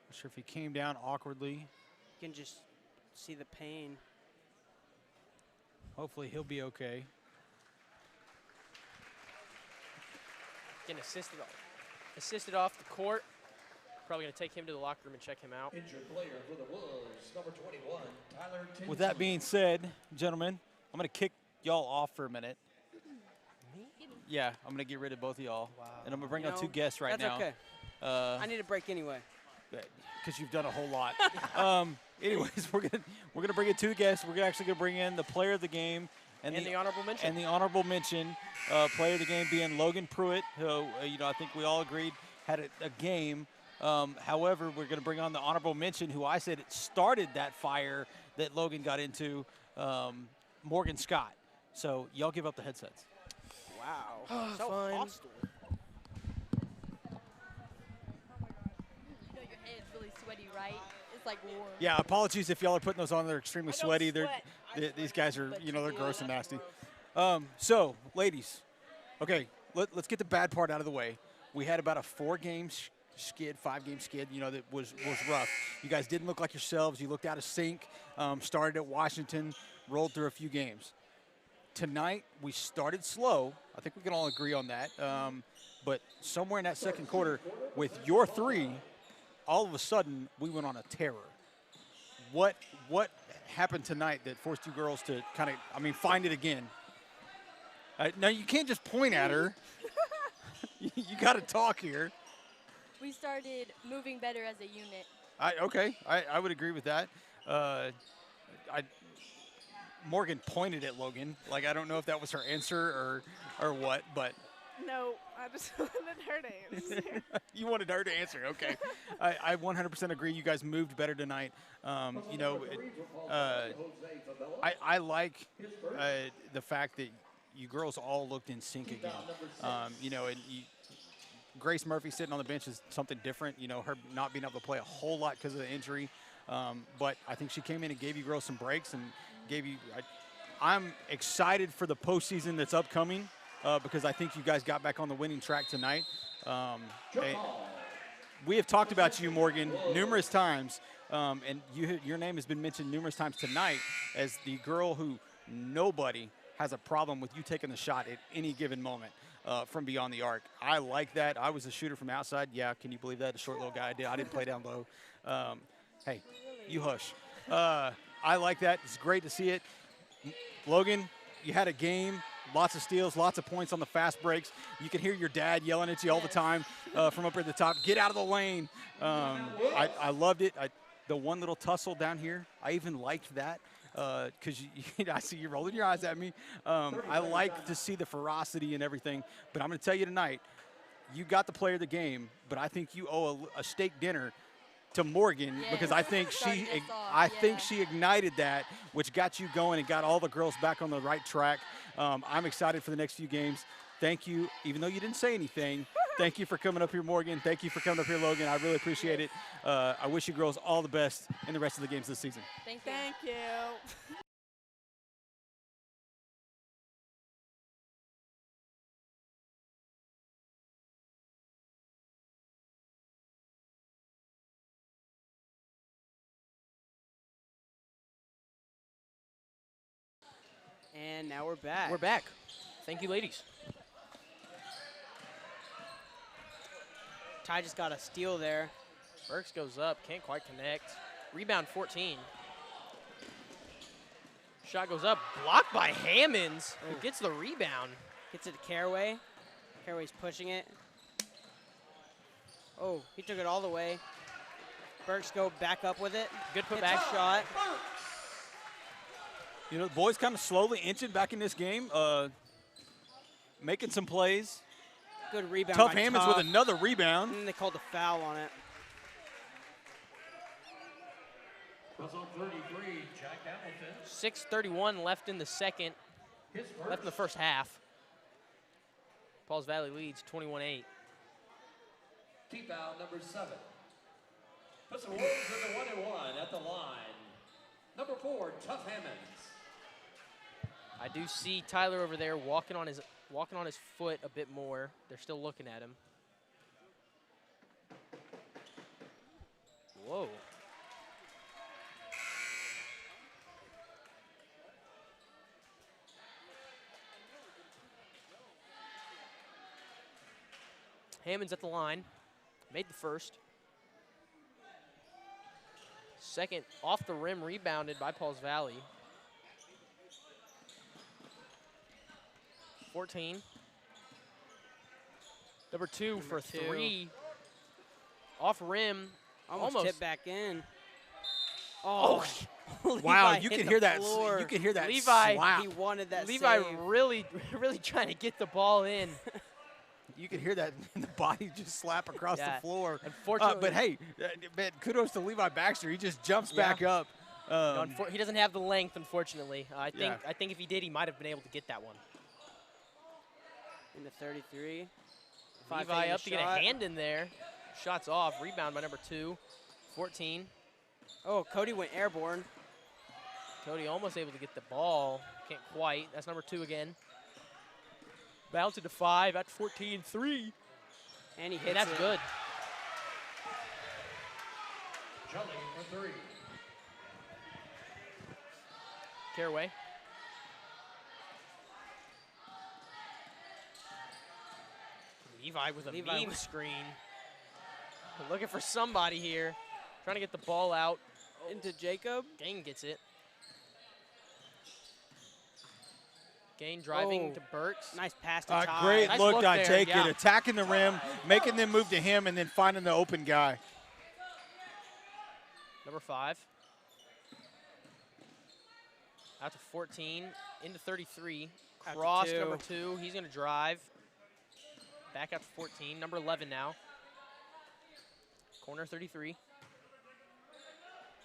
Not sure if he came down awkwardly. You can just see the pain. Hopefully he'll be okay. Getting assisted off the court. Probably going to take him to the locker room and check him out. Injured player for the Wolves, number 21, Tyler Tinsley. With that being said, gentlemen, I'm going to kick y'all off for a minute. Yeah, I'm going to get rid of both of y'all. Wow. And I'm going to bring out two guests right now. That's okay. I need a break anyway. Because you've done a whole lot. Anyways, we're gonna bring in two guests. We're actually gonna bring in the player of the game and the honorable mention. And the honorable mention player of the game being Logan Pruitt, who I think we all agreed had a game. However, we're gonna bring on the honorable mention, who I said started that fire that Logan got into, Morgan Scott. So y'all give up the headsets. Wow. So fine. hostile. Really sweaty, right? It's like warm. Yeah, apologies if y'all are putting those on. They're extremely sweaty. These guys are, they're gross and nasty. So, ladies, okay, let's get the bad part out of the way. We had about a 5-game skid, that was rough. You guys didn't look like yourselves. You looked out of sync. Started at Washington, rolled through a few games. Tonight, we started slow. I think we can all agree on that. But somewhere in that second quarter, with your three, all of a sudden, we went on a terror. What happened tonight that forced you girls to kind of, find it again? Now, you can't just point at her. You got to talk here. We started moving better as a unit. I would agree with that. Morgan pointed at Logan. Like, I don't know if that was her answer or what, but. No, I just wanted her to answer. You wanted her to answer, okay. I 100% agree. You guys moved better tonight. I like the fact that you girls all looked in sync again. Grace Murphy sitting on the bench is something different. Her not being able to play a whole lot because of the injury. But I think she came in and gave you girls some breaks and gave you I'm excited for the postseason that's upcoming. Because I think you guys got back on the winning track tonight. We have talked about you, Morgan, numerous times, and your name has been mentioned numerous times tonight as the girl who nobody has a problem with you taking the shot at any given moment from beyond the arc. I like that. I was a shooter from outside. Yeah, can you believe that? A short little guy. I didn't play down low. Hey, you hush. I like that. It's great to see it. Logan, you had a game. Lots of steals, lots of points on the fast breaks. You can hear your dad yelling at you all the time from up at the top. Get out of the lane. I loved it. The one little tussle down here, I even liked that because I see you rolling your eyes at me. I like to see the ferocity and everything. But I'm going to tell you tonight, you got the player of the game, but I think you owe a steak dinner to Morgan because I think she ignited that, which got you going and got all the girls back on the right track. I'm excited for the next few games. Thank you, even though you didn't say anything. Thank you for coming up here, Morgan. Thank you for coming up here, Logan. I really appreciate it. I wish you girls all the best in the rest of the games this season. Thank you. And now we're back. We're back. Thank you, ladies. Ty just got a steal there. Burks goes up, can't quite connect. Rebound 14. Shot goes up, blocked by Hammonds, who gets the rebound. Gets it to Caraway. Caraway's pushing it. Oh, he took it all the way. Burks go back up with it. Good put back shot. The boys kind of slowly inching back in this game, making some plays. Good rebound. Tough Hammonds with another rebound. And then they called a foul on it. Puzzle 33, Jack Hamilton. 6:31 left in the second. Left in the first half. Pauls Valley leads 21-8. Team foul number 7. Puts the Wolves at the 1-1 at the line. Number 4, Tough Hammonds. I do see Tyler over there walking on his foot a bit more. They're still looking at him. Whoa. Hammond's at the line. Made the first. Second, off the rim, rebounded by Pauls Valley. 14. Number 2 for 3. Off rim. Almost tipped back in. Oh. Wow, Levi you hit can the hear that. floor. You can hear that Levi, slap. He wanted that Levi save. really trying to get the ball in. You can hear that in the body just slap across Yeah. the floor. Unfortunately, but hey, man, kudos to Levi Baxter. He just jumps back up. No, he doesn't have the length, unfortunately. I think Yeah. I think if he did, he might have been able to get that one. Into 33. Levi up to get a shot. hand in there. Shots off. Rebound by number 2. 14. Oh, Cody went airborne. Cody almost able to get the ball. Can't quite. That's number 2 again. Bounced to 5 at 14-3. And he hits And that's it. good. Jelly for 3. Caraway. Levi with a beam screen. We're looking for somebody here. Trying to get the ball out. Into Jacob. Gain gets it. Gain driving to Burks. Nice pass to Ty. Great Nice look, look I there, take yeah. it. Attacking the rim, making them move to him, and then finding the open guy. Number 5. Out to 14. Into 33. Out to Cross 2. number 2. He's going to drive. Back out to 14. Number 11 now. Corner 33.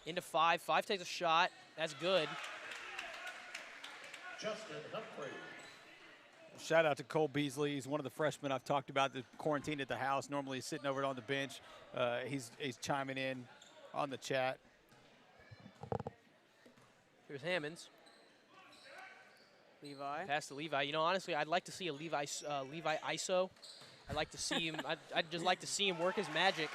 Into 5. 5 takes a shot. That's good. Justin Humphrey. Shout out to Cole Beasley. He's one of the freshmen I've talked about that quarantined at the house. Normally he's sitting over on the bench. He's chiming in on the chat. Here's Hammonds. Levi. Pass to Levi. You know, honestly, I'd like to see a Levi ISO. I'd like to see him. I'd just like to see him work his magic.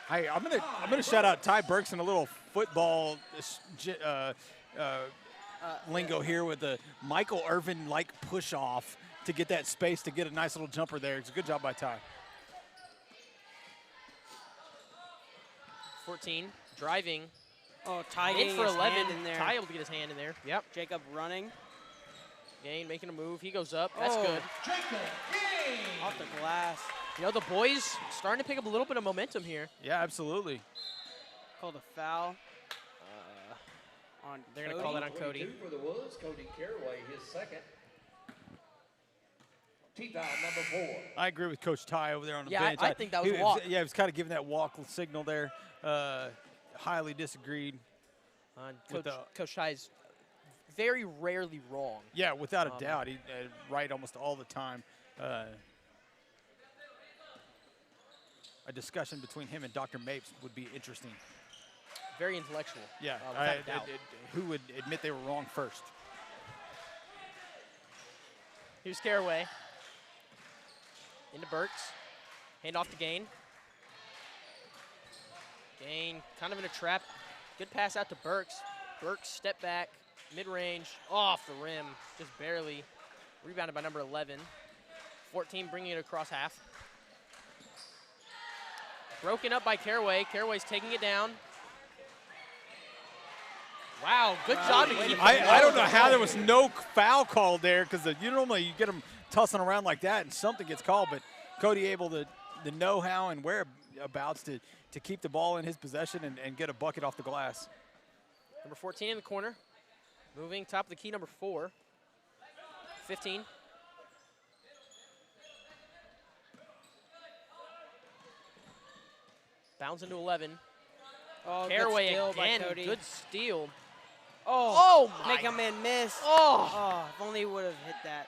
Hey, I'm gonna shout out Ty Burks in a little football lingo here with the Michael Irvin-like push off to get that space to get a nice little jumper there. It's a good job by Ty. 14. Driving. Oh, Ty In getting for his 11. hand in there. Ty able to get his hand in there. Yep. Jacob running. Gain making a move. He goes up. That's Oh. good. Off the glass. You know, the boys starting to pick up a little bit of momentum here. Yeah, absolutely. Called a foul. On They're going to call that on 22 Cody. for the Wolves. Cody Caraway, his second. T-foul number 4. I agree with Coach Ty over there on the Yeah, bench. I think that was he a walk. Yeah, he was kind of giving that walk signal there. Highly disagreed. Coach Ty's very rarely wrong. Yeah, without a doubt. He's right almost all the time. A discussion between him and Dr. Mapes would be interesting. Very intellectual. Yeah, without a doubt. who would admit they were wrong first? Here's Caraway. Into Burks. Hand off to Gain. Gain kind of in a trap. Good pass out to Burks. Burks step back, mid-range, off the rim, just barely. Rebounded by number 11. 14 bringing it across half. Broken up by Caraway. Caraway's taking it down. Wow, good job to keep I don't know how there was no foul called there because you normally get them tussling around like that and something gets called, but Cody able to the know-how and whereabouts to keep the ball in his possession and get a bucket off the glass. Number 14 in the corner. Moving top of the key, number 4. 15. Bounds into 11. Oh, good Caraway steal by again. Cody. Good steal. Oh, my. make a man miss. Oh. If only he would have hit that.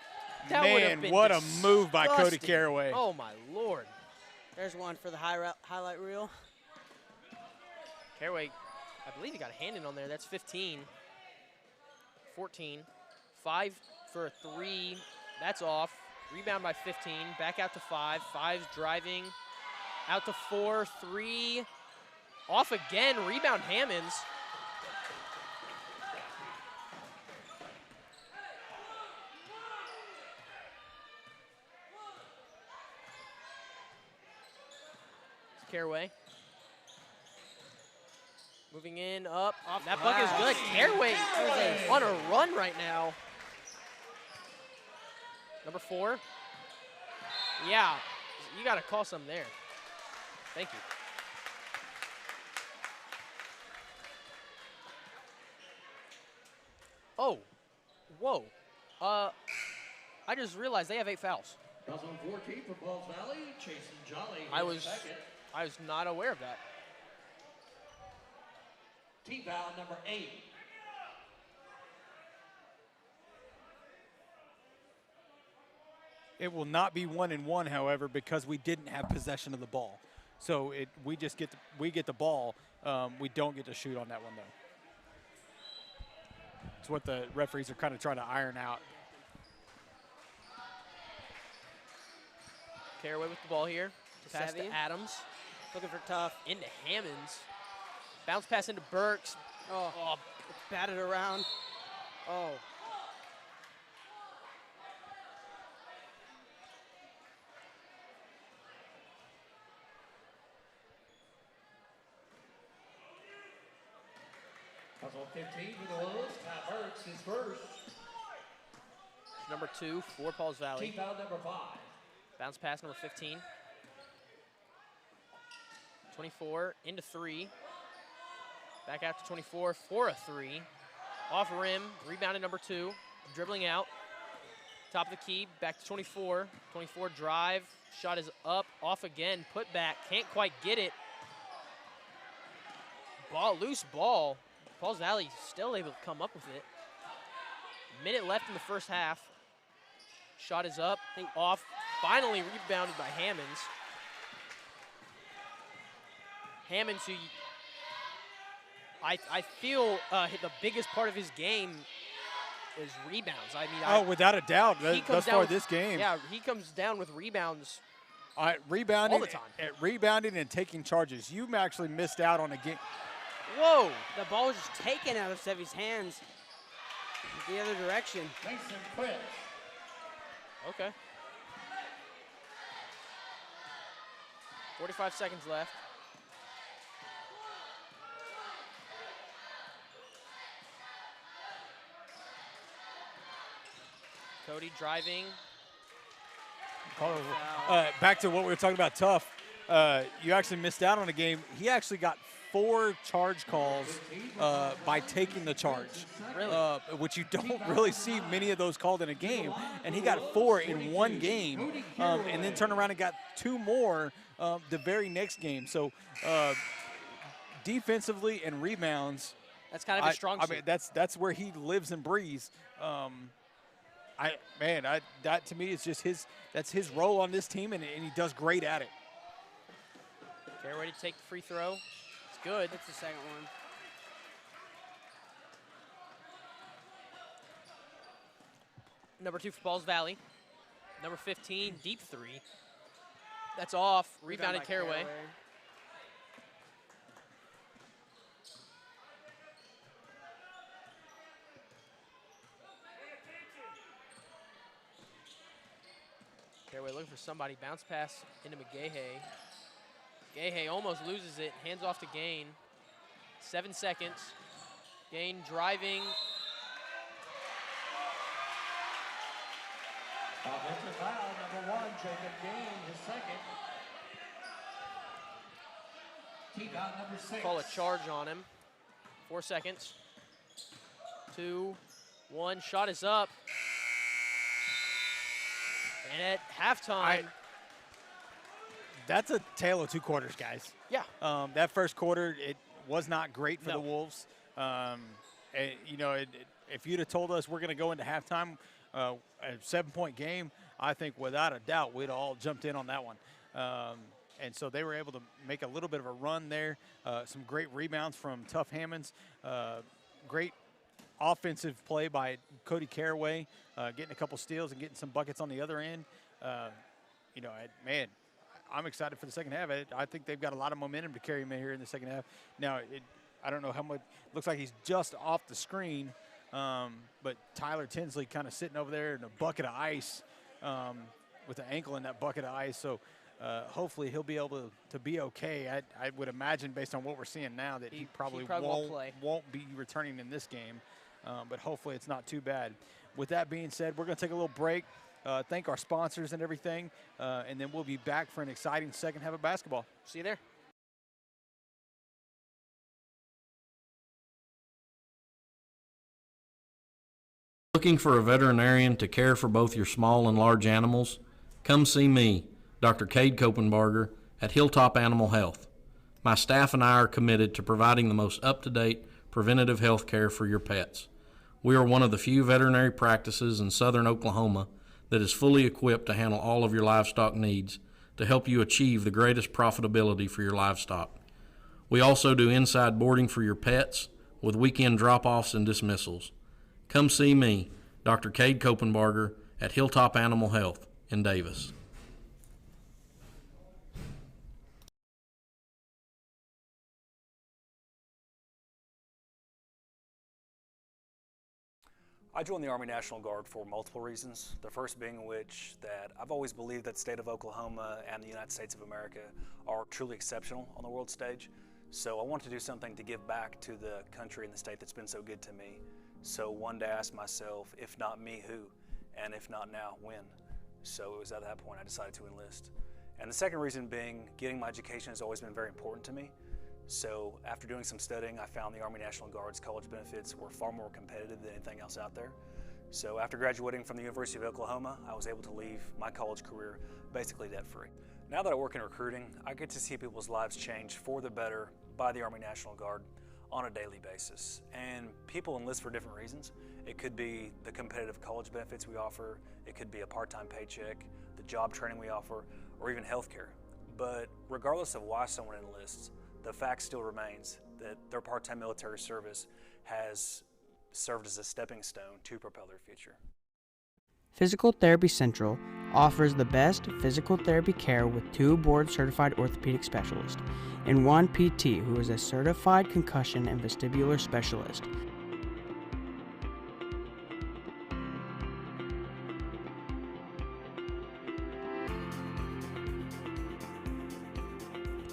That would have Man, been what a move by Cody disgusting. Caraway. Oh, my Lord. There's one for the highlight reel. Caraway I believe he got a hand in on there. That's 15. 14. 5 for a 3. That's off. Rebound by 15. Back out to 5. 5's driving. Out to 4. 3. Off again. Rebound Hammonds. Caraway. Moving in, up. That bucket is good. Caraway is on a run right now. Number 4. Yeah, you got to call some there. Thank you. Oh, whoa. I just realized they have 8 fouls. Fouls on 14 for Pauls Valley. Jason Jolly. I was not aware of that. Team foul number 8. It will not be 1-1, however, because we didn't have possession of the ball. So we just get the ball. We don't get to shoot on that one though. It's what the referees are kind of trying to iron out. Caraway with the ball here. Pass to Adams. Looking for Tough. Into Hammonds. Bounce pass into Burks. Oh, batted around. Oh. Fouls on 15 for the Wolves. Ty Burks is first. Number 2 for Pauls Valley. Team foul number 5. Bounce pass number 15. 24 into 3. Back out to 24 for a 3. Off rim, rebounded number 2. Dribbling out. Top of the key, back to 24. 24 drive, shot is up, off again, put back, can't quite get it. Loose ball. Pauls Valley still able to come up with it. Minute left in the first half. Shot is up, off, finally rebounded by Hammonds. Hammonds, who I feel the biggest part of his game is rebounds. I mean, without a doubt, thus far this game. Yeah, he comes down with rebounds rebounding, all the time. Rebounding and taking charges. You actually missed out on a game. Whoa! The ball was just taken out of Sevy's hands the other direction. Mason Fritz. Okay. 45 seconds left. Cody driving. Back to what we were talking about, Tough. You actually missed out on a game. He actually got 4 charge calls by taking the charge, really? Which you don't really see many of those called in a game. And he got 4 in one game, and then turned around and got 2 more the very next game. So defensively and rebounds, that's kind of his strong suit. I mean, that's where he lives and breathes. That to me is just that's his role on this team, and he does great at it. Okay, ready to take the free throw. It's good. It's the second one. Number 2 for Pauls Valley. Number 15, deep 3. That's off. Rebounded Caraway. Caraway looking for somebody. Bounce pass into McGahay. Gahay almost loses it. Hands off to Gain. 7 seconds. Gain driving. Offensive foul, number 1, Jacob Gain, his second. Team foul number 6. Call a charge on him. 4 seconds. 2, 1. Shot is up. And at halftime. That's a tale of 2 quarters, guys. Yeah. That first quarter, it was not great for the Wolves. If you'd have told us we're going to go into halftime, a 7-point game, I think without a doubt we'd all jumped in on that one. and so they were able to make a little bit of a run there. Some great rebounds from Tough Hammonds. Great offensive play by Cody Caraway, getting a couple steals and getting some buckets on the other end. Man, I'm excited for the second half. I think they've got a lot of momentum to carry him in here in the second half. Now, I don't know how much. Looks like he's just off the screen, but Tyler Tinsley kind of sitting over there in a bucket of ice with an ankle in that bucket of ice. So hopefully he'll be able to be okay. I would imagine, based on what we're seeing now, that he probably won't be returning in this game. But hopefully it's not too bad. With that being said, we're going to take a little break, thank our sponsors and everything, and then we'll be back for an exciting second half of basketball. See you there. Looking for a veterinarian to care for both your small and large animals? Come see me, Dr. Cade Kopenbarger, at Hilltop Animal Health. My staff and I are committed to providing the most up-to-date preventative health care for your pets. We are one of the few veterinary practices in southern Oklahoma that is fully equipped to handle all of your livestock needs to help you achieve the greatest profitability for your livestock. We also do inside boarding for your pets with weekend drop-offs and dismissals. Come see me, Dr. Cade Kopenbarger, at Hilltop Animal Health in Davis. I joined the Army National Guard for multiple reasons. The first being which that I've always believed that the state of Oklahoma and the United States of America are truly exceptional on the world stage. So I wanted to do something to give back to the country and the state that's been so good to me. So one day I asked myself, if not me, who? And if not now, when? So it was at that point I decided to enlist. And the second reason being, getting my education has always been very important to me. So after doing some studying, I found the Army National Guard's college benefits were far more competitive than anything else out there. So after graduating from the University of Oklahoma, I was able to leave my college career basically debt-free. Now that I work in recruiting, I get to see people's lives change for the better by the Army National Guard on a daily basis. And people enlist for different reasons. It could be the competitive college benefits we offer, it could be a part-time paycheck, the job training we offer, or even healthcare. But regardless of why someone enlists, the fact still remains that their part-time military service has served as a stepping stone to propel their future. Physical Therapy Central offers the best physical therapy care with 2 board-certified orthopedic specialists and 1 PT who is a certified concussion and vestibular specialist.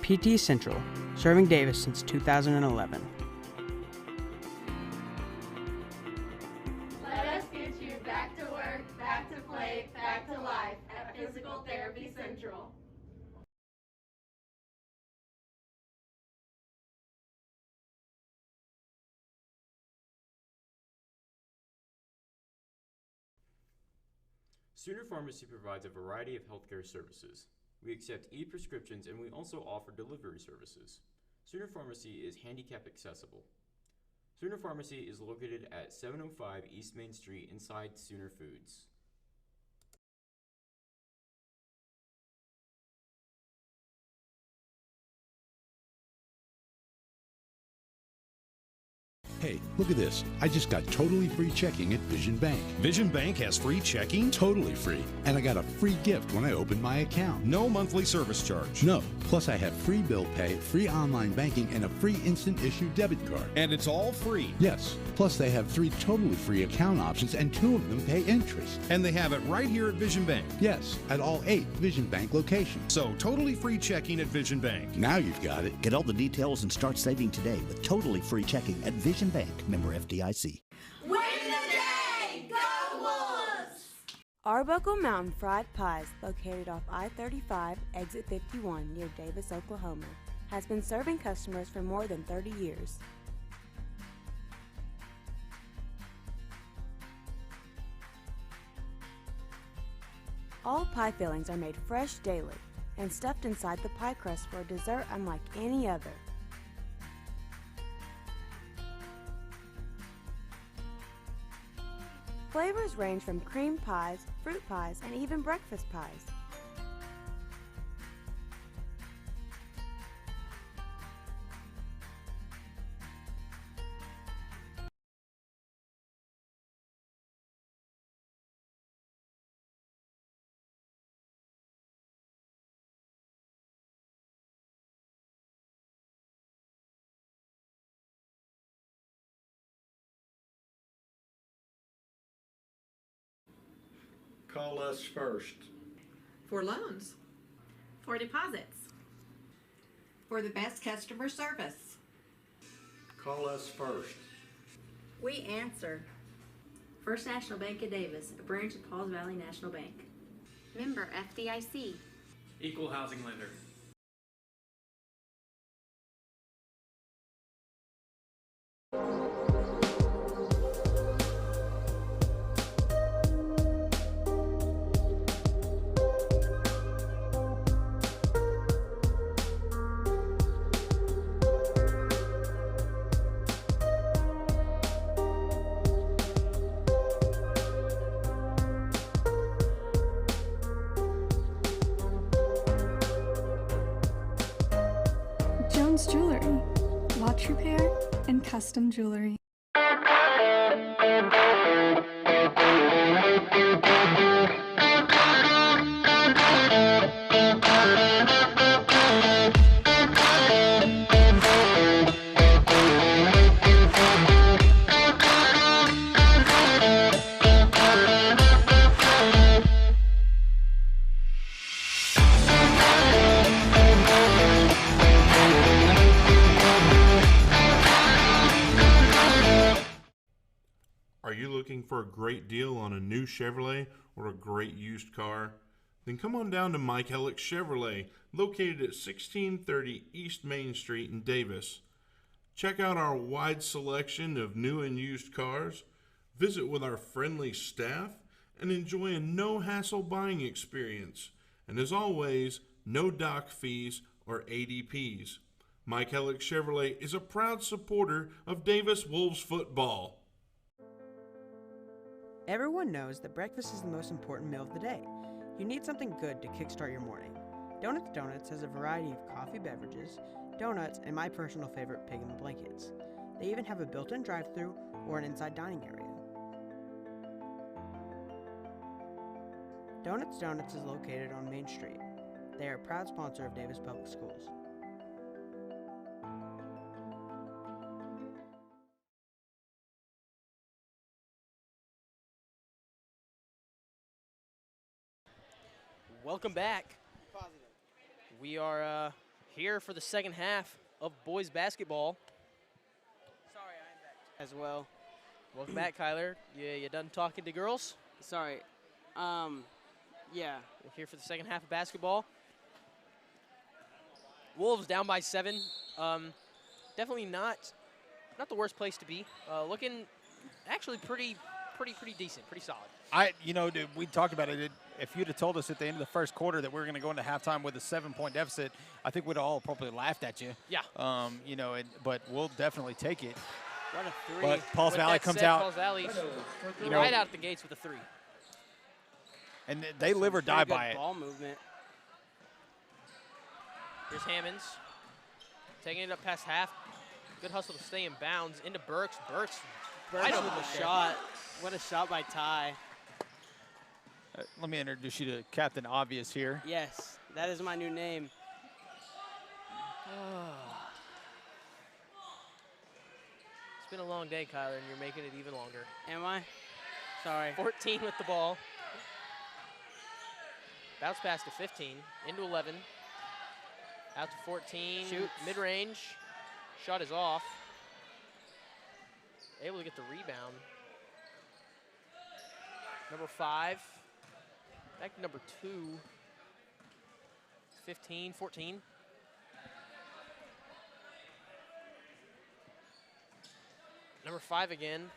PT Central, serving Davis since 2011. Let us get you back to work, back to play, back to life at Physical Therapy Central. Sooner Pharmacy provides a variety of healthcare services. We accept e-prescriptions and we also offer delivery services. Sooner Pharmacy is handicap accessible. Sooner Pharmacy is located at 705 East Main Street inside Sooner Foods. Hey, look at this. I just got totally free checking at Vision Bank. Vision Bank has free checking? Totally free. And I got a free gift when I opened my account. No monthly service charge. No. Plus I have free bill pay, free online banking, and a free instant issue debit card. And it's all free? Yes. Plus they have 3 totally free account options and 2 of them pay interest. And they have it right here at Vision Bank? Yes, at all 8 Vision Bank locations. So totally free checking at Vision Bank. Now you've got it. Get all the details and start saving today with totally free checking at Vision Bank, member FDIC. Win the day! Go Wolves! Arbuckle Mountain Fried Pies, located off I-35, exit 51 near Davis, Oklahoma, has been serving customers for more than 30 years. All pie fillings are made fresh daily and stuffed inside the pie crust for a dessert unlike any other. Flavors range from cream pies, fruit pies, and even breakfast pies. Call us first. For loans. For deposits. For the best customer service. Call us first. We answer. First National Bank of Davis, a branch of Pauls Valley National Bank. Member FDIC. Equal housing lender. Jones Jewelry, watch repair and custom jewelry. Are you looking for a great deal on a new Chevrolet or a great used car? Then come on down to Mike Hellick Chevrolet, located at 1630 East Main Street in Davis. Check out our wide selection of new and used cars, visit with our friendly staff, and enjoy a no-hassle buying experience. And as always, no dock fees or ADPs. Mike Hellick Chevrolet is a proud supporter of Davis Wolves football. Everyone knows that breakfast is the most important meal of the day. You need something good to kickstart your morning. Donuts has a variety of coffee beverages, donuts, and my personal favorite, pig in the blankets. They even have a built-in drive-thru or an inside dining area. Donuts is located on Main Street. They are a proud sponsor of Davis Public Schools. Welcome back. We are here for the second half of boys basketball. Sorry, I'm back as well. Welcome back, Kyler. You done talking to girls? Sorry. Yeah. We're here for the second half of basketball. Wolves down by 7. Definitely not the worst place to be. Looking actually pretty decent, pretty solid. We talked about it. If you'd have told us at the end of the first quarter that we were going to go into halftime with a 7-point deficit, I think we'd all probably laughed at you. Yeah. But we'll definitely take it. What a three. But Pauls With Valley that comes said, out. Pauls Valley right out the gates with a 3. And they live or die by it. Ball movement. Here's Hammonds taking it up past half. Good hustle to stay in bounds. Into Burks. Burks with a shot. What a shot by Ty. Let me introduce you to Captain Obvious here. Yes, that is my new name. It's been a long day, Kyler, and you're making it even longer. Am I? Sorry. 14 with the ball. Bounce pass to 15, into 11. Out to 14, Shoots. mid-range. Shot is off. Able to get the rebound. Number 5. Back to number 2. 15, 14. Number 5 again.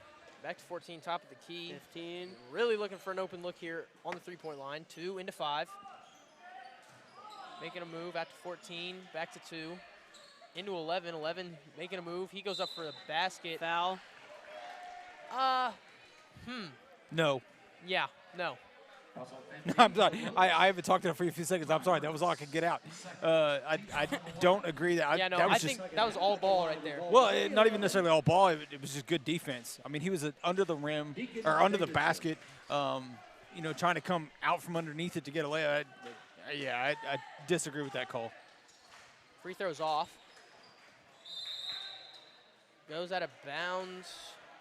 Back to 14, top of the key. 15. Really looking for an open look here on the three-point line. 2 into 5. Making a move out to 14, back to 2. Into 11. 11 making a move. He goes up for the basket. Foul. No. Yeah, no. I'm sorry. I haven't talked to him for a few seconds. I'm sorry. That was all I could get out. I don't agree that. I think that was all ball right there. Well, not even necessarily all ball. It was just good defense. I mean, he was under the rim or under the basket, trying to come out from underneath it to get a layup. I disagree with that call. Free throws off. Goes out of bounds.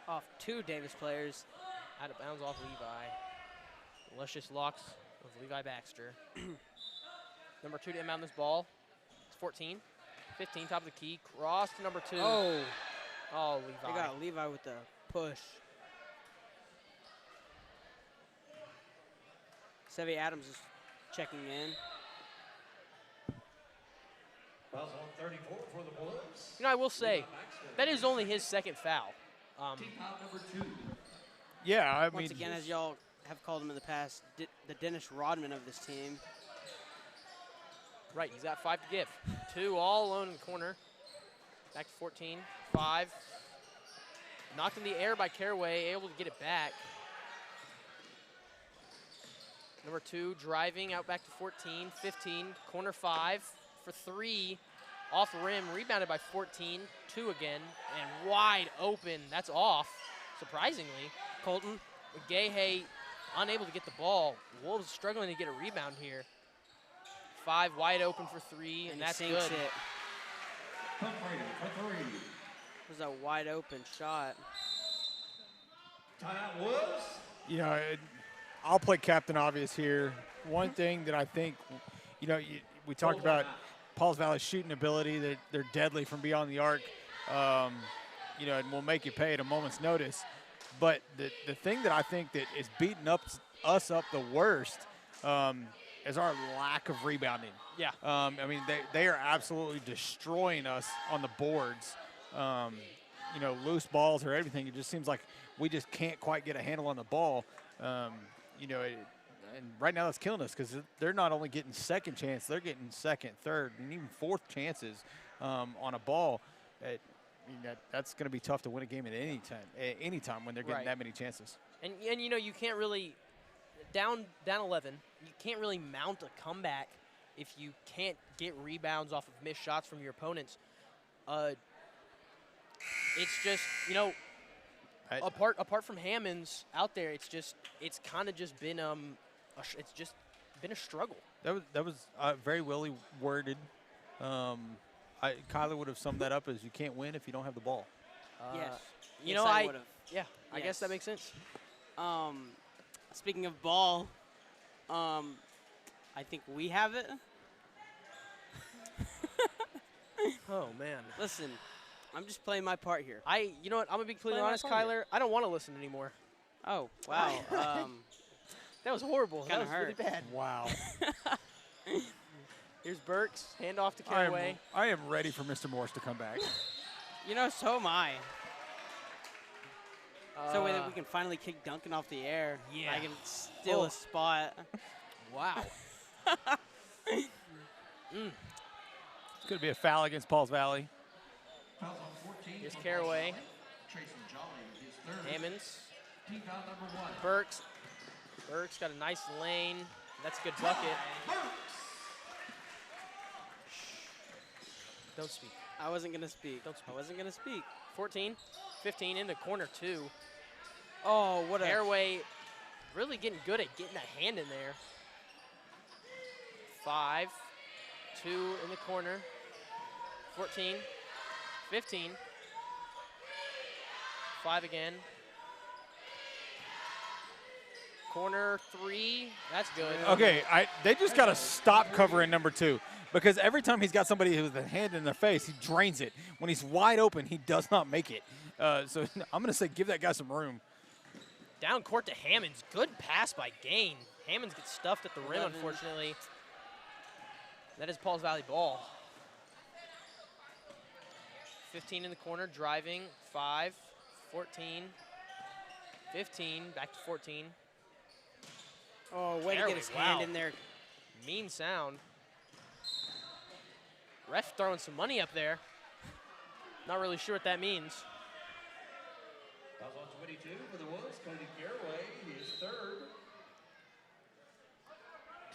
Off 2 Davis players. Out of bounds off Levi. Luscious locks of Levi Baxter. Number 2 to inbound this ball. It's 14. 15, top of the key. Cross to number 2. Oh. Oh, Levi. They got Levi with the push. Sevi Adams is checking in. Fouls on 34 for the Bullets. You know, I will say, that is only his second foul. Team foul number 2. Yeah, I mean. Once again, as y'all have called him in the past, the Dennis Rodman of this team. Right, he's got 5 to give. 2 all alone in the corner. Back to 14. 5. Knocked in the air by Caraway, able to get it back. Number 2 driving out back to 14. 15, corner 5 for 3. Off rim, rebounded by 14. 2 again, and wide open. That's off, surprisingly. Colton. Gahay unable to get the ball. Wolves struggling to get a rebound here. 5 wide open for 3, and that's sinks good. it. It was a wide open shot. Timeout was. You know, I'll play Captain Obvious here. One thing that I think, you know, we talked about Paul's Valley's shooting ability. They're deadly from beyond the arc, you know, and will make you pay at a moment's notice. But the thing that I think that is beating us up the worst is our lack of rebounding. Yeah. I mean, they are absolutely destroying us on the boards. You know, loose balls or everything. It just seems like we just can't quite get a handle on the ball. You know, and right now that's killing us because they're not only getting second chance, they're getting second, third, and even fourth chances on a ball. That's going to be tough to win a game at any time when they're getting that many chances. And you know, you can't really down 11. You can't really mount a comeback if you can't get rebounds off of missed shots from your opponents. It's just, you know, apart from Hammonds out there, it's kind of just been a struggle. That was very well worded. Kyler would have summed that up as you can't win if you don't have the ball. Yes. You know, I would've. I guess that makes sense. Speaking of ball, I think we have it. Oh, man. Listen, I'm just playing my part here. You know what? I'm going to be completely Playing my honest, part Kyler. I don't want to listen anymore. Oh, wow. That was horrible. That Kinda was really hurt. bad. Wow. Here's Burks. Hand off to Caraway. I am ready for Mr. Morse to come back. You know, so am I. So that we can finally kick Duncan off the air. Yeah. I can steal a spot. Wow. It's going to be a foul against Pauls Valley. Fouls on 14. Here's Caraway. Tracy Jolly with his third. Hammonds. Team foul number 1. Burks. Burks got a nice lane. That's a good bucket. Don't speak. I wasn't going to speak. Don't speak. I wasn't going to speak. 14, 15 in the corner 2. Oh, what a... Caraway really getting good at getting a hand in there. 5, 2 in the corner. 14, 15. 5 again. Corner 3, that's good. Okay, they just got to stop covering number 2 because every time he's got somebody with a hand in their face, he drains it. When he's wide open, he does not make it. So I'm going to say give that guy some room. Down court to Hammonds. Good pass by Gain. Hammonds gets stuffed at the rim, unfortunately. That is Pauls Valley ball. 15 in the corner, driving. 5, 14, 15, back to 14. Oh, way to get his hand in there. Mean sound. Ref throwing some money up there. Not really sure what that means. Fouls on 22 for the Wolves. Cody Caraway, his third.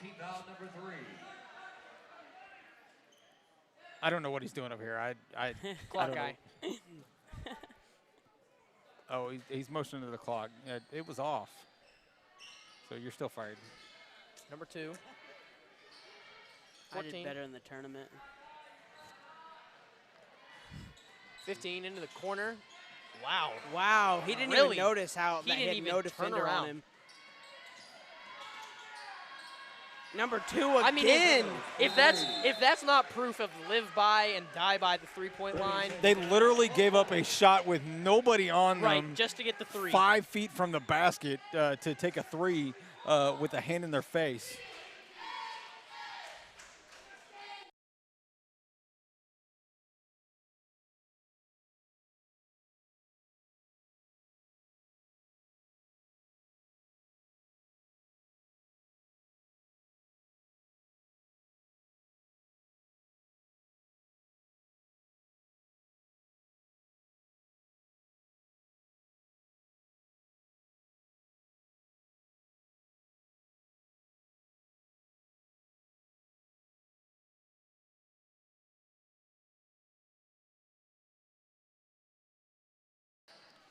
Team foul number 3. I don't know what he's doing up here. Clock guy. Oh, he's motioning to the clock. It was off. So you're still fired. Number 2. 14. I 14. did better in the tournament. 15 into the corner. Wow. Wow. He didn't Really? even notice how He that didn't hit even no turn defender around. on him. Number 2 again. I mean, if that's not proof of live by and die by the three-point line. They literally gave up a shot with nobody on them. Right, just to get the 3. 5 feet from the basket to take a 3 with a hand in their face.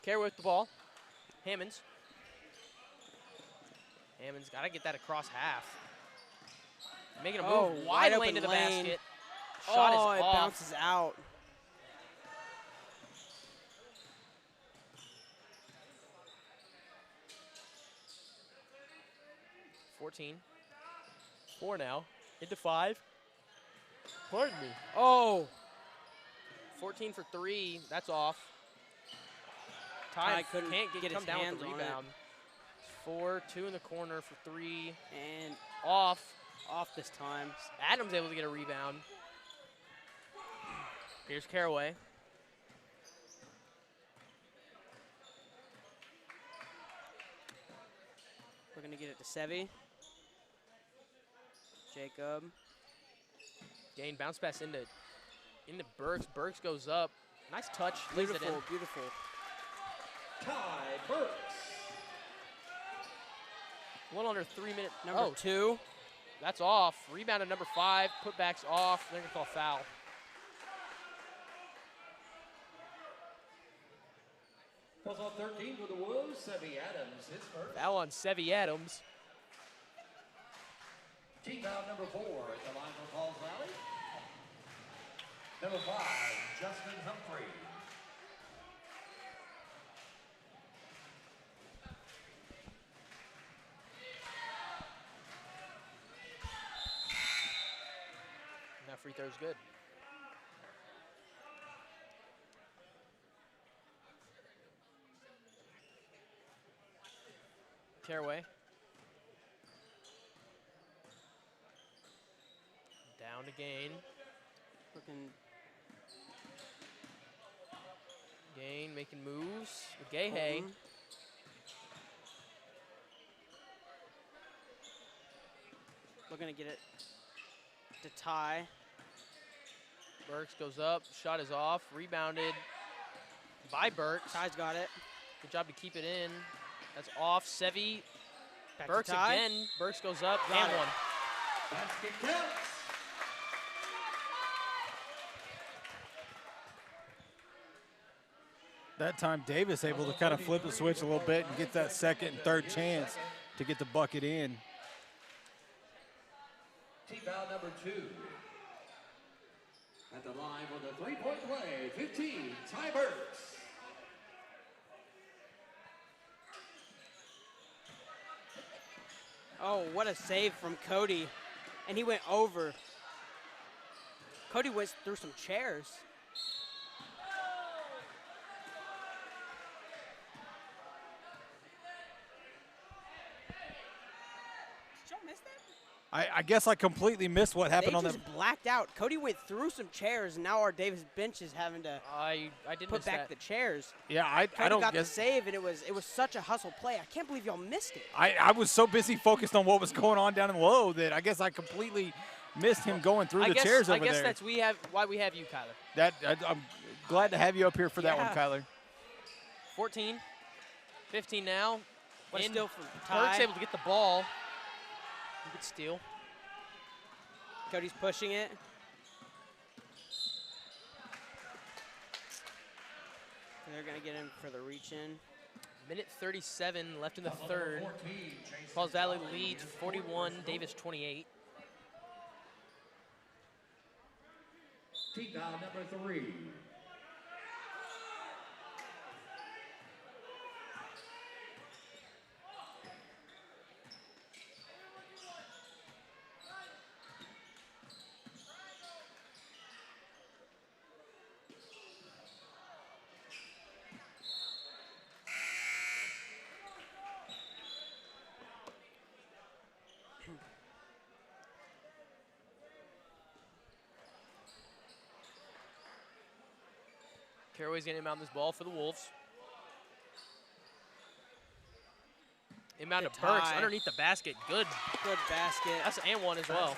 Caraway with the ball. Hammonds. Hammonds got to get that across half. Making a move wide lane open to the lane. basket. Shot is it off. bounces out. $14. 4 now. Into 5. Pardon me. Oh. 14 for 3. That's off. Ty Ty couldn't can't get come his down hands with the on it. rebound. 4, 2 in the corner for 3. And off. Off this time. Adams able to get a rebound. Here's Caraway. We're going to get it to Sevi. Jacob. Gain, bounce pass into Burks. Burks goes up. Nice touch. Lays it in. Beautiful, beautiful. Ty Burks. 1 under 3 minute. Number 2. That's off. Rebound at number 5. Putback's off. They're going to call foul. Calls on 13 for the Wolves, Sevi Adams, his first. Foul on Sevi Adams. Team foul number 4 at the line for Pauls Valley. Number 5, Justin Humphrey. That free throw's good. Caraway. Down to Gain. Looking. Gain making moves with Gahay. Looking to get it to Ty. Burks goes up. Shot is off. Rebounded by Burks. Ty's got it. Good job to keep it in. That's off. Sevi. Back to Burks Ty. again. Burks goes up. Got And it. 1. Basket counts. That time, Davis able to kind of flip the switch a little bit and get that second and third chance to get the bucket in. Team foul number 2. At the line for the three-point play, 15, Ty Burks. Oh, what a save from Cody. And he went over. Cody went through some chairs. Did y'all miss that? I guess I completely missed what happened They on just that. blacked out. Cody went through some chairs, and now our Davis bench is having to I did put miss back that. the chairs. Yeah, I Cody don't got the guess. save, and it was such a hustle play. I can't believe y'all missed it. I was so busy focused on what was going on down in low that I guess I completely missed him going through the chairs over I guess there. that's why we have you, Kyler. I'm glad to have you up here for that one, Yeah. Kyler. 14. 15 now. What a In. steal from Burks Ty. able to get the ball. Good steal. Cody's pushing it. They're going to get him for the reach in. Minute 37 left in the third. Pauls Valley leads 41, Davis 28. Team foul number 3. Caraway's going to inbound this ball for the Wolves. Inbound to Burks underneath the basket. Good basket. That's and one as well.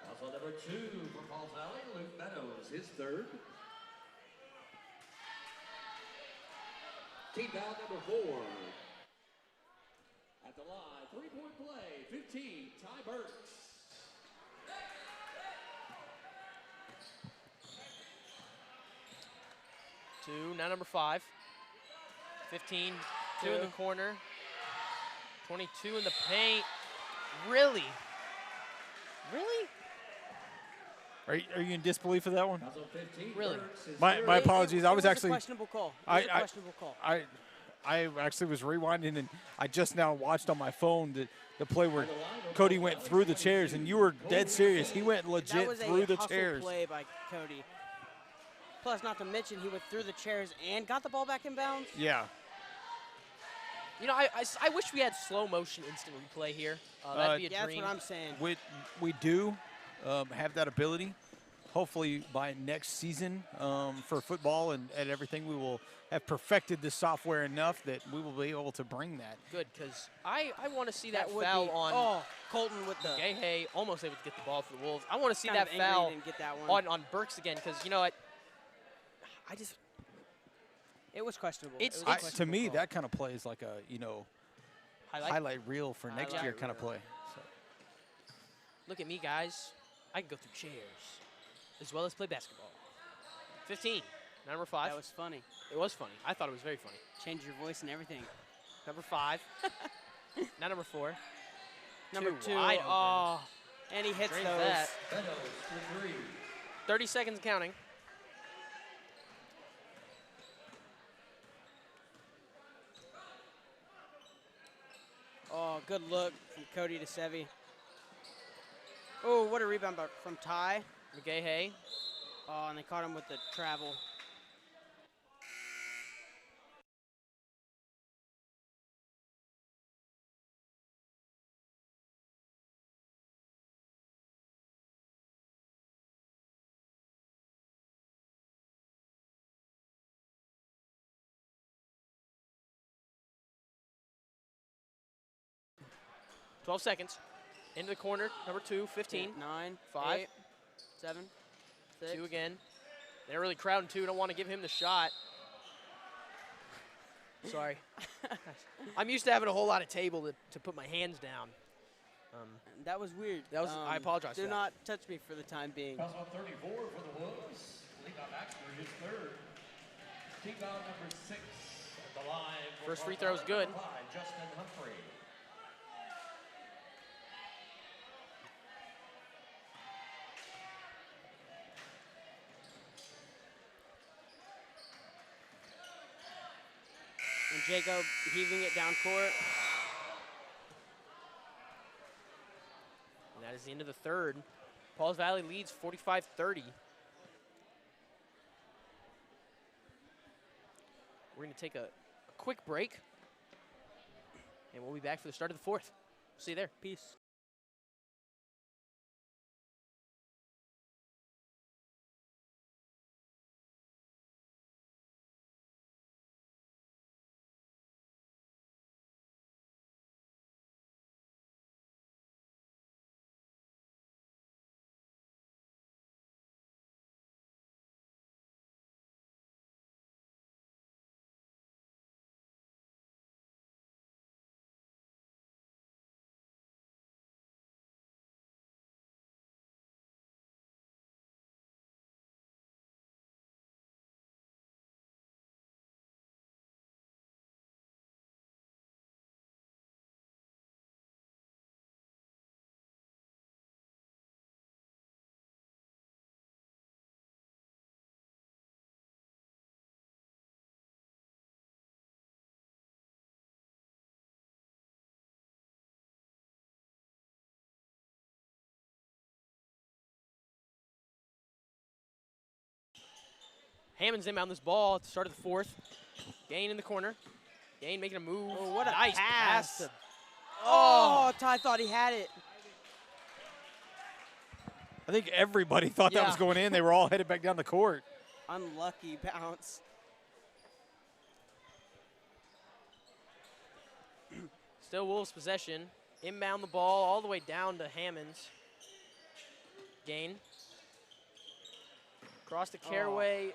Also number 2 for Pauls Valley, Luke Meadows, his third. Team foul number 4. At the line, 3-point play, 15, Ty Burks. Now number 5. 15, 2 in the corner. 22 in the paint. Really? Are you in disbelief of that one? Really? My apologies. I was actually questionable call. Questionable call. I actually was rewinding, and I just now watched on my phone the play where Cody went through the chairs, and you were dead serious. He went legit through the chairs. That was a play by Cody. Plus, not to mention, he went through the chairs and got the ball back in bounds. Yeah. You know, I wish we had slow motion instant replay here. That'd be a dream. That's what I'm saying. We do have that ability. Hopefully by next season for football and everything, we will have perfected the software enough that we will be able to bring that. Good, because I want to see that foul on Colton with the Gay almost able to get the ball for the Wolves. I want to see that foul on Burks again, because you know what? It was questionable. To me, that kind of play is like a highlight reel for next year kind of play. So. Look at me, guys. I can go through chairs as well as play basketball. 15, number 5. That was funny. It was funny. I thought it was very funny. Change your voice and everything. Number 5. Now number 4. Number 2. Wide open. Oh, and he hits those. That. 30 seconds counting. Oh, good look from Cody to Sevi. Oh, what a rebound from Ty. McGahey. Oh, and they caught him with the travel. $12 seconds. Into the corner, number 2, 15. 9, 5. 8, 7, 6. 2 again. They're really crowding 2. Don't want to give him the shot. Sorry. I'm used to having a whole lot of table to put my hands down. That was weird. That was. I apologize for Do that. not touch me for the time being. Foul on 34 for the Wolves. Leon Axford, his third. Team foul number 6 at the line. First free throw is good. Justin Humphrey. And Jacob heaving it down court. And that is the end of the third. Pauls Valley leads 45-30. We're going to take a quick break. And we'll be back for the start of the fourth. See you there. Peace. Hammond's inbound this ball at the start of the fourth. Gain in the corner. Gain making a move. Oh, what a nice pass. to Oh, Ty thought he had it. I think everybody thought that was Yeah. going in. They were all headed back down the court. Unlucky bounce. Still Wolves possession. Inbound the ball all the way down to Hammonds. Gain. Cross to Caraway.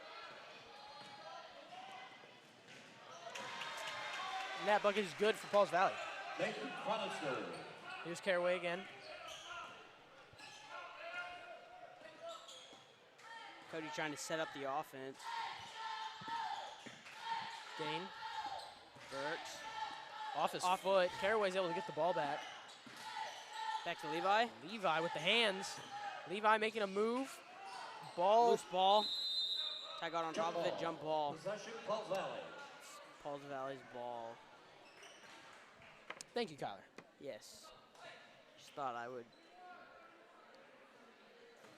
And that bucket is good for Pauls Valley. Nathan Cronister. Here's Caraway again. Cody trying to set up the offense. Gain. Burks. Off his foot. Caraway's able to get the ball back. Back to Levi. Levi with the hands. Levi making a move. Ball. Loose ball. Ty got on top of it. Jump ball. Possession, Pauls Valley. Pauls Valley's ball. Thank you, Kyler. Yes. Just thought I would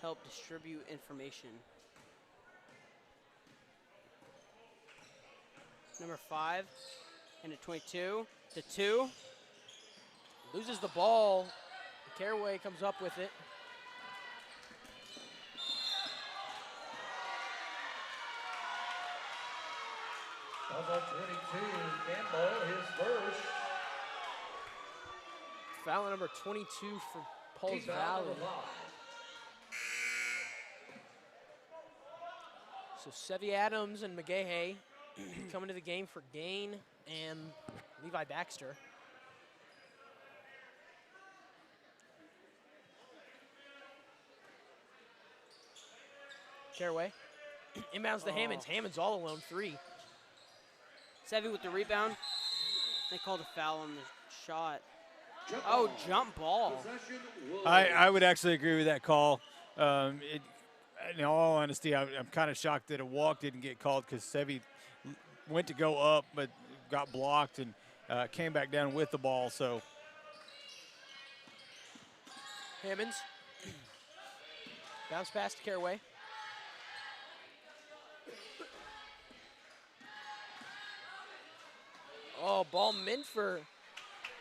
help distribute information. Number 5 into 22 to 2. Loses the ball. Caraway comes up with it. Number 22, Campbell, his first. Foul number 22 for Pauls Team foul Valley. number 5. So Sevy Adams and McGahey coming to the game for Gain and Levi Baxter. Caraway. Inbounds to Hammonds. Hammonds all alone, 3. Sevy with the rebound. They called a foul on the shot. Jump Oh, ball. jump ball. Possession, Wolves. I would actually agree with that call. In all honesty, I'm kind of shocked that a walk didn't get called because Sevy went to go up but got blocked and came back down with the ball. So Hammonds. Bounce pass to Caraway. Oh, ball meant for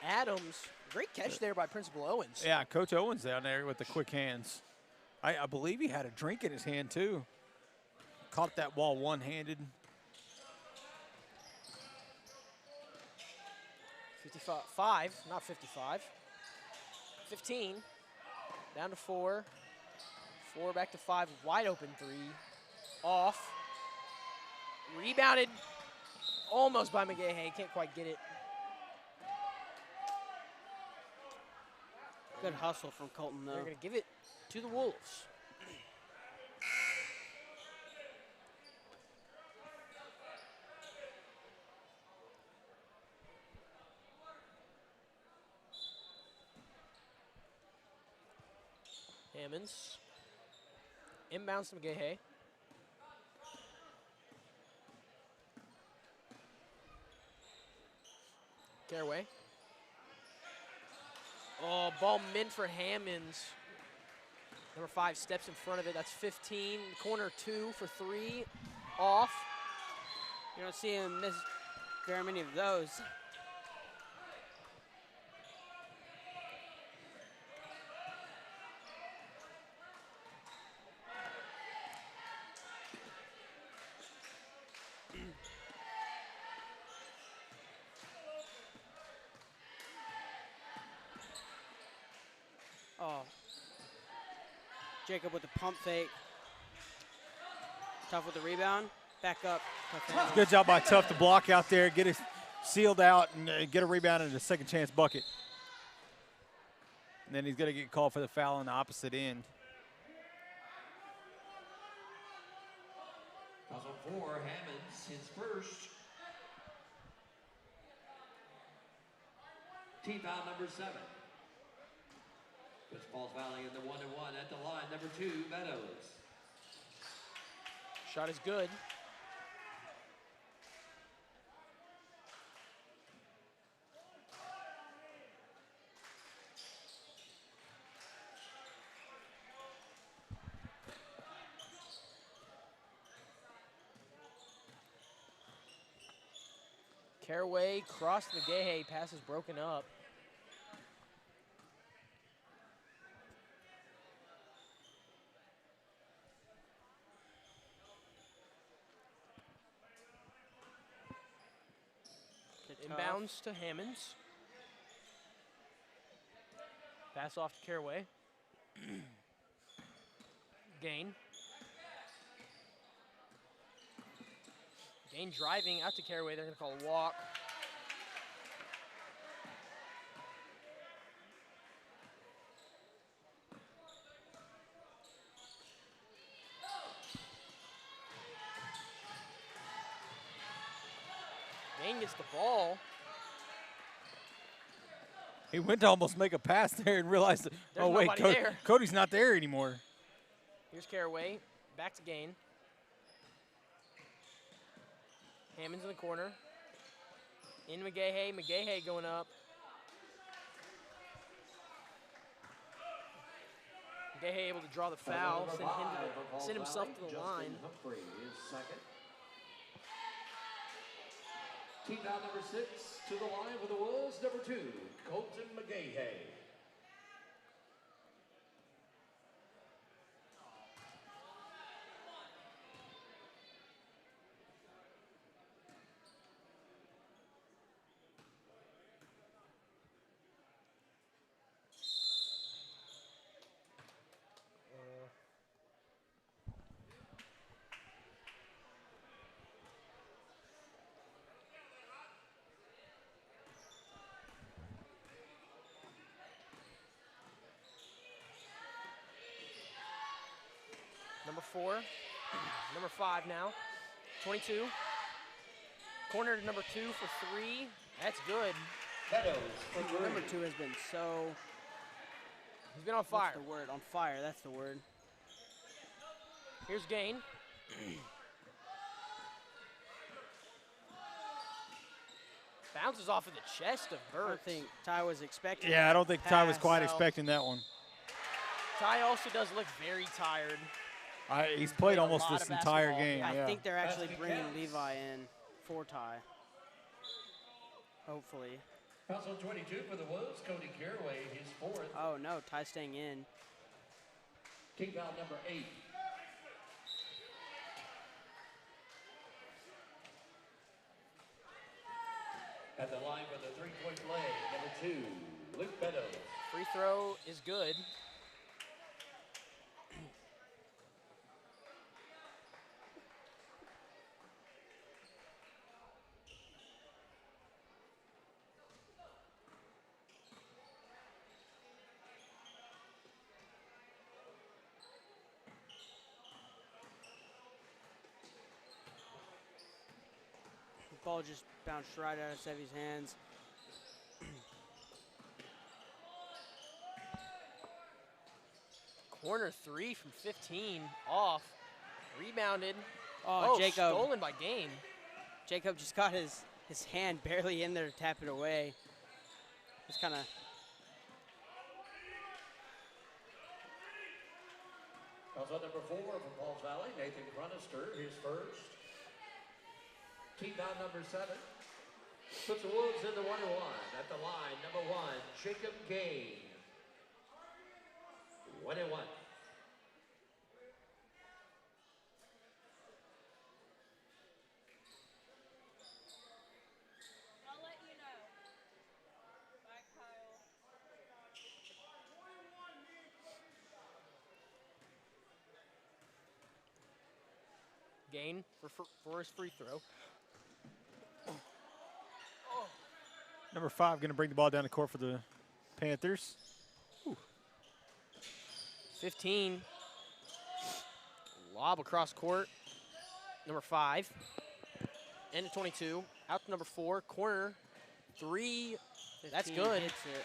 Adams. Great catch there by Principal Owens. yeah, Coach Owens down there with the quick hands. I believe he had a drink in his hand too. Caught that ball one-handed. 55, not 55. 15. Down to 4. 4 back to 5. Wide open 3. Off. Rebounded almost by McGahey. Can't quite get it. Good hustle from Colton, though. They're going to give it to the Wolves. Hammonds. Inbounds to McGahey. Caraway. Oh, ball meant for Hammonds. Number 5 steps in front of it. That's 15. Corner 2 for 3. Off. You don't see him miss very many of those. Oh. Jacob with the pump fake. Tough with the rebound. Back up. Tough hands. Good job by Tough to block out there, get it sealed out, and get a rebound and a second chance bucket. And then he's going to get called for the foul on the opposite end. Puzzle 4, Hammonds, his first. Team foul number 7. Puts Pauls Valley in the 1-1 at the line. Number 2, Meadows. Shot is good. Caraway crossed McGahey. Pass is broken up. Inbounds to Hammonds. Pass off to Caraway. Gain. Gain driving out to Caraway. They're going to call a walk. Gain gets the ball. He went to almost make a pass there and realized that, There's oh, wait, nobody there. Cody's not there anymore. Here's Caraway. Back to Gain. Hammonds in the corner. In McGahey. McGahey going up. McGahey able to draw the foul, send himself to the line. Humphrey is second. Team foul number 6 to the line for the Wolves, number 2, Colton McGahey. Number 4, number 5 now, 22. Corner to number 2 for 3. That's good. Number 2 has been so. He's been on fire. What's the word? On fire. That's the word. Here's Gain. Bounces off of the chest of Burt. I don't think Ty was expecting. Yeah, I don't think Ty was quite no. expecting that one. Ty also does look very tired. He's played a almost lot this of entire basketball. game. I yeah. think they're actually bringing Levi in for Ty. Hopefully. Also 22 for the Wolves, Cody Caraway, his 4th. Oh no, Ty's staying in. Team foul number 8. At the line for the 3-point play, number 2, Luke Meadows. Free throw is good. The ball just bounced right out of Sevy's hands. Corner 3 from 15, off, rebounded. Oh, Jacob. Stolen by Gain. Jacob just got his hand barely in there to tap it away. Just kind of. Also number 4 from Pauls Valley, Nathan Cronister, his 1st. Team foul number 7. Puts the Wolves in the 1-1. At the line, number 1, Jacob Gain. 1-1. I'll let you know. Bye, Kyle. Gain for his free throw. Number 5 going to bring the ball down the court for the Panthers. 15. Lob across court. Number 5. And to 22. Out to number 4. Corner. 3. That's 15 good. hits it.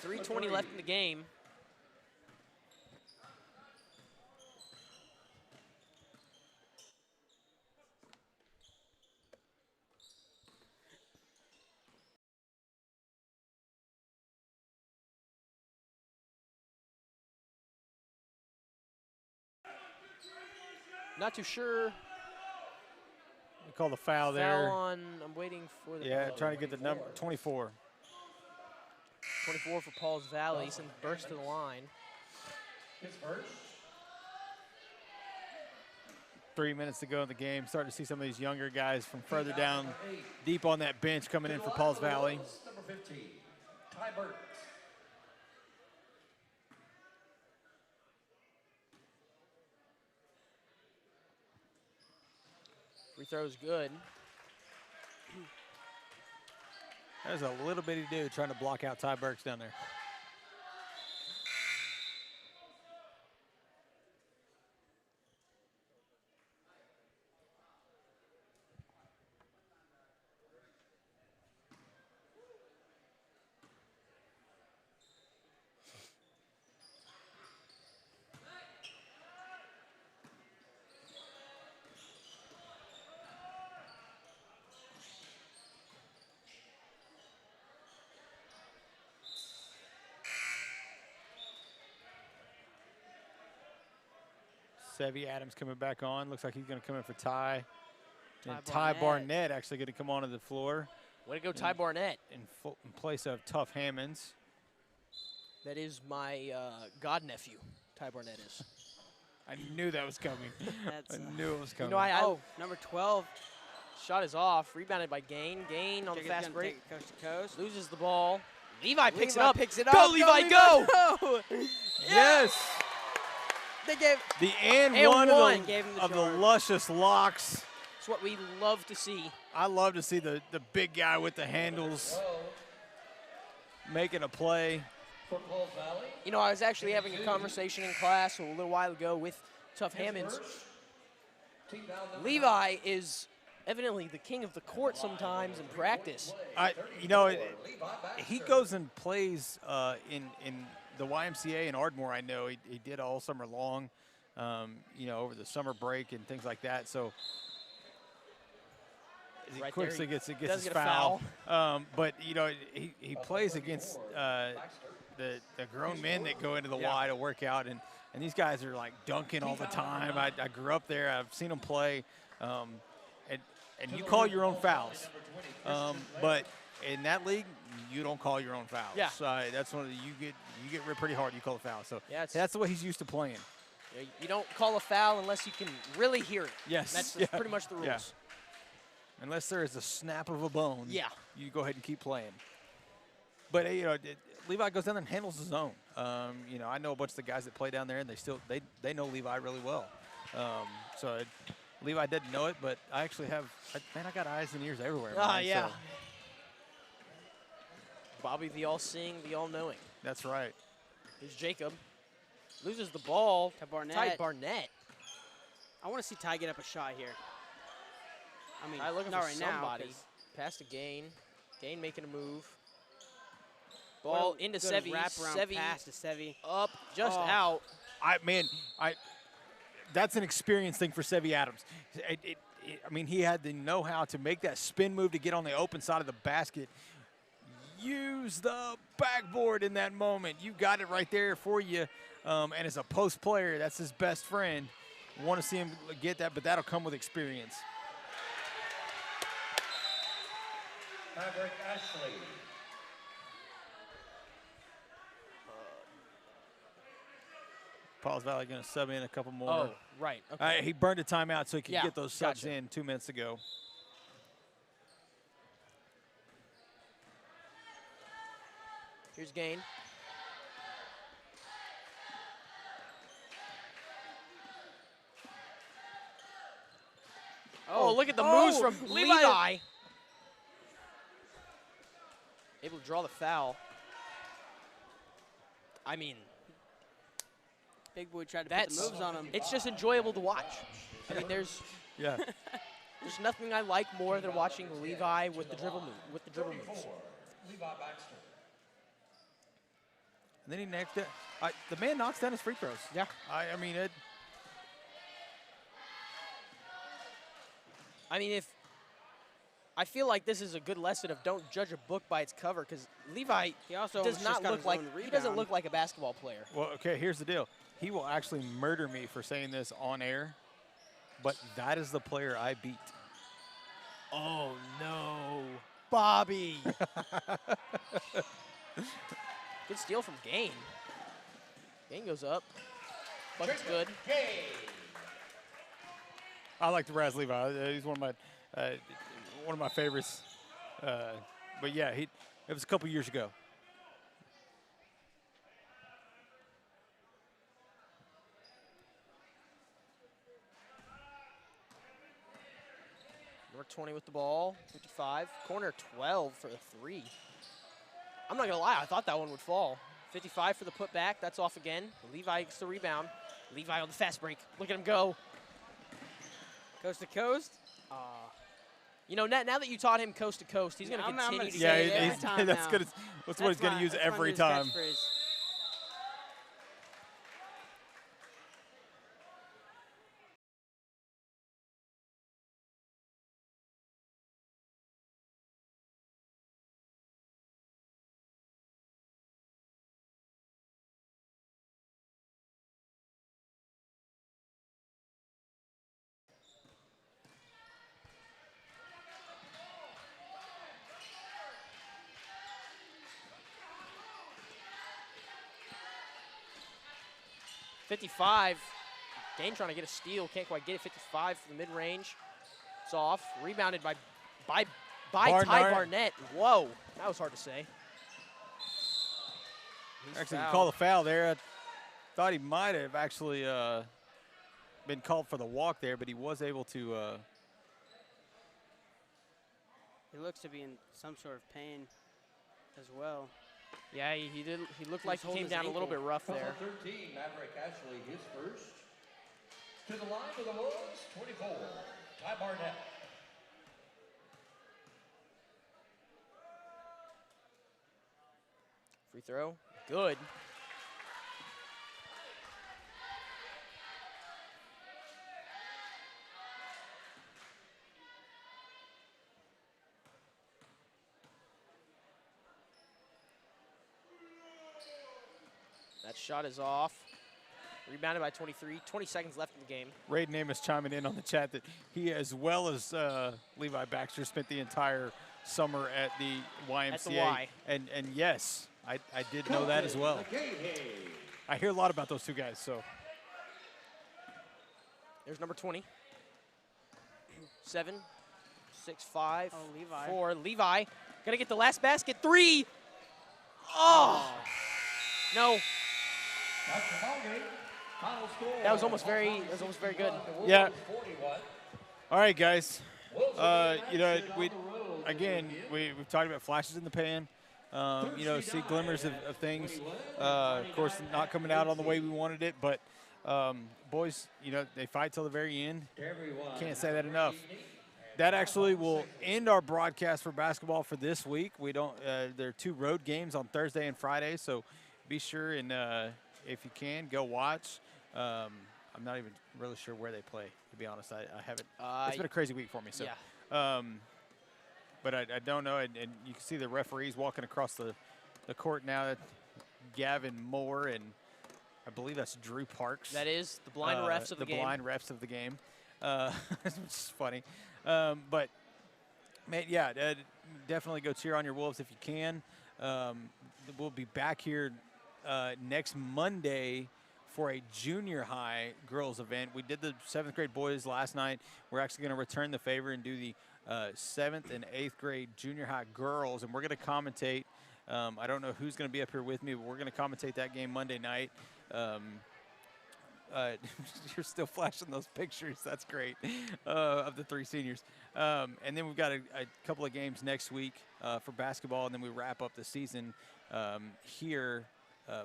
3:20 left in the game. Not too sure. We call the foul there. Foul on, I'm waiting for the. Yeah, trying to get the number 24. 24 for Pauls Valley. Sends Burst to the line. His first. 3 minutes to go in the game. Starting to see some of these younger guys from further down, deep on that bench coming in for Pauls Valley. Number 15, Ty Burks. Free throw's good. There's a little bitty dude trying to block out Ty Burks down there. Sevy Adams coming back on. Looks like he's going to come in for Ty. And Ty Barnett actually going to come onto the floor. Way to go, Ty Barnett. In place of Tough Hammonds. That is my godnephew, Ty Barnett is. I knew that was coming. I knew it was coming. You know, number 12. Shot is off. Rebounded by Gain. Gain on the fast break. Coast to coast. Loses the ball. Levi picks Levi it up. picks it Go, up. Levi, go! Yes. They gave the and one of the luscious locks. It's what we love to see. I love to see the big guy with the handles making a play. You know, I was actually having a conversation in class a little while ago with Tough Hammonds. Levi is evidently the king of the court sometimes in practice. You know, he goes and plays in the YMCA in Ardmore. I know he did all summer long, you know, over the summer break and things like that. So he quickly gets his foul. But you know, he plays against the grown men that go into the Y to work out, and these guys are like dunking all the time. I grew up there. I've seen them play, and you call your own fouls, but in that league, you don't call your own fouls. Yeah. That's one of the, you get ripped pretty hard. You call a foul. So yeah, that's the way he's used to playing. You don't call a foul unless you can really hear it. Yes. That's pretty much the rules. Yeah. Unless there is a snap of a bone. Yeah. You go ahead and keep playing. But you know, Levi goes down there and handles his own. You know, I know a bunch of the guys that play down there, and they know Levi really well. Levi didn't know it, but I actually have. Man, I got eyes and ears everywhere. Yeah. So. Bobby, the all-seeing, the all-knowing. That's right. Here's Jacob. Loses the ball. Ty Barnett. I want to see Ty get up a shot here. I mean, Ty looking not for right somebody. now. Pass to Gain. Gain making a move. Ball into Sevy. Wraparound pass to Sevy. Up, just out. That's an experience thing for Sevy Adams. I mean, he had the know-how to make that spin move to get on the open side of the basket. Use the backboard in that moment. You got it right there for you. And as a post player, that's his best friend. Want to see him get that, but that'll come with experience. Maverick Ashley. Pauls Valley going to sub in a couple more. Oh, right. Okay. He burned a timeout so he could get those subs gotcha. in 2 minutes ago. Here's Gain. Oh, look at the moves from Levi. Able to draw the foul. I mean, Big Boy tried to put the moves on him. It's just enjoyable to watch. I mean, there's nothing I like more than watching Levi with the dribble moves. Levi Baxter. And then he next it. The man knocks down his free throws. Yeah. I mean, I feel like this is a good lesson of don't judge a book by its cover, because Levi doesn't look like a basketball player. Well, okay, here's the deal. He will actually murder me for saying this on air, but that is the player I beat. Oh, no. Bobby. Good steal from Gain. Gain goes up. Bucket's good. I like the Raz Levi. He's one of my favorites. But yeah, it was a couple years ago. Number 20 with the ball, 55. Corner 12 for the 3. I'm not going to lie, I thought that one would fall. 55 for the putback. That's off again. Levi gets the rebound. Levi on the fast break. Look at him go. Coast to coast. You know, now that you taught him coast to coast, he's going to continue to yeah, say it every time that's now. good. That's what he's going to use every time. Catchphrase. .55. Dane trying to get a steal, can't quite get it. 55 for the mid-range. It's off. Rebounded by Ty Barnett. Whoa, that was hard to say. He's Actually, you fouled. call the foul there. I thought he might have actually been called for the walk there, but he was able to. He looks to be in some sort of pain as well. Yeah, he did. He looked like he holding came his down a little ankle. bit rough there. Number 13, Maverick Ashley, his first. To the line for the Wolves, 24, Ty Barnett. Free throw, good. That shot is off. Rebounded by 23. 20 seconds left in the game. Raiden Amos chiming in on the chat that he, as well as Levi Baxter, spent the entire summer at the YMCA. At the Y. And yes, I did know that as well. I hear a lot about those two guys. So There's number 20. 7, 6, 5, Oh, Levi. 4. Levi gonna get the last basket. 3. Oh. No. That was almost very good. yeah. All right, guys. You know, we've talked about flashes in the pan. You know, see glimmers of things. Of course, not coming out on the way we wanted it, but boys, you know, they fight till the very end. Can't say that enough. That actually will end our broadcast for basketball for this week. We don't. There are 2 road games on Thursday and Friday, so be sure and if you can, go watch. I'm not even really sure where they play, to be honest. I haven't. It's been a crazy week for me. So, yeah. But I don't know. And you can see the referees walking across the court now. That Gavin Moore and I believe that's Drew Parks. That is the blind refs of the game. The blind refs of the game. Which is funny. But, man, yeah, definitely go cheer on your Wolves if you can. We'll be back here next Monday for a junior high girls event. We did the 7th grade boys last night. We're actually going to return the favor and do the 7th and 8th grade junior high girls, and we're going to commentate. I don't know who's going to be up here with me, but we're going to commentate that game Monday night. You're still flashing those pictures. That's great, of the 3 seniors. And then we've got a couple of games next week for basketball, and then we wrap up the season here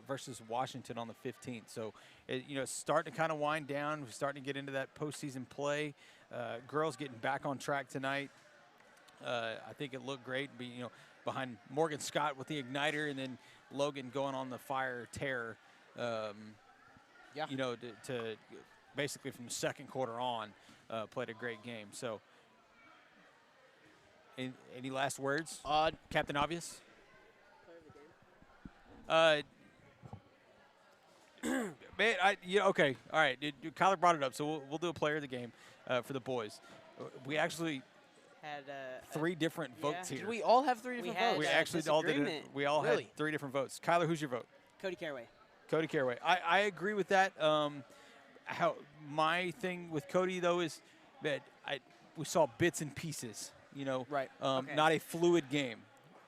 versus Washington on the 15th. So, you know, it's starting to kind of wind down. We're starting to get into that postseason play. Girls getting back on track tonight. I think it looked great, you know, behind Morgan Scott with the igniter, and then Logan going on the fire tear. You know, to basically from the second quarter on, played a great game. So, any last words, Captain Obvious? Man, okay, all right. Kyler brought it up, so we'll do a player of the game for the boys. We actually had 3 different votes here. Did we all have 3 different votes? We actually all did it. We all Really? had 3 different votes. Kyler, who's your vote? Cody Caraway. Cody Caraway. I agree with that. How my thing with Cody though is but we saw bits and pieces. Right. Okay. Not a fluid game.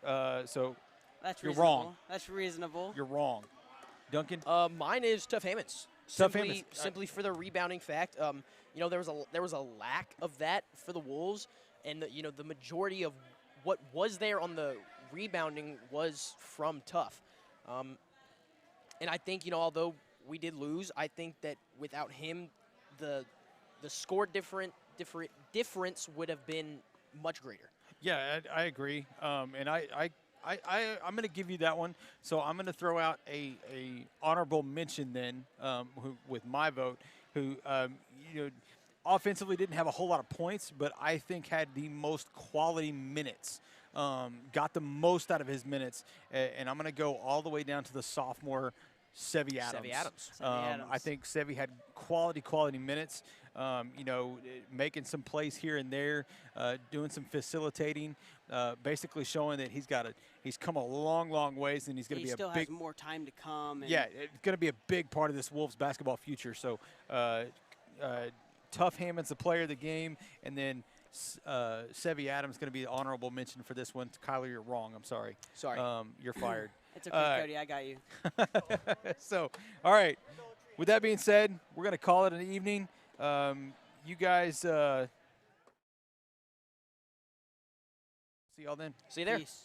So That's you're reasonable. wrong. That's reasonable. You're wrong. Duncan? Mine is Tough Hammonds. Tough Hammonds. Simply for the rebounding fact. There was a lack of that for the Wolves, and the majority of what was there on the rebounding was from Tough. And I think although we did lose, I think that without him, the score difference would have been much greater. Yeah, I agree. And I'm going to give you that one. So I'm going to throw out a honorable mention then with my vote, who offensively didn't have a whole lot of points, but I think had the most quality minutes, got the most out of his minutes. And I'm going to go all the way down to the sophomore, Sevy Adams. I think Sevy had quality minutes, making some plays here and there, doing some facilitating, basically showing that he's come a long ways, and he's going to be a big. He still has more time to come. And yeah, it's going to be a big part of this Wolves basketball future. So, Tough Hammond's the player of the game, and then Sevy Adams going to be the honorable mention for this one. Kyler, you're wrong. I'm sorry. Sorry. You're fired. It's okay, Cody. I got you. So, all right. With that being said, we're going to call it an evening. You guys, see y'all then. See you there. Peace.